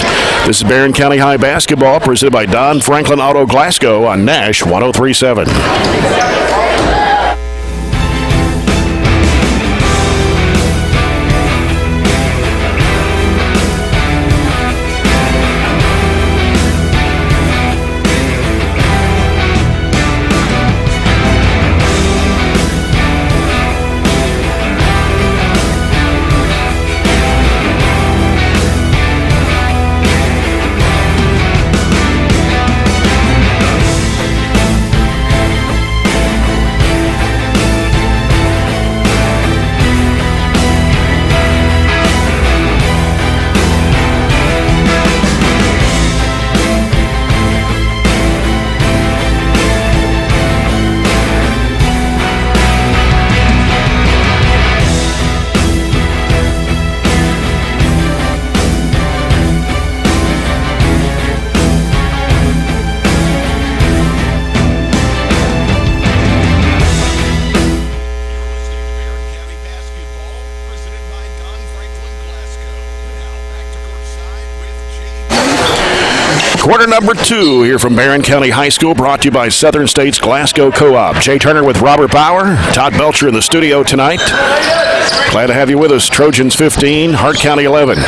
This is Barren County High Basketball presented by Don Franklin Auto Glasgow on Nash 103.7. Quarter number 2 here from Barren County High School, brought to you by Southern States Glasgow Co-op. Jay Turner with Robert Bauer, Todd Belcher in the studio tonight. Glad to have you with us. Trojans 15, Hart County 11.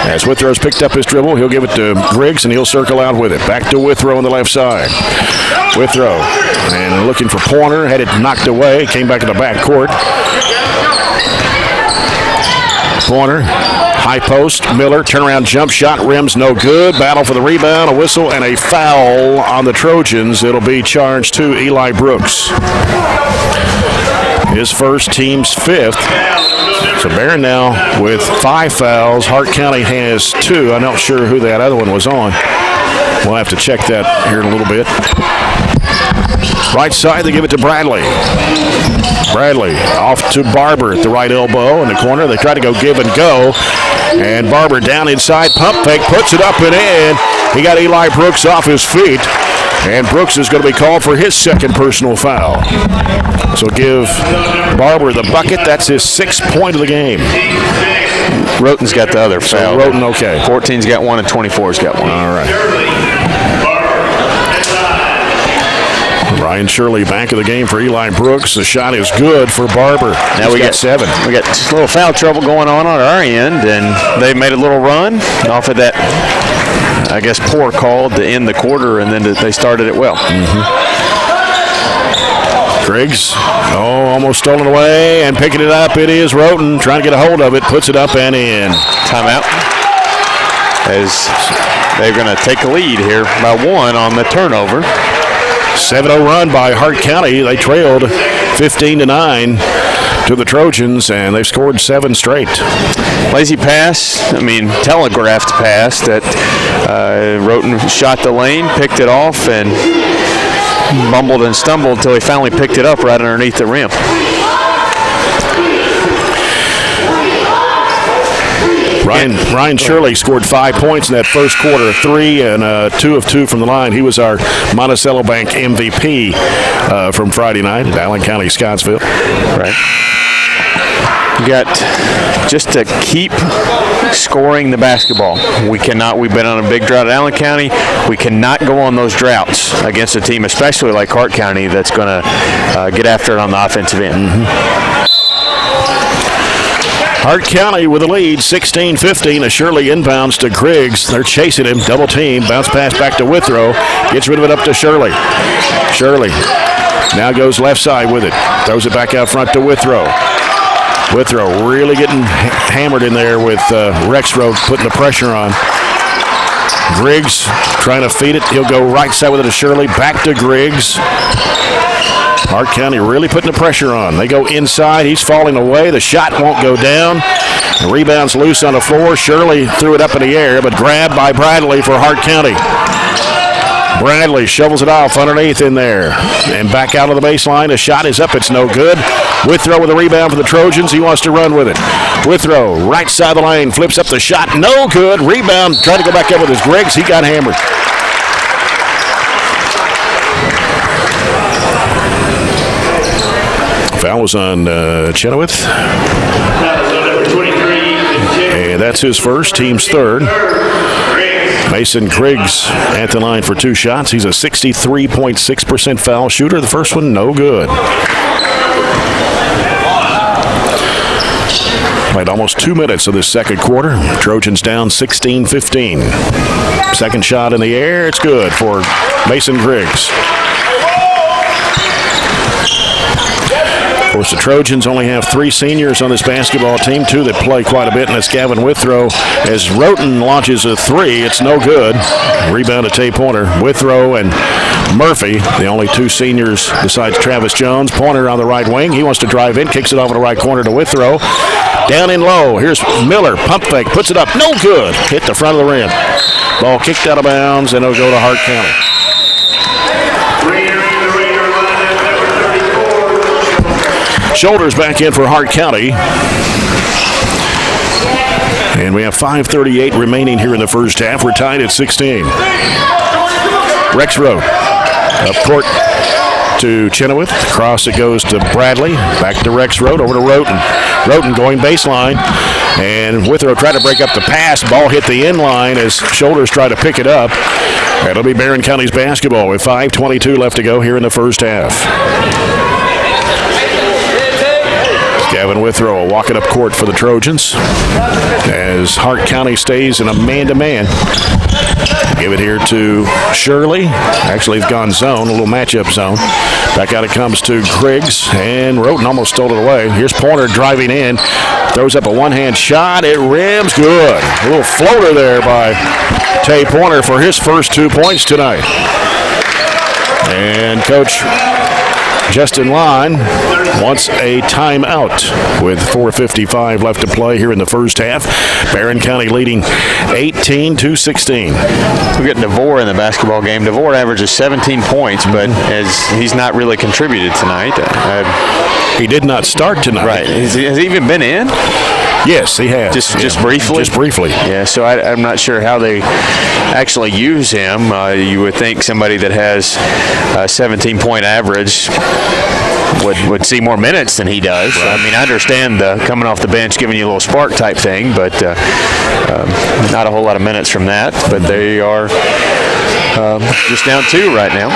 As Withrow's picked up his dribble, he'll give it to Griggs and he'll circle out with it. Back to Withrow on the left side. Withrow and looking for Pointer, had it knocked away, came back in the back court. Pointer. High post, Miller, turnaround jump shot, rims no good. Battle for the rebound, a whistle, and a foul on the Trojans. It'll be charged to Eli Brooks. His first, team's 5th. So Barren now with 5 fouls. Hart County has 2. I'm not sure who that other one was on. We'll have to check that here in a little bit. Right side, they give it to Bradley. Bradley off to Barber at the right elbow in the corner. They try to go give and go. And Barber down inside, pump fake, puts it up and in. He got Eli Brooks off his feet. And Brooks is going to be called for his second personal foul. So give Barber the bucket. That's his 6th point of the game. Roten's got the other foul. So Roten, okay. 14's got 1 and 24's got 1. All right. Ryan Shirley back of the game for Eli Brooks. The shot is good for Barber. Now we got 7. We got just a little foul trouble going on our end, and they made a little run off of that, I guess, poor call to end the quarter, and then they started it well. Griggs, almost stolen away, and picking it up. It is Roten trying to get a hold of it, puts it up and in. Timeout. As they're going to take a lead here by 1 on the turnover. 7-0 run by Hart County. They trailed 15-9. to the Trojans, and they've scored 7 straight. Lazy pass, telegraphed pass that Roten shot the lane, picked it off, and bumbled and stumbled until he finally picked it up right underneath the rim. Ryan Shirley scored 5 points in that first quarter, 3 and 2 of 2 from the line. He was our Monticello Bank MVP from Friday night at Allen County, Scottsville. Right. You got just to keep scoring the basketball. We've been on a big drought at Allen County. We cannot go on those droughts against a team, especially like Hart County, that's going to get after it on the offensive end. Mm-hmm. Hart County with the lead, 16-15. A Shirley inbounds to Griggs. They're chasing him, double team, bounce pass back to Withrow. Gets rid of it up to Shirley. Shirley now goes left side with it. Throws it back out front to Withrow. Withrow really getting hammered in there with Rexroad putting the pressure on. Griggs trying to feed it. He'll go right side with it to Shirley. Back to Griggs. Hart County really putting the pressure on. They go inside. He's falling away. The shot won't go down. The rebound's loose on the floor. Shirley threw it up in the air, but grabbed by Bradley for Hart County. Bradley shovels it off underneath in there. And back out of the baseline. The shot is up. It's no good. Withrow with a rebound for the Trojans. He wants to run with it. Withrow, right side of the lane, flips up the shot. No good. Rebound. Tried to go back up with his Griggs. He got hammered. Foul was on Chenoweth. And that's his first, team's third. Mason Griggs at the line for 2 shots. He's a 63.6% foul shooter. The first one, no good. Played almost 2 minutes of this second quarter. Trojans down 16-15. Second shot in the air. It's good for Mason Griggs. Of course, the Trojans only have 3 seniors on this basketball team, 2 that play quite a bit, and that's Gavin Withrow. As Roten launches a 3, it's no good. Rebound to Tay Pointer. Withrow and Murphy, the only 2 seniors besides Travis Jones. Pointer on the right wing. He wants to drive in, kicks it off in the right corner to Withrow. Down in low. Here's Miller. Pump fake. Puts it up. No good. Hit the front of the rim. Ball kicked out of bounds, and it'll go to Hart County. Shoulders back in for Hart County. And we have 5:38 remaining here in the first half. We're tied at 16. Rexroad up court to Chenoweth. Across it goes to Bradley. Back to Rexroad. Over to Roten. Roten going baseline. And Withrow tried to break up the pass. Ball hit the end line as Shoulders try to pick it up. That'll be Barren County's basketball with 5:22 left to go here in the first half. Gavin Withrow walking up court for the Trojans as Hart County stays in a man-to-man. Give it here to Shirley. Actually, it's gone zone, a little matchup zone. Back out it comes to Griggs, and Roten almost stole it away. Here's Pointer driving in. Throws up a one-hand shot. It rims good. A little floater there by Tay Pointer for his first 2 points tonight. And Coach Justin Line wants a timeout with 4:55 left to play here in the first half. Barren County leading 18-16. We got DeVore in the basketball game. DeVore averages 17 points, but as he's not really contributed tonight. He did not start tonight. Right. Has he even been in? Yes, he has. Just briefly? Just briefly. Yeah, so I'm not sure how they actually use him. You would think somebody that has a 17-point average would see more minutes than he does. Right. I mean, I understand the coming off the bench, giving you a little spark type thing, but not a whole lot of minutes from that. But they are just down 2 right now.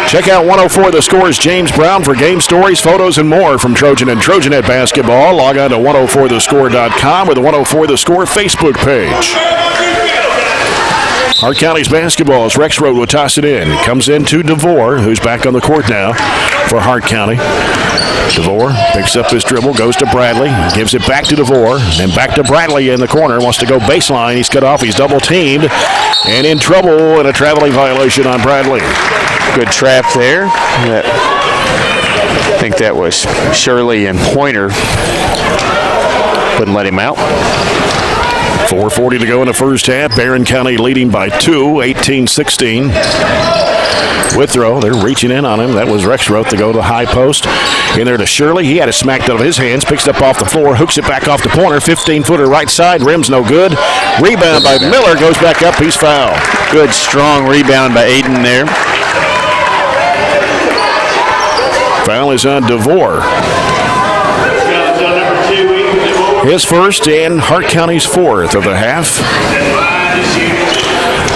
Check out 104 The Score's James Brown for game stories, photos, and more from Trojan and Trojanet basketball. Log on to 104thescore.com or the 104 The Score Facebook page. Hart County's basketball as Rexroad will toss it in. It comes in to DeVore, who's back on the court now for Hart County. DeVore picks up his dribble, goes to Bradley, gives it back to DeVore, and back to Bradley in the corner. Wants to go baseline. He's cut off. He's double teamed and in trouble, and a traveling violation on Bradley. Good trap there. I think that was Shirley and Pointer. Wouldn't let him out. 4:40 to go in the first half. Barren County leading by 2, 18-16. Withrow, they're reaching in on him. That was Rexroth to go to the high post. In there to Shirley. He had it smacked out of his hands. Picks it up off the floor. Hooks it back off the Pointer. 15-footer right side. Rim's no good. Rebound by Miller. Goes back up. He's fouled. Good, strong rebound by Aiden there. Foul is on DeVore. His first and Hart County's fourth of the half.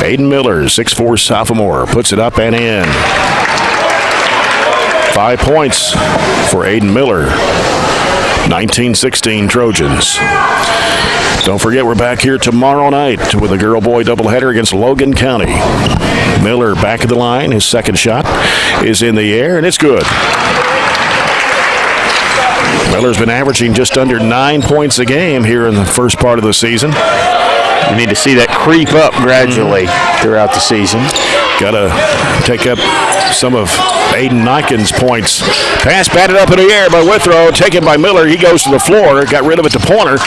Aiden Miller, 6'4" sophomore, puts it up and in. 5 points for Aiden Miller. 19-16 Trojans. Don't forget, we're back here tomorrow night with a girl-boy doubleheader against Logan County. Miller back of the line. His second shot is in the air, and it's good. Miller's been averaging just under 9 points a game here in the first part of the season. You need to see that creep up gradually throughout the season. Got to take up some of Aiden Niken's points. Pass batted up in the air by Withrow, taken by Miller. He goes to the floor, got rid of it to Pointer,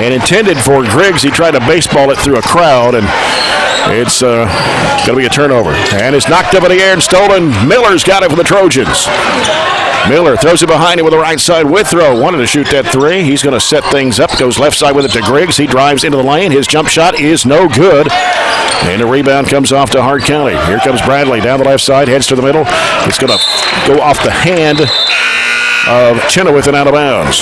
and intended for Griggs. He tried to baseball it through a crowd, and it's going to be a turnover. And it's knocked up in the air and stolen. Miller's got it for the Trojans. Miller throws it behind him with the right side. Withrow wanted to shoot that three. He's going to set things up. Goes left side with it to Griggs. He drives into the lane. His jump shot is no good. And the rebound comes off to Hart County. Here comes Bradley down the left side. Heads to the middle. It's going to go off the hand of Chenoweth and out of bounds.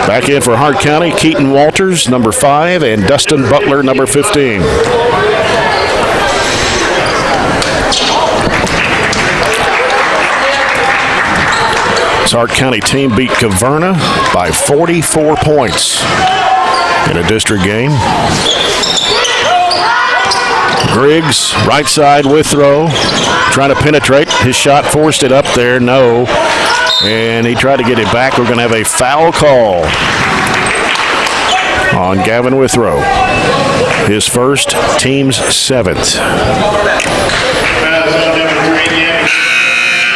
Back in for Hart County, Keaton Walters, number 5, and Dustin Butler, number 15. This Hart County team beat Caverna by 44 points in a district game. Griggs, right side, Withrow, trying to penetrate. His shot forced it up there, no. And he tried to get it back. We're going to have a foul call on Gavin Withrow. His first, team's 7th.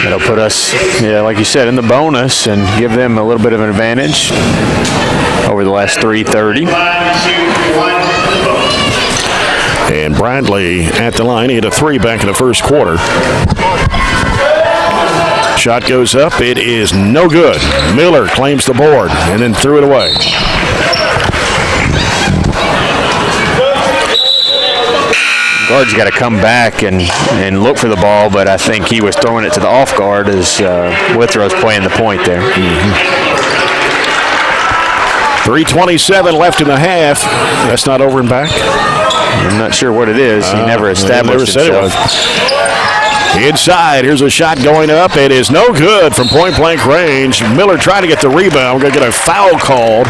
That'll put us, like you said, in the bonus and give them a little bit of an advantage over the last 3:30. And Bradley at the line. He hit a 3 back in the first quarter. Shot goes up. It is no good. Miller claims the board and then threw it away. Guard's got to come back and look for the ball, but I think he was throwing it to the off guard as Withrow's playing the point there. 3:27 left in the half. That's not over and back. I'm not sure what it is. He never established himself. Inside, here's a shot going up. It is no good from point-blank range. Miller trying to get the rebound. We're going to get a foul called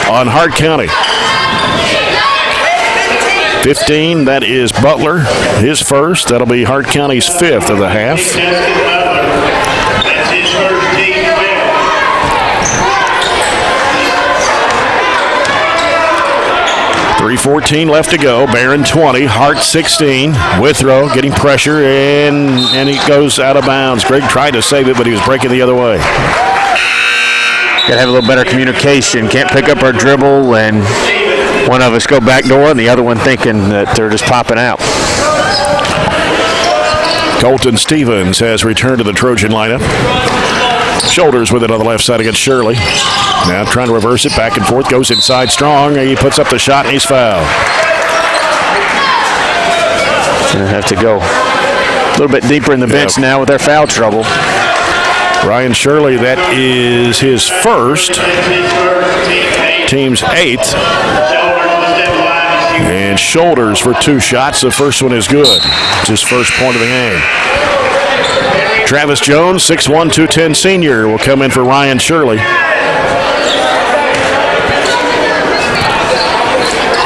on Hart County. 15, that is Butler, his first. That'll be Hart County's 5th of the half. .3:14 left to go. Barren 20, Hart 16. Withrow getting pressure, and he goes out of bounds. Greg tried to save it, but he was breaking the other way. Got to have a little better communication. Can't pick up our dribble and one of us go back door and the other one thinking that they're just popping out. Colton Stevens has returned to the Trojan lineup. Shoulders with it on the left side against Shirley. Now trying to reverse it, back and forth, goes inside strong. He puts up the shot and he's fouled. Gonna have to go a little bit deeper in the bench now with their foul trouble. Ryan Shirley, that is his first, team's 8th. And Shoulders for 2 shots. The first one is good. It's his first point of the game. Travis Jones, 6'1", 210 senior, will come in for Ryan Shirley.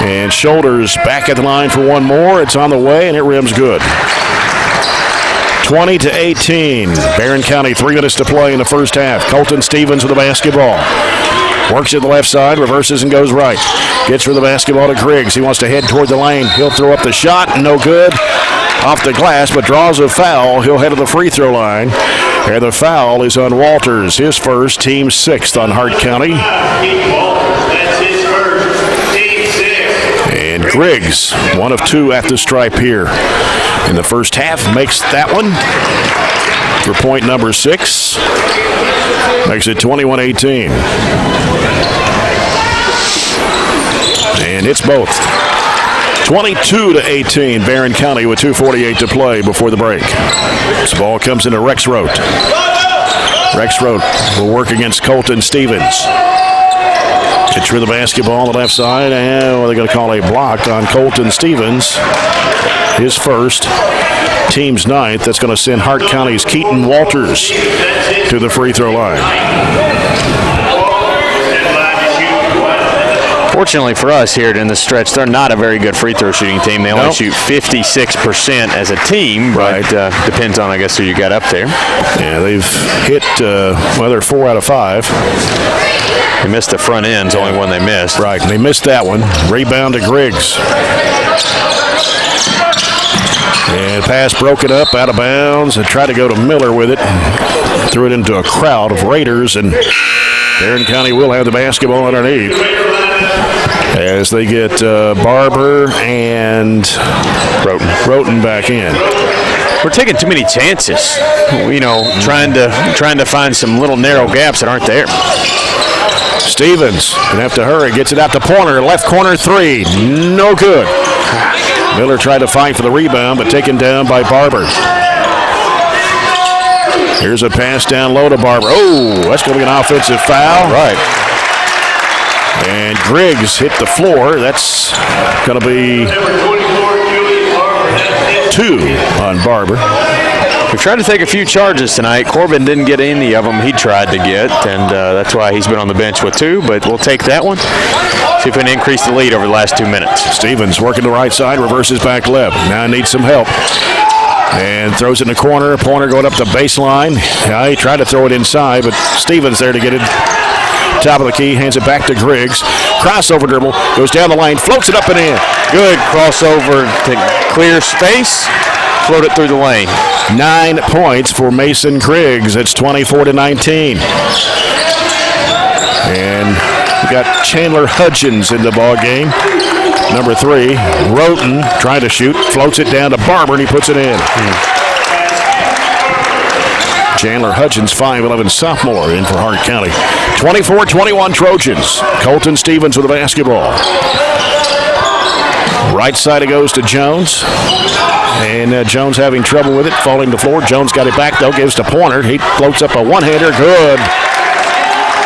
And Shoulders back at the line for one more. It's on the way, and it rims good. 20-18. Barren County, 3 minutes to play in the first half. Colton Stevens with the basketball. Works at the left side, reverses and goes right. Gets rid of the basketball to Griggs. He wants to head toward the lane. He'll throw up the shot. No good. Off the glass, but draws a foul. He'll head to the free throw line. And the foul is on Walters. His first, team 6th on Hart County. That's his first. Team 6. And Griggs, 1 of 2 at the stripe here in the first half, makes that one for point number 6. Makes it 21-18. And it's both. 22-18, Barren County with 2:48 to play before the break. This ball comes into Rexroth. Rexroth will work against Colton Stevens. Gets rid of the basketball on the left side, and what are they going to call a block on Colton Stevens? His first, team's 9th. That's going to send Hart County's Keaton Walters to the free throw line. Fortunately for us here in the stretch, they're not a very good free throw shooting team. They only shoot 56% as a team, but depends on, I guess, who you got up there. Yeah, they've hit, they're 4 out of 5. They missed the front ends, only one they missed. Right, they missed that one. Rebound to Griggs. And pass broken up, out of bounds, and tried to go to Miller with it. Threw it into a crowd of Raiders, and Barren County will have the basketball underneath as they get Barber and Roten back in. We're taking too many chances, trying to find some little narrow gaps that aren't there. Stevens gonna have to hurry, gets it out to Pointer, left corner 3, no good. Miller tried to fight for the rebound, but taken down by Barber. Here's a pass down low to Barber. Oh, that's going to be an offensive foul. Right. And Griggs hit the floor. That's going to be 2 on Barber. We tried to take a few charges tonight. Corbin didn't get any of them he tried to get, and that's why he's been on the bench with 2, but we'll take that one. See if we can increase the lead over the last 2 minutes. Stevens working the right side, reverses back left. Now needs some help. And throws it in the corner. Pointer going up the baseline. He tried to throw it inside, but Stevens there to get it. Top of the key, hands it back to Griggs. Crossover dribble, goes down the lane, floats it up and in. Good crossover to clear space. Float it through the lane. 9 points for Mason Griggs. It's 24-19. And we got Chandler Hudgens in the ball game. Number 3, Roten trying to shoot, floats it down to Barber, and he puts it in. Chandler Hudgens, 5'11" sophomore, in for Hart County. 24-21 Trojans. Colton Stevens with the basketball. Right side it goes to Jones. And Jones having trouble with it, falling to the floor. Jones got it back, though, gives to Pointer. He floats up a one-hander, good.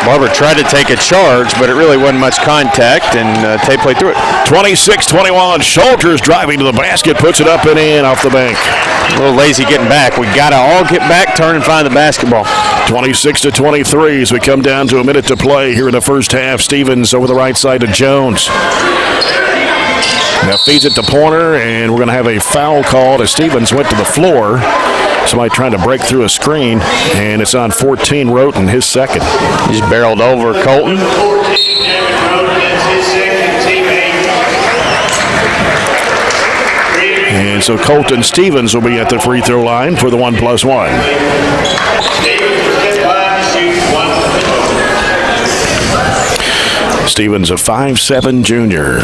Barber tried to take a charge, but it really wasn't much contact, and they played through it. 26-21, Shoulders driving to the basket, puts it up and in off the bank. A little lazy getting back. We got to all get back, turn and find the basketball. 26-23 as we come down to a minute to play here in the first half. Stevens over the right side to Jones. Now feeds it to Pointer, and we're going to have a foul call as Stevens went to the floor. Somebody trying to break through a screen, and it's on 14, Roten, his second. He's barreled over Colton. And so Colton Stevens will be at the free throw line for the 1+1. Stevens, a 5'7" junior.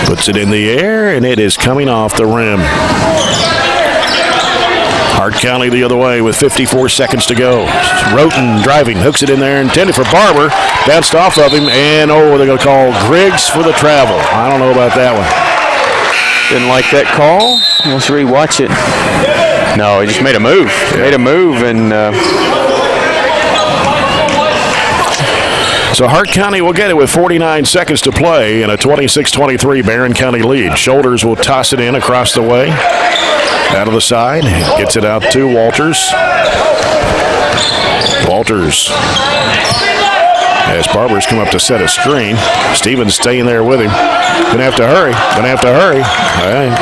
Puts it in the air, and it is coming off the rim. Hart County the other way with 54 seconds to go. Roten driving, hooks it in there, intended for Barber. Bounced off of him, and they're going to call Griggs for the travel. I don't know about that one. Didn't like that call. Let's rewatch it. No, he just made a move. Made a move, and... So Hart County will get it with 49 seconds to play and a 26-23 Barren County lead. Shoulders will toss it in across the way. Out of the side. Gets it out to Walters. Walters. As Barber's come up to set a screen. Stevens staying there with him. Gonna have to hurry. All right.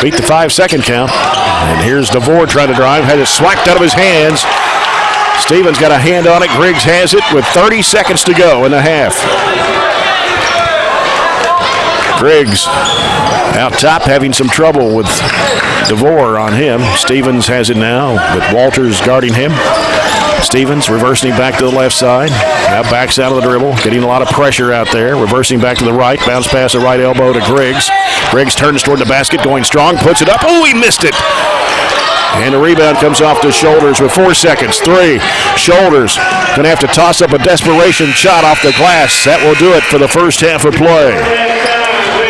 Beat the 5-second count. And here's DeVore trying to drive. Had it swiped out of his hands. Stevens got a hand on it. Griggs has it with 30 seconds to go in the half. Griggs out top having some trouble with DeVore on him. Stevens has it now with Walters guarding him. Stevens reversing back to the left side. Now backs out of the dribble, getting a lot of pressure out there. Reversing back to the right. Bounce pass the right elbow to Griggs. Griggs turns toward the basket, going strong, puts it up. Oh, he missed it. And the rebound comes off to Shoulders with 4 seconds. 3. Shoulders going to have to toss up a desperation shot off the glass. That will do it for the first half of play.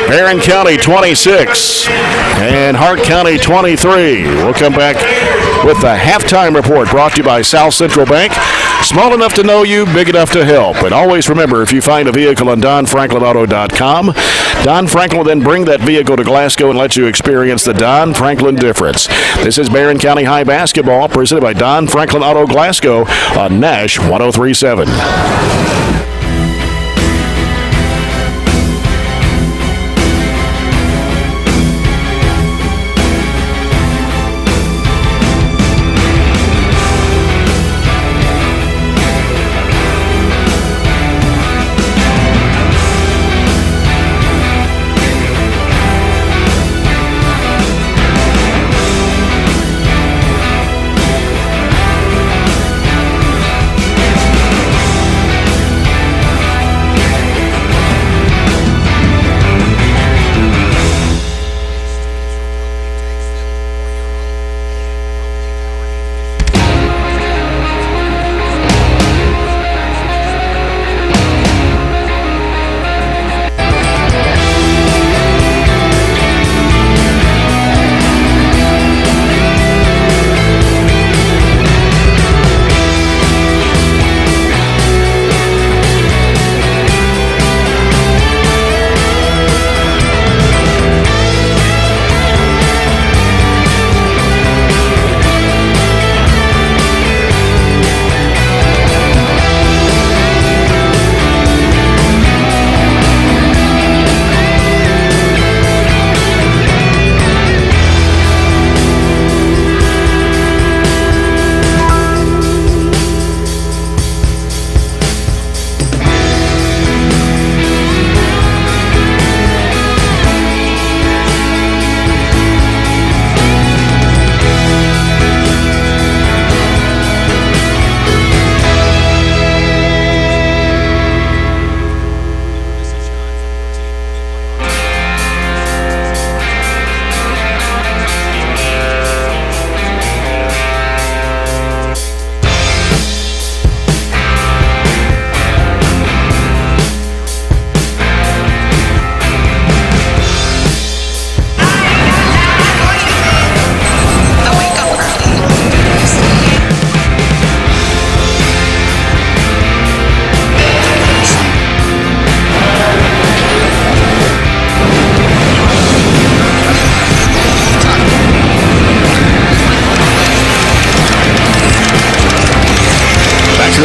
Barren County 26 and Hart County 23. We'll come back with the halftime report brought to you by South Central Bank. Small enough to know you, big enough to help. And always remember, if you find a vehicle on DonFranklinAuto.com, Don Franklin will then bring that vehicle to Glasgow and let you experience the Don Franklin difference. This is Barren County High Basketball presented by Don Franklin Auto Glasgow on Nash 103.7.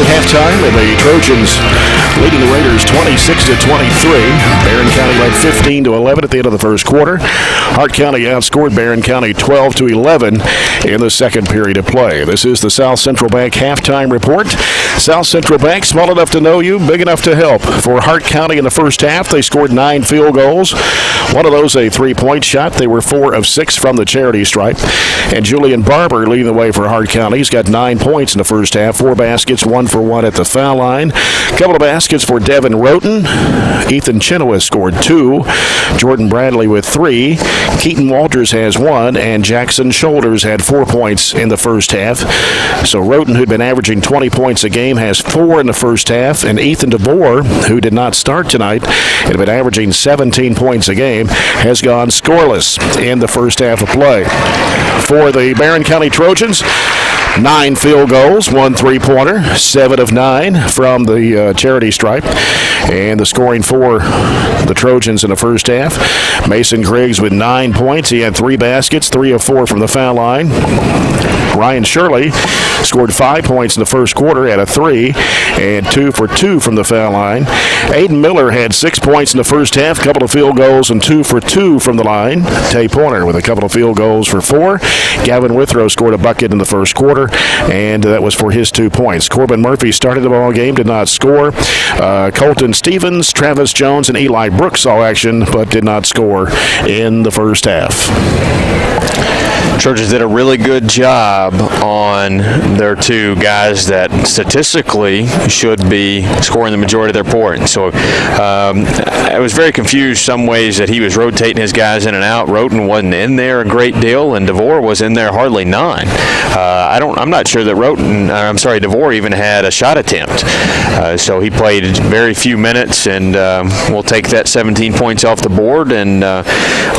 Halftime, and the Trojans leading the Raiders 26-23. Barren County led 15-11 at the end of the first quarter. Hart County outscored Barren County 12-11 in the second period of play. This is the South Central Bank halftime report. South Central Bank, small enough to know you, big enough to help. For Hart County in the first half, they scored 9 field goals. One of those a three-point shot. They were 4 of 6 from the charity stripe. And Julian Barber leading the way for Hart County. He's got 9 points in the first half, 4 baskets, 1 for 1 at the foul line. A couple of baskets for Devin Roten. Ethan Chenoweth scored 2. Jordan Bradley with 3. Keaton Walters has 1. And Jackson Shoulders had 4 points in the first half. So Roten, who'd been averaging 20 points a game, has 4 in the first half. And Ethan DeVore, who did not start tonight and had been averaging 17 points a game, has gone scoreless in the first half of play. For the Barren County Trojans, 9 field goals, 1 3-pointer, 7 of 9 from the charity stripe. And the scoring for the Trojans in the first half, Mason Griggs with 9 points. He had 3 baskets, 3 of 4 from the foul line. Ryan Shirley scored 5 points in the first quarter at a 3 and 2 for 2 from the foul line. Aiden Miller had 6 points in the first half, a couple of field goals and 2 for 2 from the line. Tay Pointer with a couple of field goals for 4. Gavin Withrow scored a bucket in the first quarter. quarter, and that was for his 2 points. Corbin Murphy started the ball game, did not score. Colton Stevens, Travis Jones, and Eli Brooks saw action, but did not score in the first half. Trojans did a really good job on their 2 guys that statistically should be scoring the majority of their points. So I was very confused some ways that he was rotating his guys in and out. Roten wasn't in there a great deal, and DeVore was in there hardly none. I'm not sure that DeVore even had a shot attempt. So he played very few minutes, and we'll take that 17 points off the board, and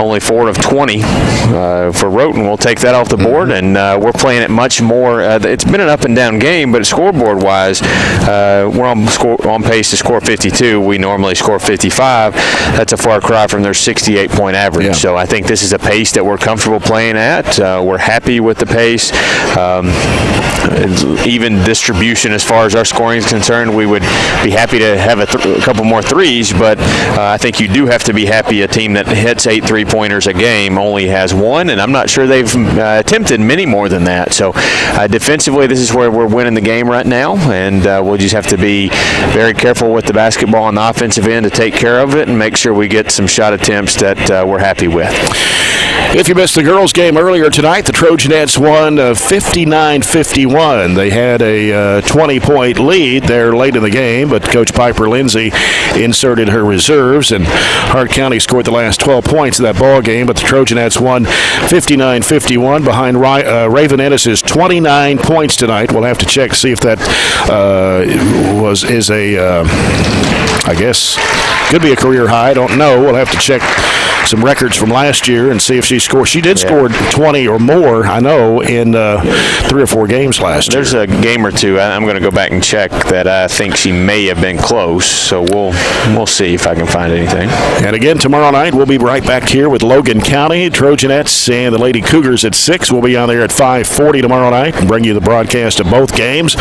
only 4 of 20 for Roten. We'll take that off the board, and we're playing it much more. It's been an up and down game, but scoreboard-wise, we're on pace to score 52. We normally score 55. That's a far cry from their 68-point average. Yeah. So I think this is a pace that we're comfortable playing at. We're happy with the pace. Even distribution as far as our scoring is concerned, we would be happy to have a couple more threes, but I think you do have to be happy a team that hits 8 3-pointers a game only has 1, and I'm not sure they've attempted many more than that. So defensively, this is where we're winning the game right now, and we'll just have to be very careful with the basketball on the offensive end to take care of it and make sure we get some shot attempts that we're happy with. If you missed the girls' game earlier tonight, the Trojanettes won 59-51. They had a 20-point lead there late in the game, but Coach Piper Lindsay inserted her reserves, and Hart County scored the last 12 points of that ball game, but the Trojanettes won 59-51 behind Raven Ennis's 29 points tonight. We'll have to check, see if that I guess, could be a career high. I don't know. We'll have to check some records from last year and see if she scored. She did score 20 or more, I know, in 3 or 4 games last year. There's a game or two. I'm going to go back and check that I think she may have been close, so we'll see if I can find anything. And again, tomorrow night, we'll be right back here with Logan County, Trojanettes, and the Lady Cougars at 6. We'll be on there at 5:40 tomorrow night and bring you the broadcast of both games.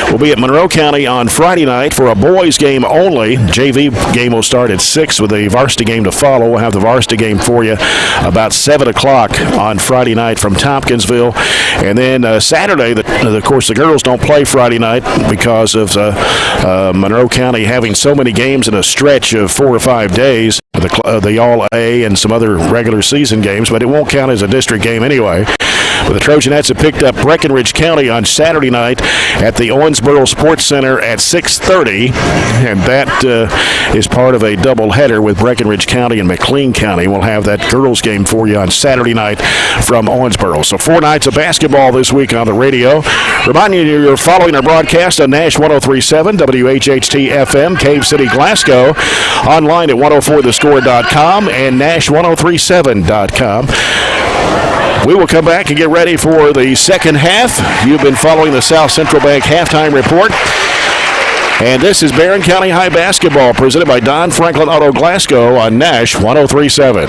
We'll be at Monroe County on Friday night for a boys game only. JV game will start at 6 with a varsity game to follow. We'll have the varsity game for you about 7 o'clock on Friday night from Tompkinsville. And then Saturday, of course, the girls don't play Friday night because of Monroe County having so many games in a stretch of 4 or 5 days, the All-A and some other regular season games, but it won't count as a district game anyway. But the Trojanettes have picked up Breckenridge County on Saturday night at the Owensboro Sports Center at 6:30, and that is part of a doubleheader with Breckenridge County and McLean County. We'll have that girls game for you on Saturday night from Owensboro. So 4 nights of basketball this week on the radio. Reminding you, you're following our broadcast on Nash 103.7, WHHT-FM, Cave City, Glasgow, online at 104thescore.com and Nash1037.com. We will come back and get ready for the second half. You've been following the South Central Bank halftime report. And this is Barren County High Basketball presented by Don Franklin Auto Glasgow on Nash 103.7.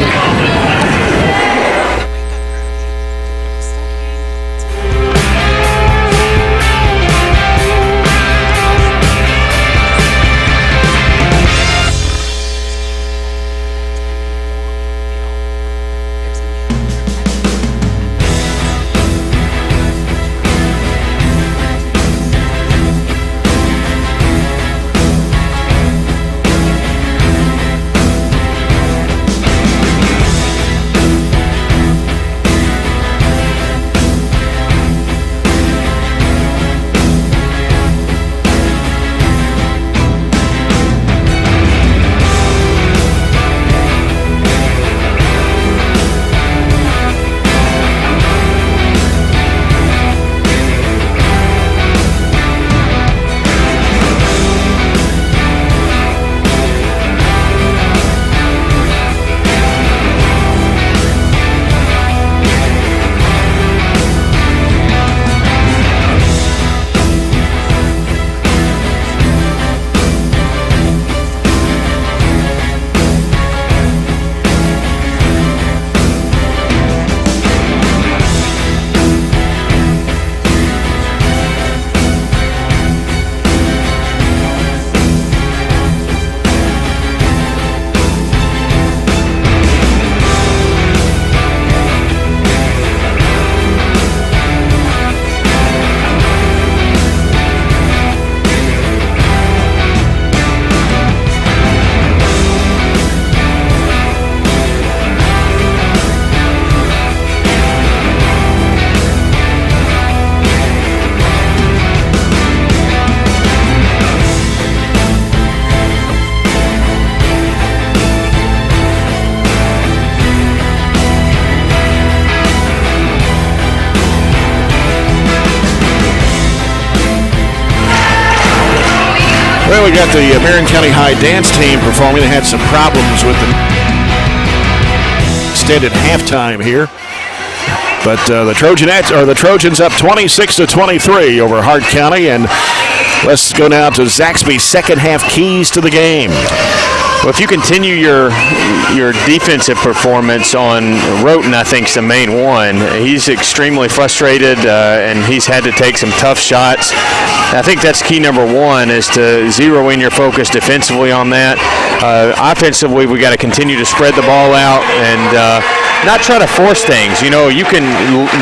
Well, we got the Barren County High dance team performing. They had some problems with the extended halftime here. But the Trojans up 26-23 over Hart County. And let's go now to Zaxby's second half keys to the game. Well, if you continue your defensive performance on Roten, I think is the main one. He's extremely frustrated, and he's had to take some tough shots. I think that's key number one, is to zero in your focus defensively on that. Offensively, we got to continue to spread the ball out and not try to force things. You know, you can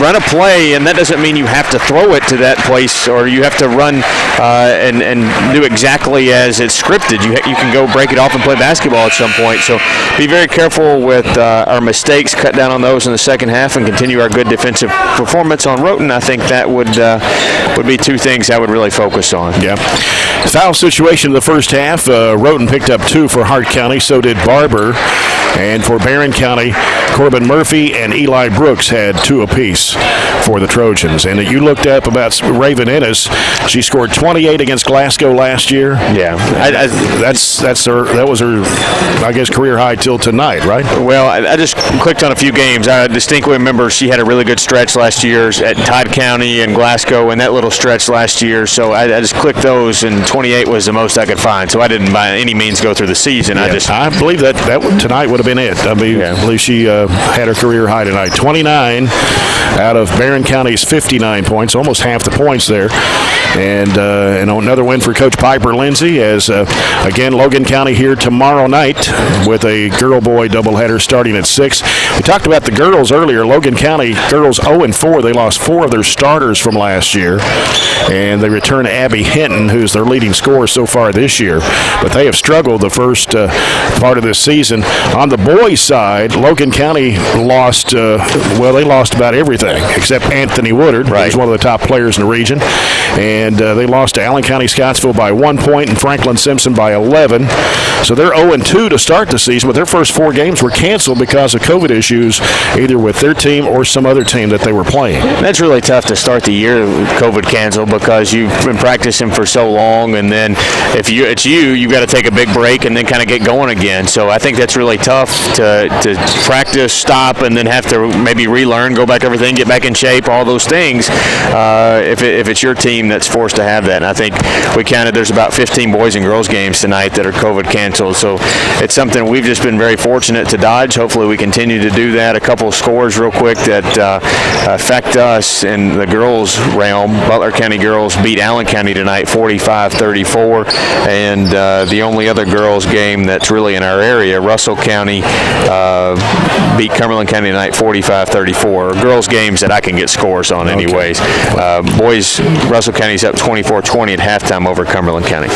run a play, and that doesn't mean you have to throw it to that place, or you have to run and do exactly as it's scripted. You can go break it off and play basketball at some point. So be very careful with our mistakes, cut down on those in the second half, and continue our good defensive performance on Roten. I think that would be two things I would really focus on. Yeah. Foul situation in the first half. Roten picked up 2 for Hart County. So did Barber. And for Barren County, Corbin Murphy and Eli Brooks had 2 apiece for the Trojans. And you looked up about Raven Ennis. She scored 28 against Glasgow last year. Yeah, that was her, I guess, career high till tonight, right? Well, I just clicked on a few games. I distinctly remember she had a really good stretch last year at Todd County and Glasgow, and that little stretch last year. So I just clicked those, and 28 was the most I could find. So I didn't by any means go through the season. Yeah, I believe that tonight would have been it. I believe she had her career high tonight. 29 out of Barren County's 59 points, almost half the points there. And another win for Coach Piper Lindsay, as again Logan County here tomorrow night with a girl-boy doubleheader starting at 6. We talked about the girls earlier. Logan County girls 0-4. They lost 4 of their starters from last year, and they return Abby Hinton, who's their leading scorer so far this year. But they have struggled the first part of this season. On the boys' side, Logan County lost. They lost about everything except Anthony Woodard, who's one of the top players in the region, and they lost to Allen County Scottsville by 1 point and Franklin Simpson by 11. So they're 0-2 to start the season, but their first 4 games were canceled because of COVID issues, either with their team or some other team that they were playing. That's really tough to start the year with COVID canceled, because you've been practicing for so long, and then if you got to take a big break and then kind of get going again. So I think that's really tough to practice, stop, and then have to maybe relearn, go back to everything, get back in shape, all those things. If it's your team that's forced to have that. And I think we counted there's about 15 boys and girls games tonight that are COVID canceled. So it's something we've just been very fortunate to dodge. Hopefully we continue to do that. A couple of scores real quick that affect us in the girls realm. Butler County girls beat Allen County tonight 45-34. And the only other girls game that's really in our area, Russell County beat Cumberland County tonight 45-34. Girls games that I can get scores on anyways. Boys, Russell County's up 24-20 at halftime over Cumberland County.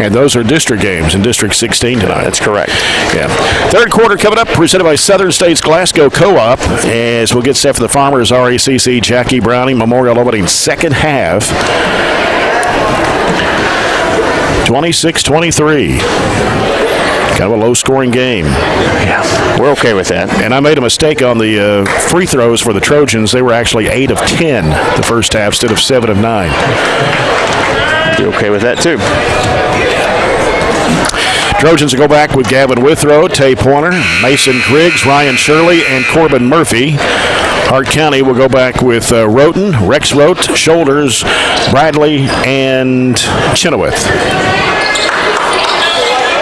And those are district games in District 16 tonight. That's correct. Yeah. Third quarter coming up, presented by Southern States Glasgow Co-op, as we'll get set for the Farmers RACC Jackie Browning Memorial opening second half. 26-23. Kind of a low-scoring game. Yeah, we're okay with that. And I made a mistake on the free throws for the Trojans. They were actually 8 of 10 the first half instead of 7 of 9. Be okay with that, too. Trojans will go back with Gavin Withrow, Tay Pointer, Mason Griggs, Ryan Shirley, and Corbin Murphy. Hart County will go back with Roten, Rex Rote, Shoulders, Bradley, and Chenoweth.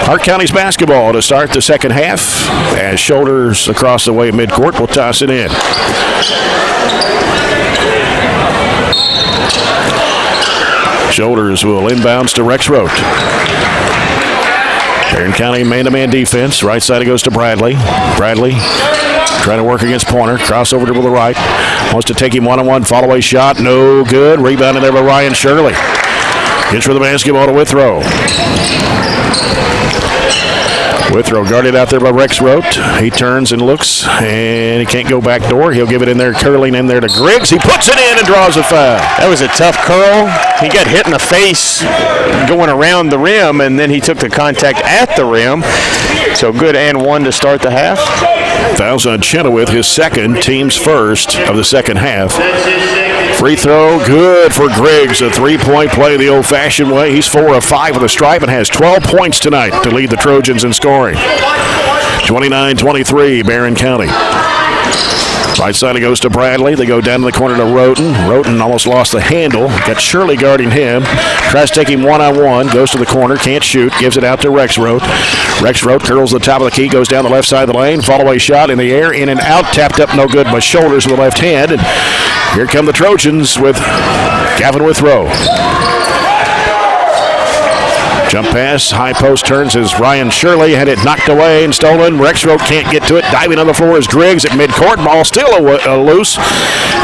Hart County's basketball to start the second half, as Shoulders across the way of midcourt will toss it in. Shoulders will inbounds to Rex Rote. Barren County man-to-man defense. Right side it goes to Bradley. Bradley trying to work against Pointer. Crossover to the right. Wants to take him one-on-one. Follow-away shot. No good. Rebounded there by Ryan Shirley. Gets for the basketball to Withrow. Withrow guarded out there by Rex Rote. He turns and looks, and he can't go back door. He'll give it in there, curling in there to Griggs. He puts it in and draws a foul. That was a tough curl. He got hit in the face going around the rim, and then he took the contact at the rim. So good and one to start the half. Fouls on Chenoweth, his second, team's first of the second half. Free throw, good for Griggs. A three-point play the old-fashioned way. He's 4 of 5 with a stripe and has 12 points tonight to lead the Trojans in scoring. 29-23, Barren County. Right side it goes to Bradley. They go down to the corner to Roten. Roten almost lost the handle. Got Shirley guarding him. Tries to take him one-on-one. Goes to the corner. Can't shoot. Gives it out to Rexroth. Rexroth curls the top of the key. Goes down the left side of the lane. Fall-away shot in the air. In and out. Tapped up. No good by shoulders with the left hand. And here come the Trojans with Gavin Withrow. Jump pass, high post turns as Ryan Shirley had it knocked away and stolen. Rexroth can't get to it. Diving on the floor is Griggs at midcourt. Ball still loose.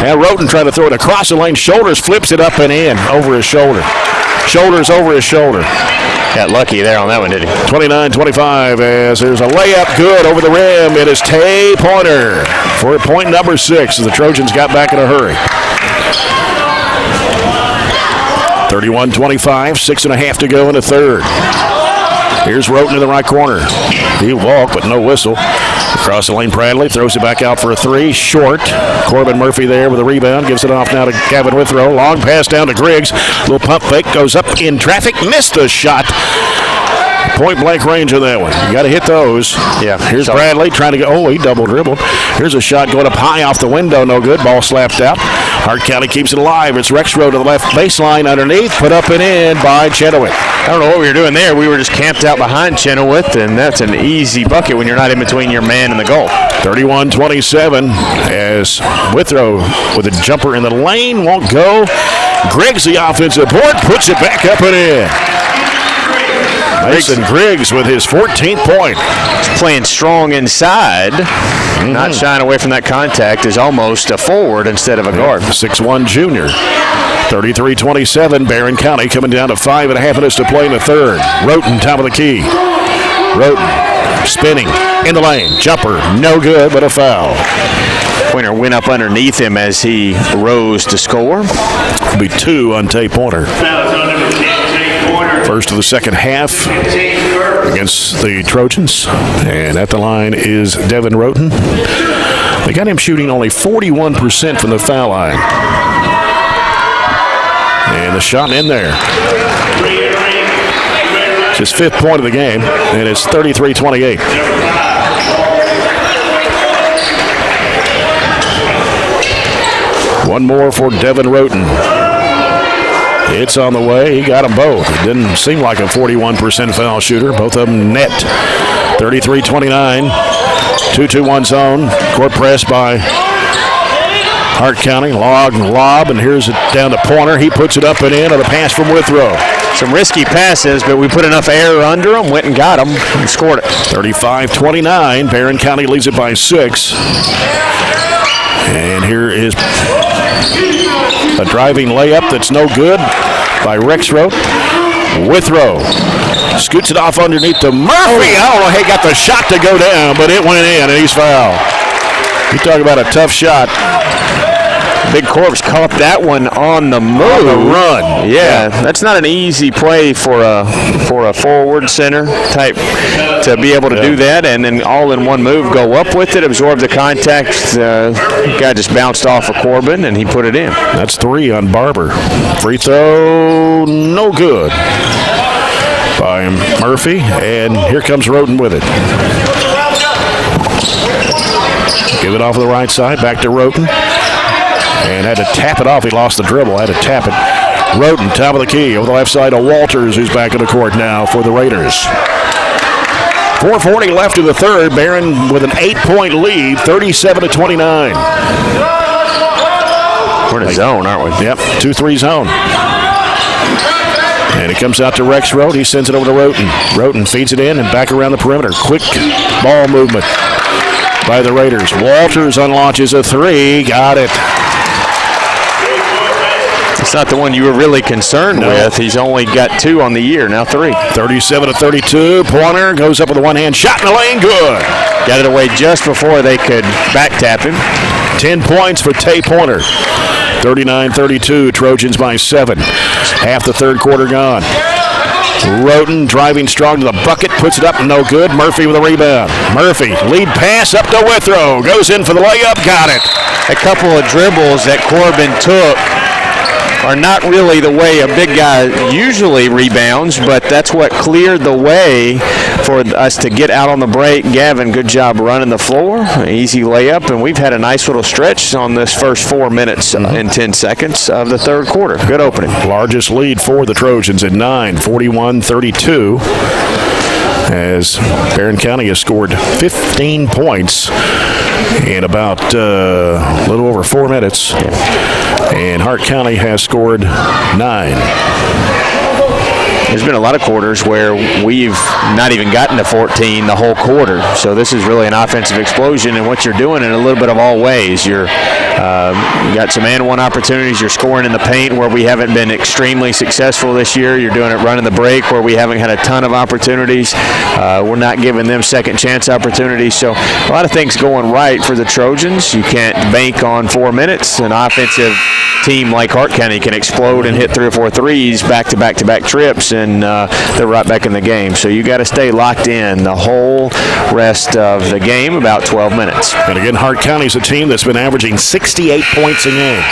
And Roten trying to throw it across the lane. Shoulders, flips it up and in over his shoulder. Shoulders over his shoulder. Got lucky there on that one, did he? 29-25 as there's a layup good over the rim. It is Tay Pointer for point number 6 as the Trojans got back in a hurry. 31-25, 6.5 to go in the third. Here's Roten in the right corner. He walked, but no whistle. Across the lane, Bradley throws it back out for a three. Short. Corbin Murphy there with a rebound. Gives it off now to Gavin Withrow. Long pass down to Griggs. Little pump fake. Goes up in traffic. Missed the shot. Point blank range on that one. You got to hit those. Yeah. Here's Bradley trying to go. Oh, he double dribbled. Here's a shot going up high off the window. No good. Ball slapped out. Hart County keeps it alive. It's Rexroth to the left baseline underneath. Put up and in by Chenoweth. I don't know what we were doing there. We were just camped out behind Chenoweth, and that's an easy bucket when you're not in between your man and the goal. 31-27 as Withrow with a jumper in the lane. Won't go. Griggs, the offensive board, puts it back up and in. Mason Griggs with his 14th point. He's playing strong inside, not shying away from that contact. Is almost a forward instead of a guard. 6'1 junior. 33-27, Barren County coming down to 5.5 minutes to play in the third. Roten, top of the key. Roten spinning in the lane. Jumper, no good, but a foul. Pointer went up underneath him as he rose to score. It'll be 2 on Tay Pointer. First of the second half against the Trojans. And at the line is Devin Roten. They got him shooting only 41% from the foul line. And the shot in there. It's his 5th point of the game, and it's 33-28. One more for Devin Roten. It's on the way. He got them both. It didn't seem like a 41% foul shooter. Both of them net. 33-29. 2-2-1 zone. Court press by Hart County. Lob, and here's it down to Pointer. He puts it up and in on a pass from Withrow. Some risky passes, but we put enough air under them, went and got them, and scored it. 35-29. Barren County leads it by 6. And here is a driving layup that's no good by Rexroth. Withrow scoots it off underneath to Murphy. I don't know how he got the shot to go down, but it went in, and he's fouled. You talk about a tough shot. Big Corpse caught that one on the move. On the run. Yeah, that's not an easy play for a forward center type to be able to do that, and then all in one move go up with it, absorb the contact. Guy just bounced off of Corbin, and he put it in. That's 3 on Barber. Free throw, no good by Murphy, and here comes Roten with it. Give it off of the right side, back to Roten. And had to tap it off. He lost the dribble. Had to tap it. Roten, top of the key. Over the left side of Walters, who's back in the court now for the Raiders. 4:40 left in the third. Barren with an 8-point lead, 37-29. We're in a zone, aren't we? Yep, 2-3 zone. And it comes out to Rexroth. He sends it over to Roten. Roten feeds it in and back around the perimeter. Quick ball movement by the Raiders. Walters unlaunches a 3. Got it. It's not the one you were really concerned with. He's only got 2 on the year, now 3. 37-32. Pointer goes up with a one-hand shot in the lane. Good. Got it away just before they could back tap him. 10 points for Tay Pointer. 39-32. Trojans by 7. Half the third quarter gone. Roten driving strong to the bucket, puts it up, no good. Murphy with a rebound. Murphy, lead pass up to Withrow. Goes in for the layup, got it. A couple of dribbles that Corbin took are not really the way a big guy usually rebounds, but that's what cleared the way for us to get out on the break. Gavin, good job running the floor. Easy layup, and we've had a nice little stretch on this first 4 minutes and 10 seconds of the third quarter. Good opening. Largest lead for the Trojans at 9, 41-32. As Barren County has scored 15 points in about a little over 4 minutes. And Hart County has scored 9. There's been a lot of quarters where we've not even gotten to 14 the whole quarter. So this is really an offensive explosion, and what you're doing in a little bit of all ways. You got some and-one opportunities. You're scoring in the paint where we haven't been extremely successful this year. You're doing it running the break where we haven't had a ton of opportunities. We're not giving them second chance opportunities. So a lot of things going right for the Trojans. You can't bank on 4 minutes. An offensive team like Hart County can explode and hit 3 or 4 threes back-to-back trips, and they're right back in the game. So you got to stay locked in the whole rest of the game, about 12 minutes. And again, Hart County's a team that's been averaging 68 points a game.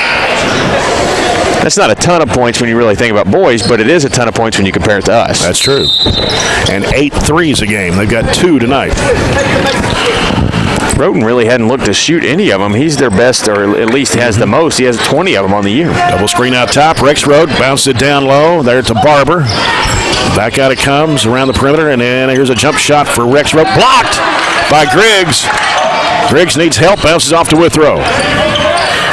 That's not a ton of points when you really think about boys, but it is a ton of points when you compare it to us. That's true. And 8 threes a game. They've got 2 tonight. Roten really hadn't looked to shoot any of them. He's their best, or at least has the most. He has 20 of them on the year. Double screen out top. Rexroad bounced it down low. There to Barber. Back out it comes around the perimeter, and then here's a jump shot for Rexroad. Blocked by Griggs. Griggs needs help. Bounces off to Withrow.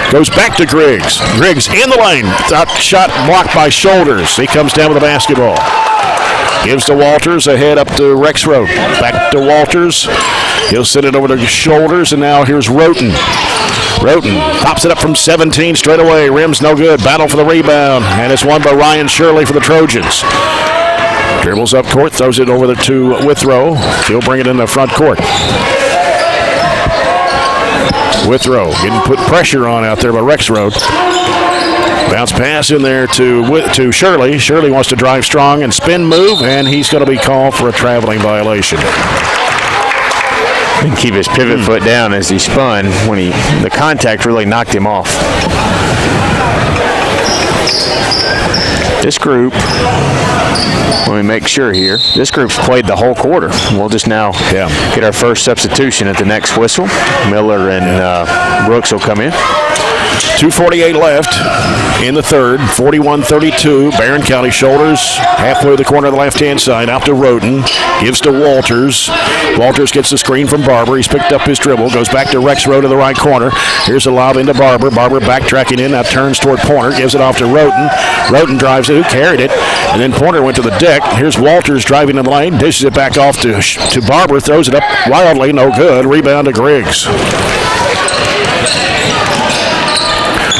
Goes back to Griggs. Griggs in the lane. Shot blocked by Shoulders. He comes down with the basketball. Gives to Walters, ahead up to Rexroad. Back to Walters. He'll send it over to Shoulders, and now here's Roten. Roten pops it up from 17 straight away. Rim's no good. Battle for the rebound, and it's won by Ryan Shirley for the Trojans. Dribbles up court, throws it over to Withrow. He'll bring it in the front court. Withrow getting put pressure on out there by Rexroad. Bounce pass in there to Shirley. Shirley wants to drive strong and spin move, and he's going to be called for a traveling violation. And keep his pivot foot down as he spun when the contact really knocked him off. This group, let me make sure here, this group's played the whole quarter. We'll just now get our first substitution at the next whistle. Miller and Brooks will come in. 2:48 left in the third. 41-32. Barren County. Shoulders halfway the corner of the left-hand side. Out to Roten. Gives to Walters. Walters gets the screen from Barber. He's picked up his dribble. Goes back to Rexroad to the right corner. Here's a lob into Barber. Barber backtracking in. Now turns toward Pointer. Gives it off to Roten. Roten drives it. Who carried it? And then Pointer went to the deck. Here's Walters driving in the lane. Dishes it back off to Barber. Throws it up wildly. No good. Rebound to Griggs.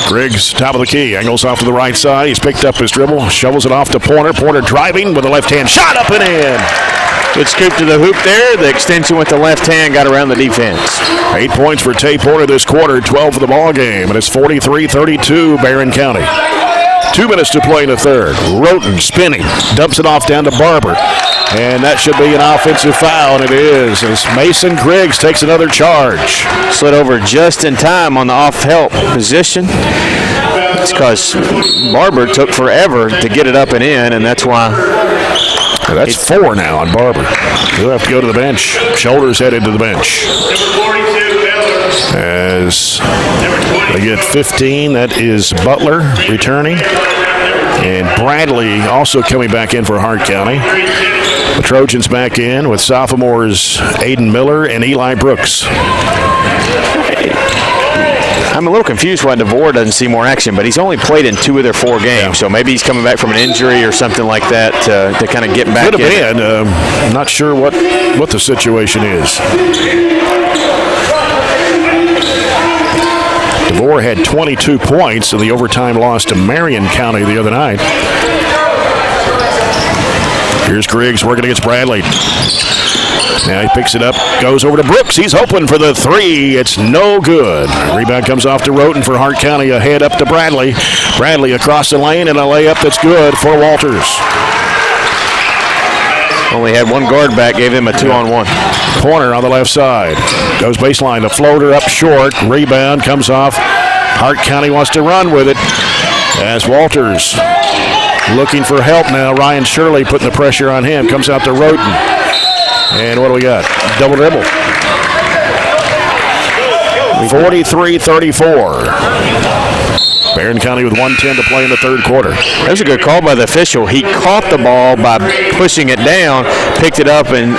Griggs, top of the key, angles off to the right side. He's picked up his dribble, shovels it off to Pointer. Pointer driving with a left hand shot up and in. Good scoop to the hoop there. The extension with the left hand got around the defense. 8 points for Tay Pointer this quarter, 12 for the ball game, and it's 43-32 Barren County. 2 minutes to play in the third. Roten spinning, dumps it off down to Barber. And that should be an offensive foul, and it is, as Mason Griggs takes another charge. Slid over just in time on the off-help position. It's because Barber took forever to get it up and in, and that's why. That's 4 now on Barber. He'll have to go to the bench. Shoulders headed to the bench. As they get 15, that is Butler returning. And Bradley also coming back in for Hart County. The Trojans back in with sophomores Aiden Miller and Eli Brooks. I'm a little confused why DeVore doesn't see more action, but he's only played in 2 of their 4 games, so maybe he's coming back from an injury or something like that to kind of get back in. Could have been. I'm not sure what the situation is. DeVore had 22 points in the overtime loss to Marion County the other night. Here's Griggs working against Bradley. Now he picks it up, goes over to Brooks. He's hoping for the 3. It's no good. Rebound comes off to Roten for Hart County. Ahead up to Bradley. Bradley across the lane and a layup that's good for Walters. Only had one guard back, gave him a 2-on-1. Pointer on the left side. Goes baseline, the floater up short. Rebound comes off. Hart County wants to run with it. As Walters looking for help now. Ryan Shirley putting the pressure on him. Comes out to Roten. And what do we got? Double dribble. 43-34. Barren County with 1:10 to play in the third quarter. That was a good call by the official. He caught the ball by pushing it down, picked it up, and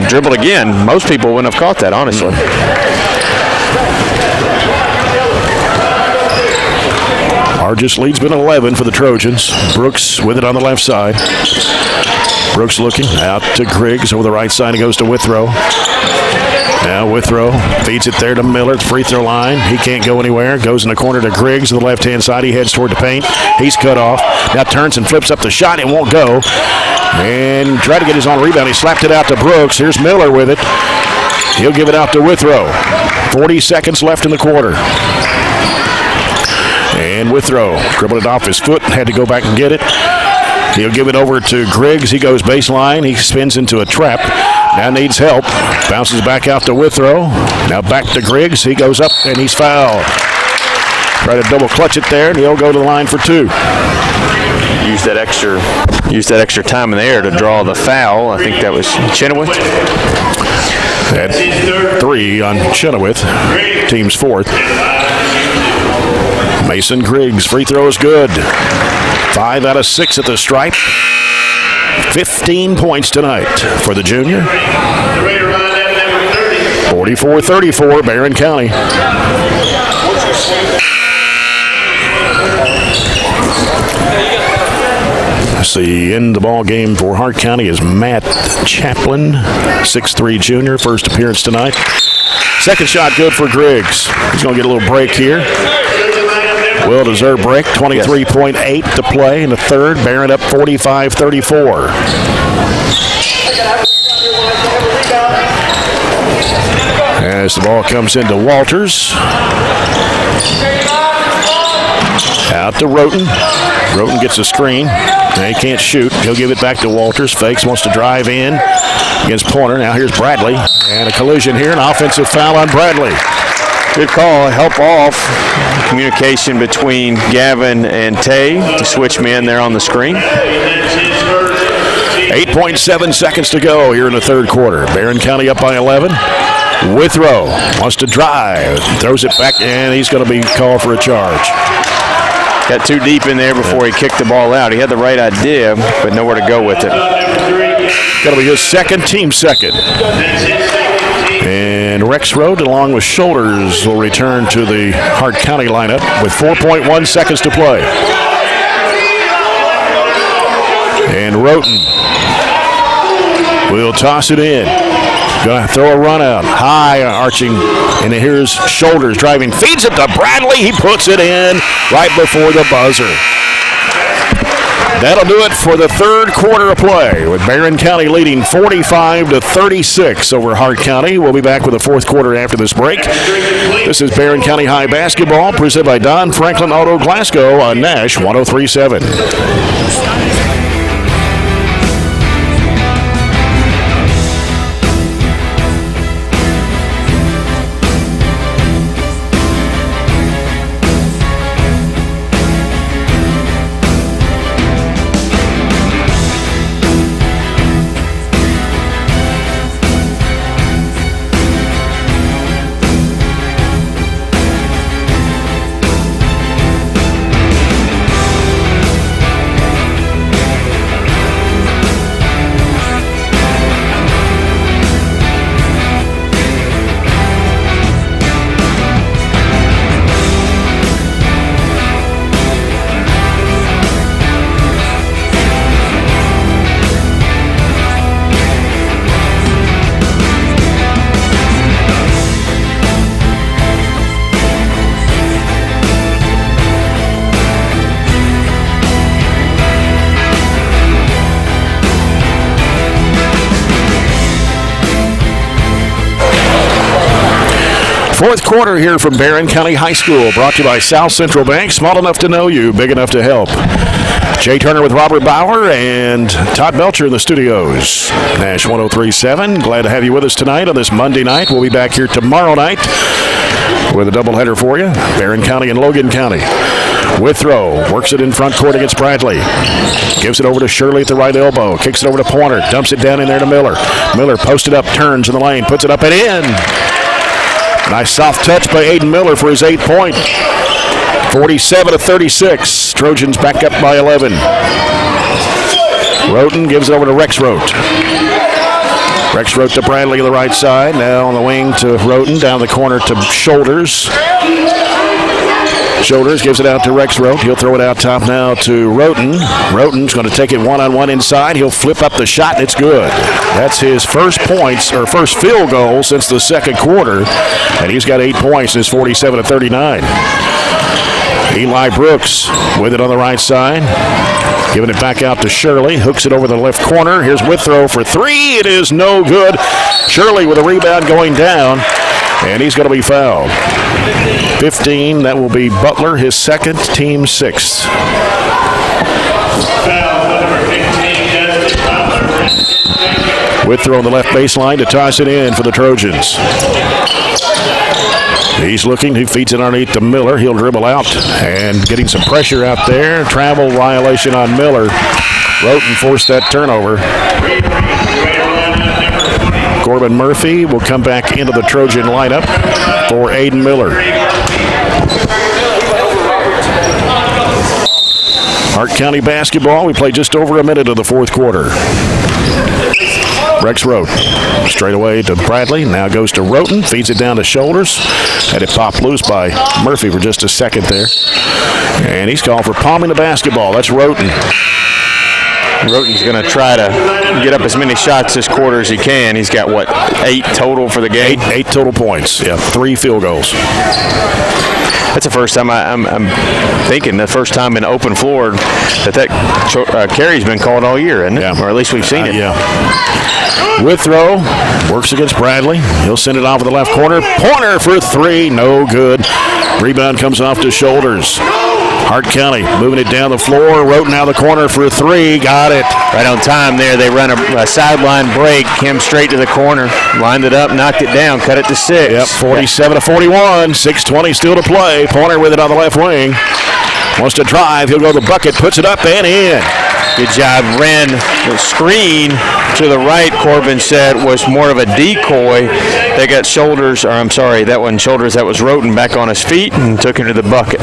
dribbled again. Most people wouldn't have caught that, honestly. Largest lead's been 11 for the Trojans. Brooks with it on the left side. Brooks looking out to Griggs over the right side. He goes to Withrow. Now Withrow feeds it there to Miller at the free throw line. He can't go anywhere. Goes in the corner to Griggs on the left-hand side. He heads toward the paint. He's cut off. Now turns and flips up the shot. It won't go. And tried to get his own rebound. He slapped it out to Brooks. Here's Miller with it. He'll give it out to Withrow. 40 seconds left in the quarter. And Withrow dribbled it off his foot. Had to go back and get it. He'll give it over to Griggs. He goes baseline. He spins into a trap. Now needs help. Bounces back out to Withrow. Now back to Griggs. He goes up and he's fouled. Try to double clutch it there, and he'll go to the line for two. Use that extra time in the air to draw the foul. I think that was Chenoweth. That's 3 on Chenoweth. Team's fourth. Mason Griggs, free throw is good. 5 out of 6 at the stripe. 15 points tonight for the junior. 44-34, Barren County. The end of the ball game for Hart County is Matt Chaplin, 6'3 junior, first appearance tonight. Second shot good for Griggs. He's going to get a little break here. Well-deserved break. 23.8 to play in the third. Barren up 45-34. As the ball comes into Walters. Out to Roten. Roten gets a screen. Now he can't shoot. He'll give it back to Walters. Fakes, wants to drive in against Pointer. Now here's Bradley. And a collision here. An offensive foul on Bradley. Good call. Help off. Communication between Gavin and Tay to switch men there on the screen. 8.7 seconds to go here in the third quarter. Barren County up by 11. Withrow wants to drive. Throws it back, and he's going to be called for a charge. Got too deep in there before he kicked the ball out. He had the right idea, but nowhere to go with it. Going to be his second, team second. And Rex Road, along with Shoulders, will return to the Hart County lineup with 4.1 seconds to play. And Roten will toss it in. Gonna throw a run out. High arching. And here's Shoulders driving. Feeds it to Bradley. He puts it in right before the buzzer. That'll do it for the third quarter of play, with Barren County leading 45-36 over Hart County. We'll be back with the fourth quarter after this break. This is Barren County High Basketball, presented by Don Franklin Auto Glasgow on Nash 103.7. Fourth quarter here from Barren County High School, brought to you by South Central Bank. Small enough to know you, big enough to help. Jay Turner with Robert Bauer and Todd Belcher in the studios. Nash 103.7. Glad to have you with us tonight on this Monday night. We'll be back here tomorrow night with a doubleheader for you. Barren County and Logan County. Withrow works it in front court against Bradley. Gives it over to Shirley at the right elbow. Kicks it over to Pointer. Dumps it down in there to Miller. Miller posted up, turns in the lane, puts it up and in. Nice soft touch by Aiden Miller for his 8-point. 47-36. Trojans back up by 11. Roten gives it over to Rexroth. Rexroth to Bradley on the right side. Now on the wing to Roten. Down the corner to Shoulders. Shoulders gives it out to Rexroth. He'll throw it out top now to Roten. Roten's going to take it one-on-one inside. He'll flip up the shot, and it's good. That's his first points, or first field goal since the second quarter, and he's got 8 points. It's 47-39. Eli Brooks with it on the right side. Giving it back out to Shirley. Hooks it over the left corner. Here's Withrow for three. It is no good. Shirley with a rebound going down, and he's going to be fouled. 15, that will be Butler, his second, team sixth. Withrow on the left baseline to toss it in for the Trojans. He's looking. He feeds it underneath to Miller. He'll dribble out and getting some pressure out there. Travel violation on Miller. Roten forced that turnover. Corbin Murphy will come back into the Trojan lineup for Aiden Miller. Hart County basketball. We played just over a minute of the fourth quarter. Rexroth straight away to Bradley. Now goes to Roten. Feeds it down to Shoulders. Had it popped loose by Murphy for just a second there. And he's called for palming the basketball. That's Roten. Roten's going to try to get up as many shots this quarter as he can. He's got, 8 total for the game? Eight total points. Yeah, 3 field goals. That's the first time I'm thinking, the first time in open floor that carry's been called all year, isn't it? Yeah. Or at least we've seen it. Yeah. Withrow works against Bradley. He'll send it off in the left corner. Pointer for 3. No good. Rebound comes off to Shoulders. Hart County moving it down the floor. Roten out of the corner for 3. Got it. Right on time there. They run a sideline break. Him straight to the corner. Lined it up, knocked it down, cut it to 6. Yep, 47-41. 6:20 still to play. Pointer with it on the left wing. Wants to drive. He'll go to the bucket. Puts it up and in. Good job. Ran the screen to the right, Corbin said, was more of a decoy. They got Shoulders, or I'm sorry, that wasn't Shoulders, that was Roten back on his feet and took him to the bucket.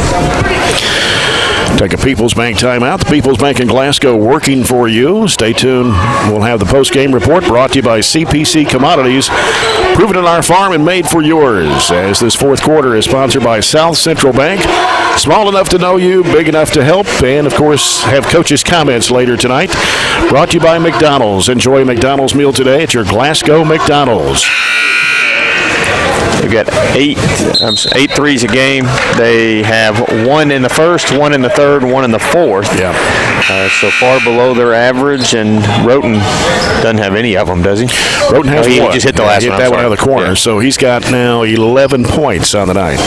Take a People's Bank timeout. The People's Bank in Glasgow working for you. Stay tuned. We'll have the post-game report brought to you by CPC Commodities. Proven on our farm and made for yours. As this fourth quarter is sponsored by South Central Bank. Small enough to know you, big enough to help, and, of course, have coaches' comments later tonight. Brought to you by McDonald's. Enjoy a McDonald's meal today at your Glasgow McDonald's. They've got 8 threes a game. They have 1 in the first, 1 in the third, 1 in the fourth. Yeah. So far below their average, and Roten doesn't have any of them, does he? Roten has he one. Just hit the last one. one. Hit that one out of the corner. Yeah. So he's got now 11 points on the night.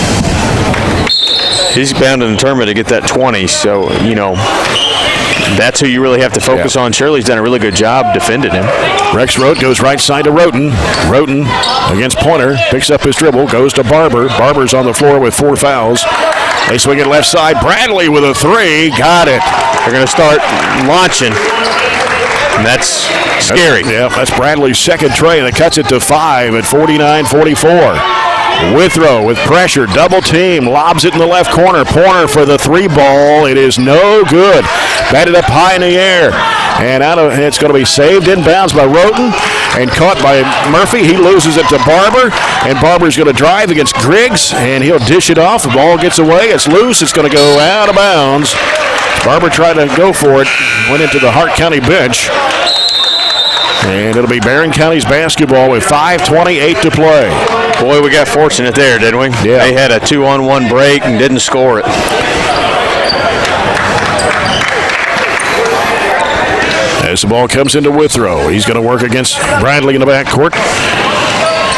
He's bound in the tournament to get that 20, so, that's who you really have to focus on. Shirley's done a really good job defending him. Rexroth goes right side to Roten. Roten against Pointer. Picks up his dribble. Goes to Barber. Barber's on the floor with 4 fouls. They swing it left side. Bradley with a 3. Got it. They're going to start launching. And that's scary. That's Bradley's second tray, and it cuts it to 5 at 49-44. Withrow with pressure, double team, lobs it in the left corner. Pointer for the 3 ball. It is no good. Batted up high in the air, and it's going to be saved inbounds by Roten and caught by Murphy. He loses it to Barber, and Barber's going to drive against Griggs, and he'll dish it off. The ball gets away. It's loose. It's going to go out of bounds. Barber tried to go for it, went into the Hart County bench. And it'll be Barren County's basketball with 5:28 to play. Boy, we got fortunate there, didn't we? Yeah. They had a 2-on-1 break and didn't score it. As the ball comes into Withrow, he's going to work against Bradley in the backcourt.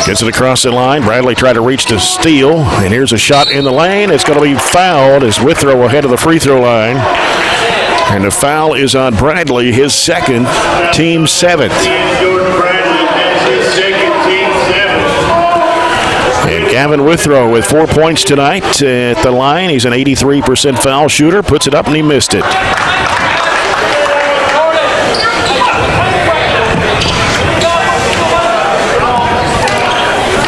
Gets it across the line. Bradley tried to reach to steal, and here's a shot in the lane. It's going to be fouled as Withrow ahead of the free throw line. And the foul is on Bradley, his second, team 7th. And Gavin Withrow with 4 points tonight at the line. He's an 83% foul shooter. Puts it up and he missed it.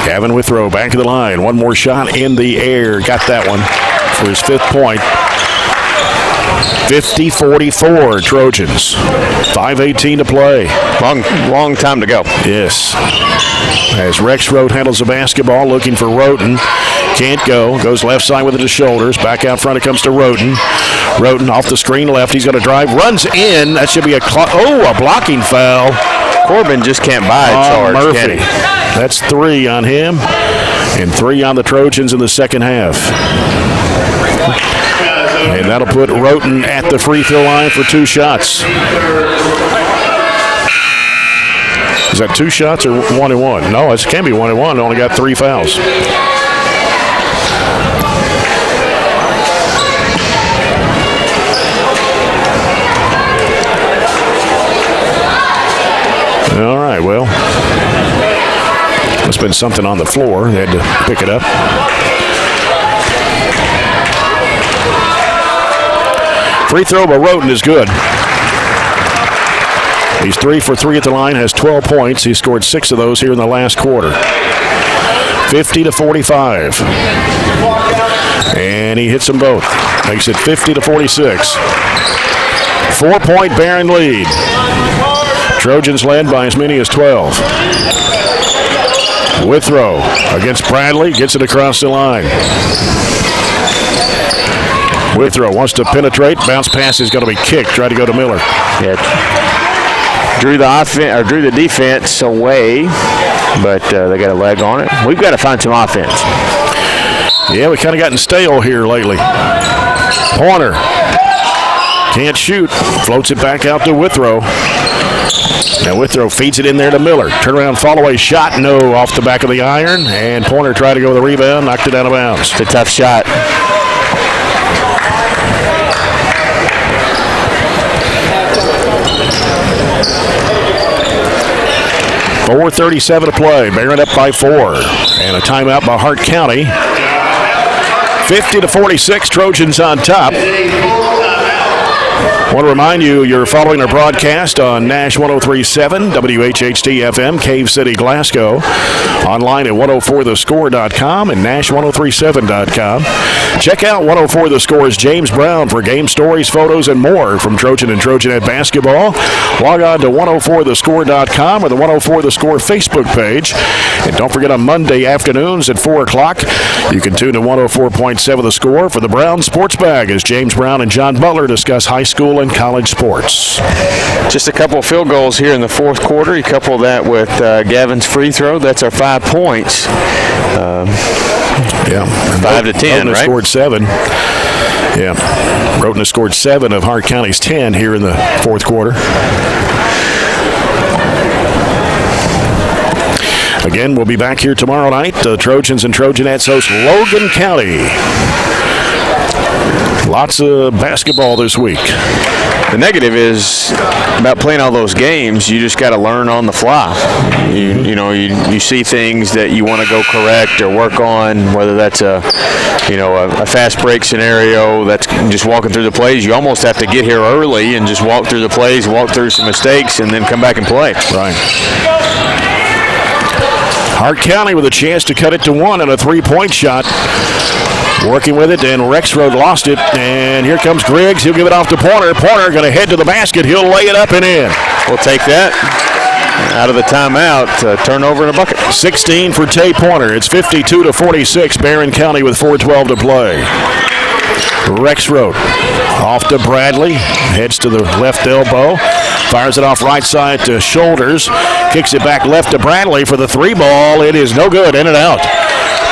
Gavin Withrow back of the line. One more shot in the air. Got that one for his 5th point. 50-44 Trojans. 5:18 to play. Long time to go. Yes. As Rexroth handles the basketball, looking for Roten. Can't go. Goes left side with it to shoulders. Back out front it comes to Roten. Roten off the screen left. He's going to drive. Runs in. That should be a blocking foul. Corbin just can't buy a charge, Murphy. can he? That's 3 on him and 3 on the Trojans in the second half. And that'll put Roten at the free throw line for 2 shots. Is that 2 shots or 1 and 1? No, it can be 1 and 1. Only got 3 fouls. All right, well, there's been something on the floor. They had to pick it up. Free throw by Roten is good. He's 3 for 3 at the line, has 12 points. He scored 6 of those here in the last quarter. 50-45. And he hits them both. Makes it 50-46. 4-point Barren lead. Trojans led by as many as 12. Withrow against Bradley, gets it across the line. Withrow wants to penetrate. Bounce pass is going to be kicked. Try to go to Miller. Yeah. Drew the defense away, but they got a leg on it. We've got to find some offense. Yeah, we kind of gotten stale here lately. Pointer can't shoot. Floats it back out to Withrow. Now Withrow feeds it in there to Miller. Turnaround fall-away shot. No, off the back of the iron. And Pointer tried to go with the rebound. Knocked it out of bounds. It's a tough shot. 4:37 to play. Barren up by 4. And a timeout by Hart County. 50-46. Trojans on top. I want to remind you, you're following our broadcast on Nash 103.7, WHHT-FM, Cave City, Glasgow. Online at 104thescore.com and Nash1037.com. Check out 104 The Score's James Brown for game stories, photos, and more from Trojan and Trojanet basketball. Log on to 104thescore.com or the 104 The Score Facebook page. And don't forget on Monday afternoons at 4 o'clock, you can tune to 104.7 The Score for the Brown Sports Bag as James Brown and John Butler discuss high school and college sports. Just a couple of field goals here in the 4th quarter. You couple that with Gavin's free throw. That's our 5 points. 5 to 10, Roten right? Scored 7. Yeah. Roten has scored 7 of Hart County's 10 here in the 4th quarter. Again, we'll be back here tomorrow night. The Trojans and Trojanettes host Logan County. Lots of basketball this week. The negative is about playing all those games, you just got to learn on the fly. You see things that you want to go correct or work on, whether that's a fast break scenario, that's just walking through the plays. You almost have to get here early and just walk through the plays, walk through some mistakes, and then come back and play. Right. Hart County with a chance to cut it to 1 and a 3-point shot. Working with it, and Rexroth lost it. And here comes Griggs. He'll give it off to Pointer. Pointer going to head to the basket. He'll lay it up and in. We'll take that out of the timeout. Turnover in a bucket. 16 for Tay Pointer. It's 52-46. Barren County with 4:12 to play. Rexroth off to Bradley. Heads to the left elbow. Fires it off right side to Shoulders. Kicks it back left to Bradley for the 3 ball. It is no good. In and out.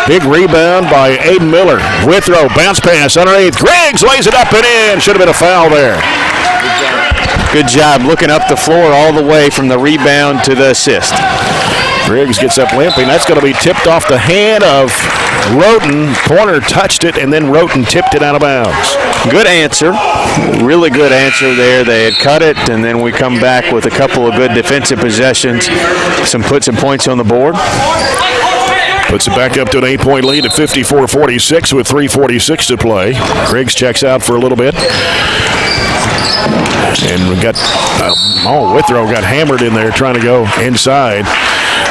Big rebound by Aiden Miller. Withrow, bounce pass underneath. Griggs lays it up and in. Should have been a foul there. Good job looking up the floor all the way from the rebound to the assist. Griggs gets up limping. That's going to be tipped off the hand of Roten. Pointer touched it, and then Roten tipped it out of bounds. Good answer. Really good answer there. They had cut it, and then we come back with a couple of good defensive possessions. Put some points on the board. Puts it back up to an 8-point lead at 54-46 with 3:46 to play. Griggs checks out for a little bit. And we got, Withrow got hammered in there trying to go inside.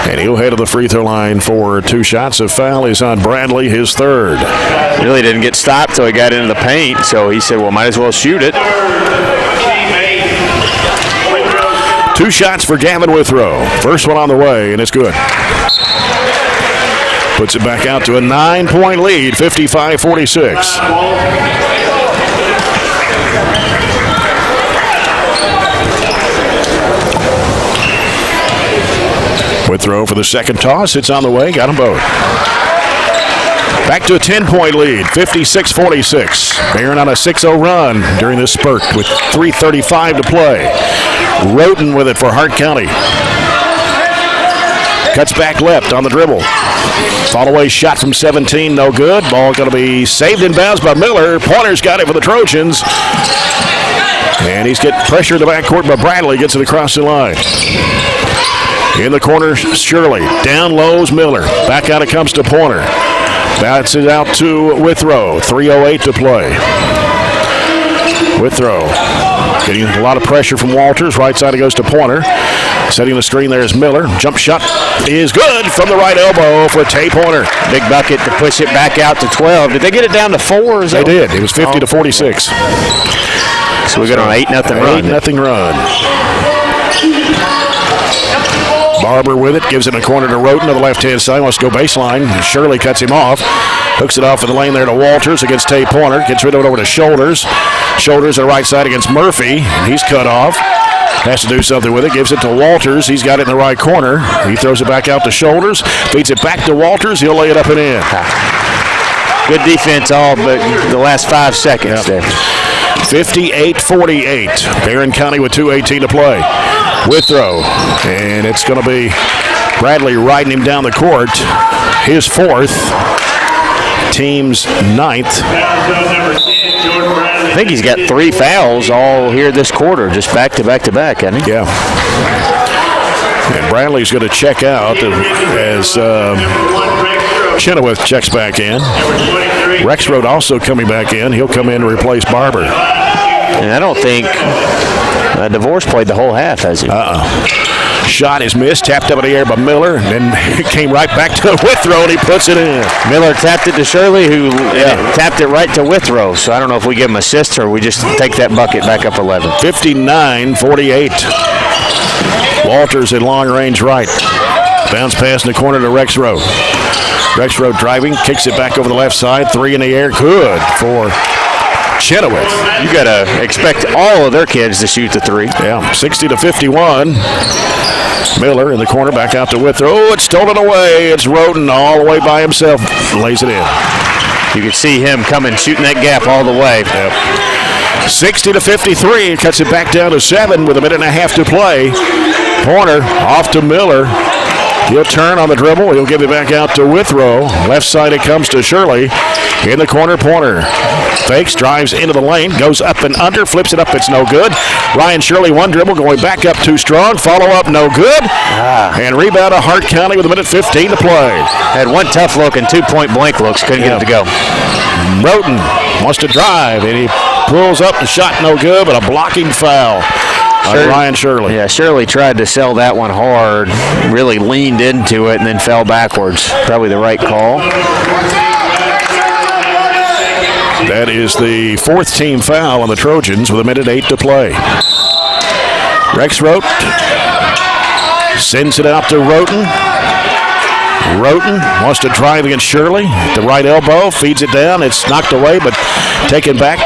And he'll head to the free throw line for 2 shots. A foul is on Bradley, his third. Really didn't get stopped till he got into the paint, so he said, well, might as well shoot it. 2 shots for Gavin Withrow. First one on the way, and it's good. Puts it back out to a 9-point lead, 55-46. Withrow for the second toss. It's on the way. Got them both. Back to a 10-point lead, 56-46. Barren on a 6-0 run during this spurt with 3:35 to play. Roten with it for Hart County. Cuts back left on the dribble. Fall away shot from 17, no good. Ball going to be saved in bounds by Miller. Pointer's got it for the Trojans. And he's getting pressure in the backcourt, but Bradley gets it across the line. In the corner, Shirley. Down low's Miller. Back out it comes to Pointer. Bats it out to Withrow. 3:08 to play. Withrow getting a lot of pressure from Walters. Right side it goes to Pointer. Setting the screen there is Miller. Jump shot is good from the right elbow for Tay Pointer. Big bucket to push it back out to 12. Did they get it down to 4? They did. It was 50-46. So we got on an 8-0 run. 8-0 run. Barber with it, gives it in the corner to Roten to the left-hand side, wants to go baseline. Shirley cuts him off. Hooks it off in the lane there to Walters against Tay Pointer. Gets rid of it over to Shoulders. Shoulders on the right side against Murphy. He's cut off. Has to do something with it. Gives it to Walters. He's got it in the right corner. He throws it back out to Shoulders. Feeds it back to Walters. He'll lay it up and in. Good defense all but the last 5 seconds there. 58-48. Barren County with 2:18 to play. Withrow, and it's going to be Bradley riding him down the court. His 4th, team's 9th. I think he's got 3 fouls all here this quarter, just back to back to back, hasn't he? Yeah. And Bradley's going to check out as Chenoweth checks back in. Rexroad also coming back in. He'll come in to replace Barber. And I don't think Divorce played the whole half, has he? Shot is missed, tapped up in the air by Miller, and then it came right back to Withrow, and he puts it in. Miller tapped it to Shirley, who tapped it right to Withrow. So I don't know if we give him assists or we just take that bucket back up 11. 59-48. Walters in long range right. Bounce pass in the corner to Rexroad. Rexroad driving, kicks it back over the left side. 3 in the air, good for Chenoweth. You got to expect all of their kids to shoot the 3. Yeah, 60-51. Miller in the corner, back out to Withrow. Oh, it's stolen away. It's Roten all the way by himself. Lays it in. You could see him coming, shooting that gap all the way. Yep. 60-53. Cuts it back down to 7 with a minute and a half to play. Pointer off to Miller. He'll turn on the dribble. He'll give it back out to Withrow. Left side it comes to Shirley. In the corner, Pointer fakes, drives into the lane, goes up and under, flips it up, it's no good. Ryan Shirley, 1 dribble, going back up too strong. Follow up, no good. And rebound to Hart County with a minute 15 to play. Had 1 tough look and 2 point blank looks. Couldn't get it to go. Roten wants to drive, and he pulls up, the shot no good, but a blocking foul. Ryan Shirley. Yeah, Shirley tried to sell that one hard, really leaned into it, and then fell backwards. Probably the right call. That is the 4th team foul on the Trojans with a minute 8 to play. Rexroad sends it out to Roten. Roten wants to drive against Shirley. The right elbow, feeds it down. It's knocked away, but taken back.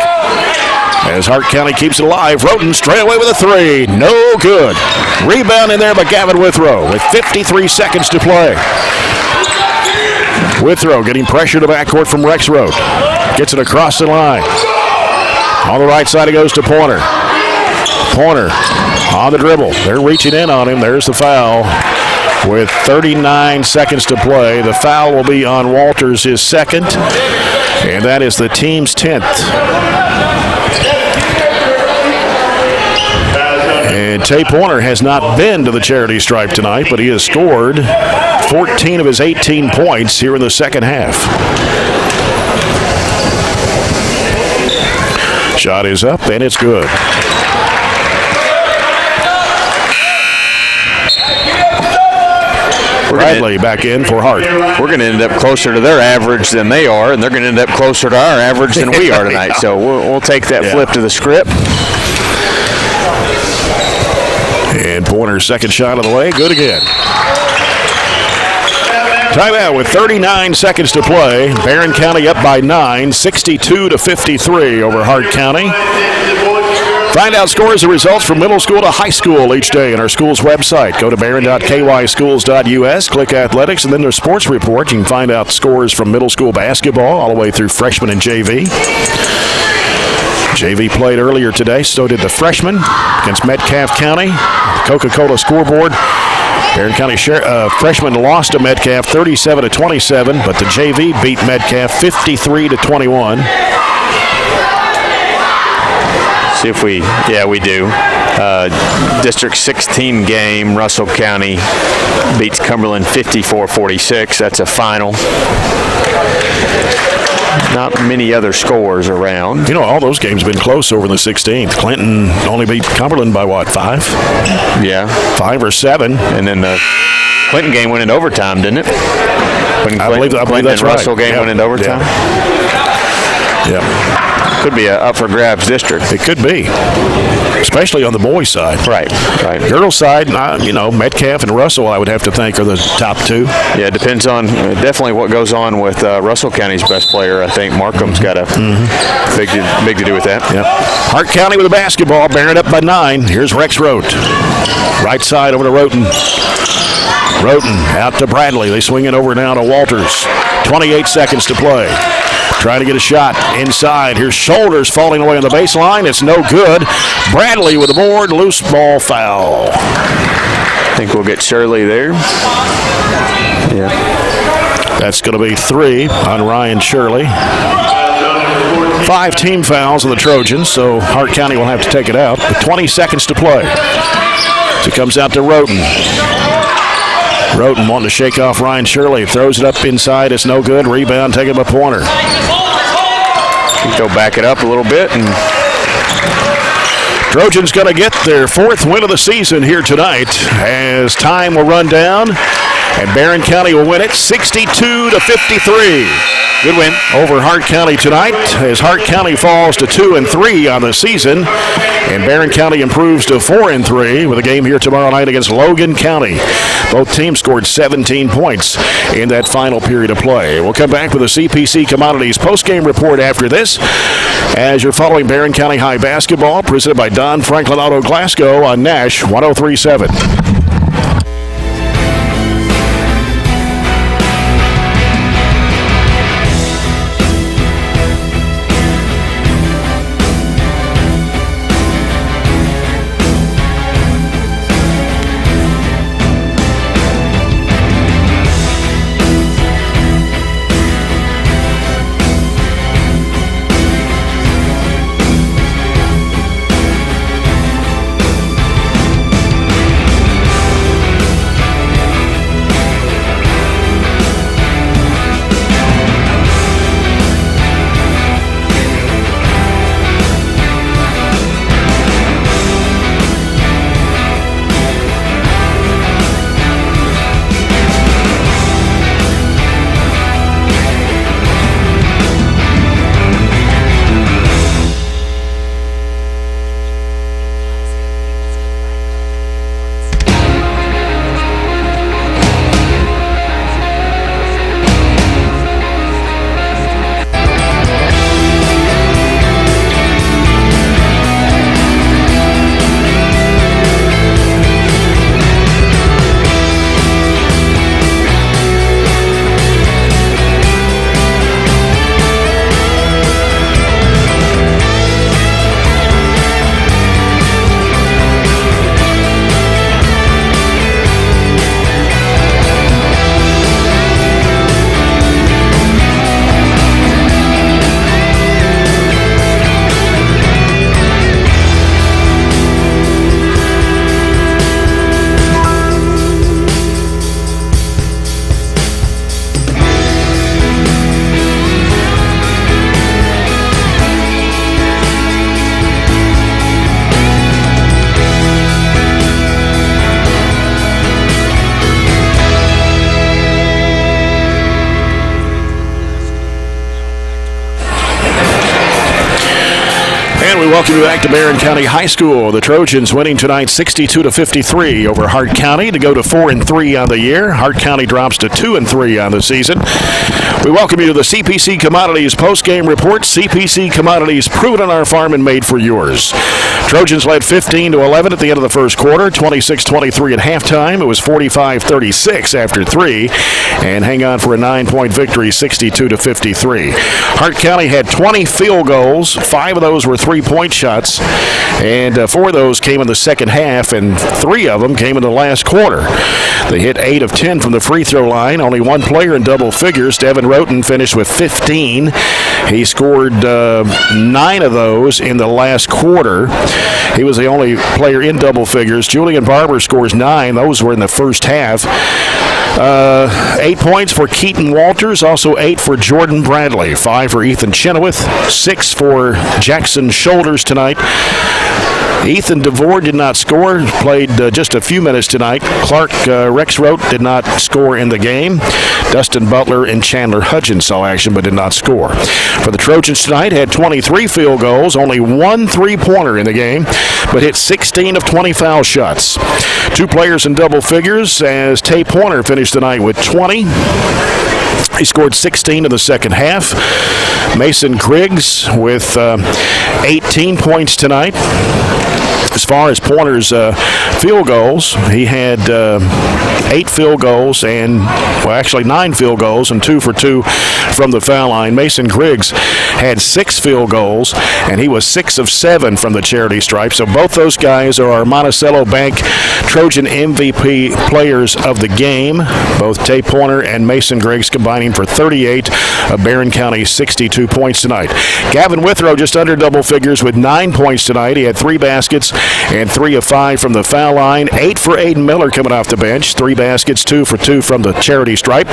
As Hart County keeps it alive, Roten straight away with a 3. No good. Rebound in there by Gavin Withrow with 53 seconds to play. Withrow getting pressure to backcourt from Rexroad. Gets it across the line. On the right side it goes to Pointer. Pointer on the dribble. They're reaching in on him. There's the foul with 39 seconds to play. The foul will be on Walters, his 2nd, and that is the team's 10th. And Tay Pointer has not been to the charity stripe tonight, but he has scored 14 of his 18 points here in the second half. Shot is up, and it's good. Bradley back in for Hart. We're going to end up closer to their average than they are, and they're going to end up closer to our average than we are tonight. So we'll take that flip to the script. And Pointer's second shot of the way, good again. Timeout with 39 seconds to play. Barren County up by 9, 62-53 over Hart County. Find out scores and results from middle school to high school each day on our school's website. Go to barren.kyschools.us, click athletics, and then there's sports report. You can find out scores from middle school basketball all the way through freshman and JV. JV played earlier today, so did the freshmen against Metcalfe County. Coca-Cola scoreboard. Barren County freshmen lost to Metcalfe 37-27, but the JV beat Metcalfe 53-21. See if we do. District 16 game, Russell County beats Cumberland 54-46. That's a final. Not many other scores around. You know, all those games have been close over the 16th. Clinton only beat Cumberland by what, 5? Yeah. 5 or 7. And then the Clinton game went in overtime, didn't it? I believe that's right. Russell game went in overtime. Yeah. Could be a up for grabs district. It could be, especially on the boys' side. Right. Girls' side, Metcalfe and Russell, I would have to think, are the top 2. Yeah, it depends on definitely what goes on with Russell County's best player. I think Markham's got a big to do with that. Yep. Hart County with the basketball, Barren up by 9. Here's Rex Rote. Right side over to Roten. Roten out to Bradley. They swing it over now to Walters. 28 seconds to play. Trying to get a shot inside. Here's Shoulders falling away on the baseline. It's no good. Bradley with the board. Loose ball foul. I think we'll get Shirley there. Yeah. That's going to be 3 on Ryan Shirley. 5 team fouls on the Trojans, so Hart County will have to take it out. With 20 seconds to play. So it comes out to Roten. Roten wanting to shake off Ryan Shirley. Throws it up inside. It's no good. Rebound taken by Pointer. Go back it up a little bit. And Trojans going to get their 4th win of the season here tonight as time will run down. And Barren County will win it 62-53. Good win over Hart County tonight as Hart County falls to 2-3 on the season. And Barren County improves to 4-3 with a game here tomorrow night against Logan County. Both teams scored 17 points in that final period of play. We'll come back with a CPC Commodities postgame report after this as you're following Barren County High basketball presented by Don Franklin Auto Glasgow on Nash 103.7. And we welcome you back to Barren County High School. The Trojans winning tonight 62-53 over Hart County to go to 4-3 on the year. Hart County drops to 2-3 on the season. We welcome you to the CPC Commodities post-game report. CPC Commodities, proven on our farm and made for yours. Trojans led 15-11 at the end of the first quarter, 26-23 at halftime. It was 45-36 after 3, and hang on for a 9-point victory, 62-53. Hart County had 20 field goals. 5 of those were three-point shots, and 4 of those came in the second half, and 3 of them came in the last quarter. They hit 8 of 10 from the free throw line. Only one player in double figures. Devin Roten finished with 15. He scored 9 of those in the last quarter. He was the only player in double figures. Julian Barber scores 9. Those were in the first half. 8 points for Keaton Walters, also 8 for Jordan Bradley, 5 for Ethan Chenoweth, 6 for Jackson Shoulders tonight. Ethan DeVore did not score, played just a few minutes tonight. Clark Rexroth did not score in the game. Dustin Butler and Chandler Hudgens saw action but did not score. For the Trojans tonight, had 23 field goals, only 1 three-pointer in the game, but hit 16 of 20 foul shots. 2 players in double figures as Tay Pointer finished the night with 20. He scored 16 in the second half. Mason Griggs with 18 points tonight. As far as Pointer's field goals, he had 8 field goals and, well, actually 9 field goals and 2 for 2 from the foul line. Mason Griggs had 6 field goals, and he was 6 of 7 from the charity stripe. So both those guys are our Monticello Bank Trojan MVP players of the game. Both Tay Pointer and Mason Griggs combining for 38 of Barren County's 62 points tonight. Gavin Withrow just under double figures with 9 points tonight. He had 3 baskets and 3 of 5 from the foul line. 8 for Aiden Miller coming off the bench. 3 baskets, 2 for 2 from the charity stripe.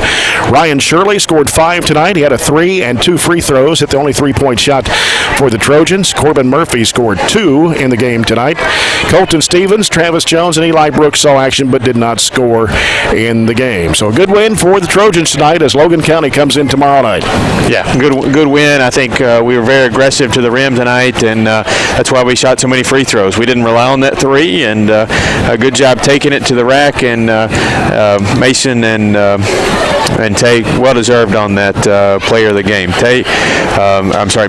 Ryan Shirley scored 5 tonight. He had a 3 and 2 free throws. Hit the only 3-point shot for the Trojans. Corbin Murphy scored 2 in the game tonight. Colton Stevens, Travis Jones, and Eli Brooks saw action but did not score in the game. So a good win for the Trojans tonight as Logan County comes in tomorrow night. Yeah, good win. I think we were very aggressive to the rim tonight, and that's why we shot so many free throws. We didn't rely on that 3, and a good job taking it to the rack, and Mason and Tay well deserved on that player of the game.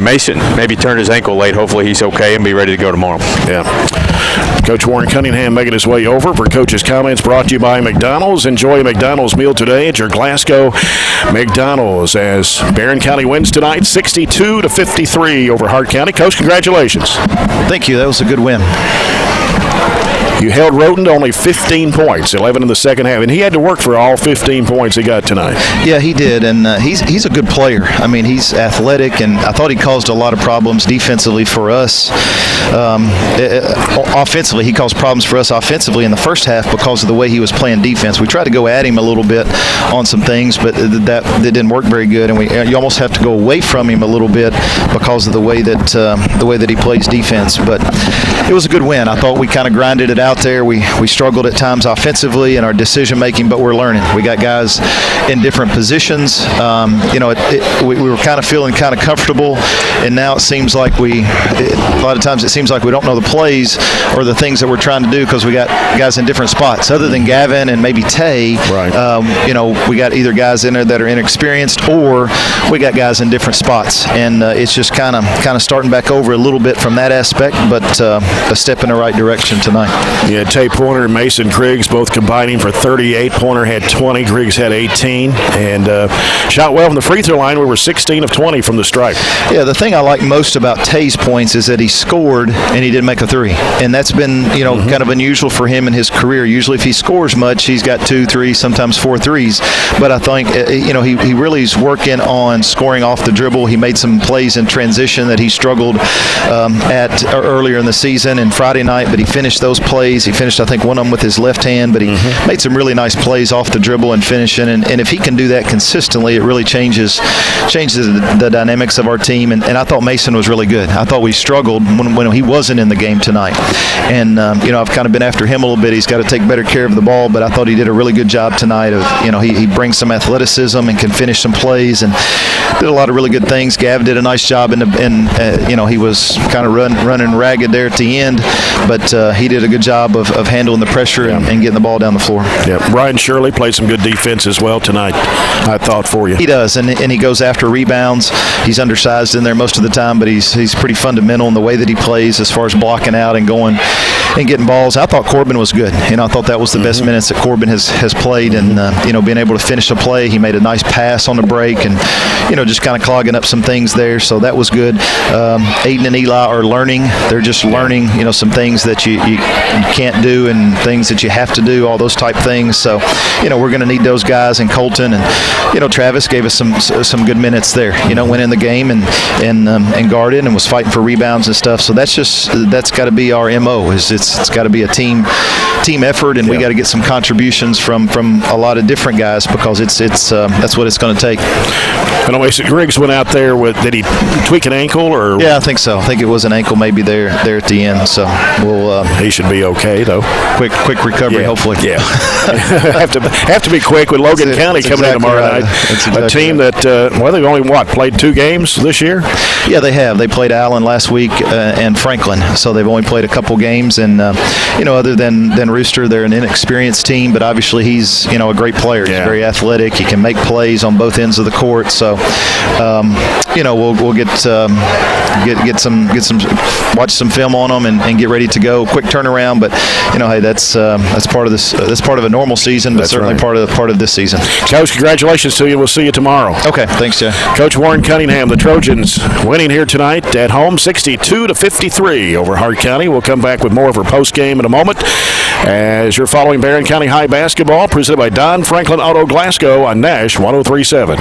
Mason maybe turned his ankle late. Hopefully he's okay and be ready to go tomorrow. Yeah. Coach Warren Cunningham making his way over for Coach's comments, brought to you by McDonald's. Enjoy a McDonald's meal today at your Glasgow McDonald's as Barren County wins tonight 62-53 over Hart County. Coach, congratulations. Thank you. That was a good win. You held Roten to only 15 points, 11 in the second half, and he had to work for all 15 points he got tonight. Yeah, he did, and he's a good player. I mean, he's athletic, and I thought he caused a lot of problems defensively for us. Offensively, he caused problems for us offensively in the first half because of the way he was playing defense. We tried to go at him a little bit on some things, but that didn't work very good, and you almost have to go away from him a little bit because of the way that he plays defense. But it was a good win. I thought we kind of grinded it out there. We struggled at times offensively in our decision making, but we're learning. We got guys in different positions. We were kind of feeling kind of comfortable, and now it seems like a lot of times it seems like we don't know the plays or the things that we're trying to do because we got guys in different spots. Other than Gavin and maybe Tay, right. We got either guys in there that are inexperienced or we got guys in different spots, and it's just kind of starting back over a little bit from that aspect, but a step in the right direction tonight. Yeah, Tay Pointer and Mason Griggs both combining for 38. Pointer had 20, Griggs had 18, and shot well from the free throw line. We were 16 of 20 from the stripe. Yeah, the thing I like most about Tay's points is that he scored and he didn't make a 3, and that's been kind of unusual for him in his career. Usually, if he scores much, he's got 2, 3, sometimes 4 threes. But I think he really is working on scoring off the dribble. He made some plays in transition that he struggled at earlier in the season and Friday night, but he finished those plays plays. He finished, I think, one of them with his left hand, but he made some really nice plays off the dribble and finishing. And if he can do that consistently, it really changes the dynamics of our team. And I thought Mason was really good. I thought we struggled when he wasn't in the game tonight. And, I've kind of been after him a little bit. He's got to take better care of the ball, but I thought he did a really good job tonight of, he brings some athleticism and can finish some plays and did a lot of really good things. Gav did a nice job he was kind of running ragged there at the end, but he did a good job of handling the pressure and getting the ball down the floor. Yeah, Brian Shirley played some good defense as well tonight, I thought, for you. He does, and he goes after rebounds. He's undersized in there most of the time, but he's pretty fundamental in the way that he plays as far as blocking out and going and getting balls. I thought Corbin was good. I thought that was the best minutes that Corbin has played, and being able to finish a play. He made a nice pass on the break, and just kind of clogging up some things there. So that was good. Aiden and Eli are learning. They're just learning, some things that you can't do and things that you have to do, all those type things. So, we're going to need those guys. And Colton and Travis gave us some good minutes there. Went in the game and guarded and was fighting for rebounds and stuff. So that's got to be our MO. It's got to be a team effort, and we got to get some contributions from a lot of different guys because that's what it's going to take. I know Mason Griggs went out there did he tweak an ankle or? Yeah, I think so. I think it was an ankle maybe there at the end. So we'll. He should be okay though. Quick recovery, hopefully. Yeah, have to be quick with Logan County coming in tomorrow night. Exactly a team that they've only played 2 games this year. Yeah, they have. They played Allen last week and Franklin, so they've only played a couple games. And other than Rooster, they're an inexperienced team, but obviously he's a great player. He's very athletic. He can make plays on both ends of the court. So we'll get some watch some film on them and get ready to go. Quick turnaround, but hey, that's part of this. That's part of a normal season, but certainly part of this season. Coach, congratulations to you. We'll see you tomorrow. Okay, thanks, Jay. Coach Warren Cunningham, the Trojans winning here tonight at home, 62-53 over Hart County. We'll come back with more of our post game in a moment as you're following Barren County High basketball, presented by Don Franklin Auto Glasgow on Nash 103.7.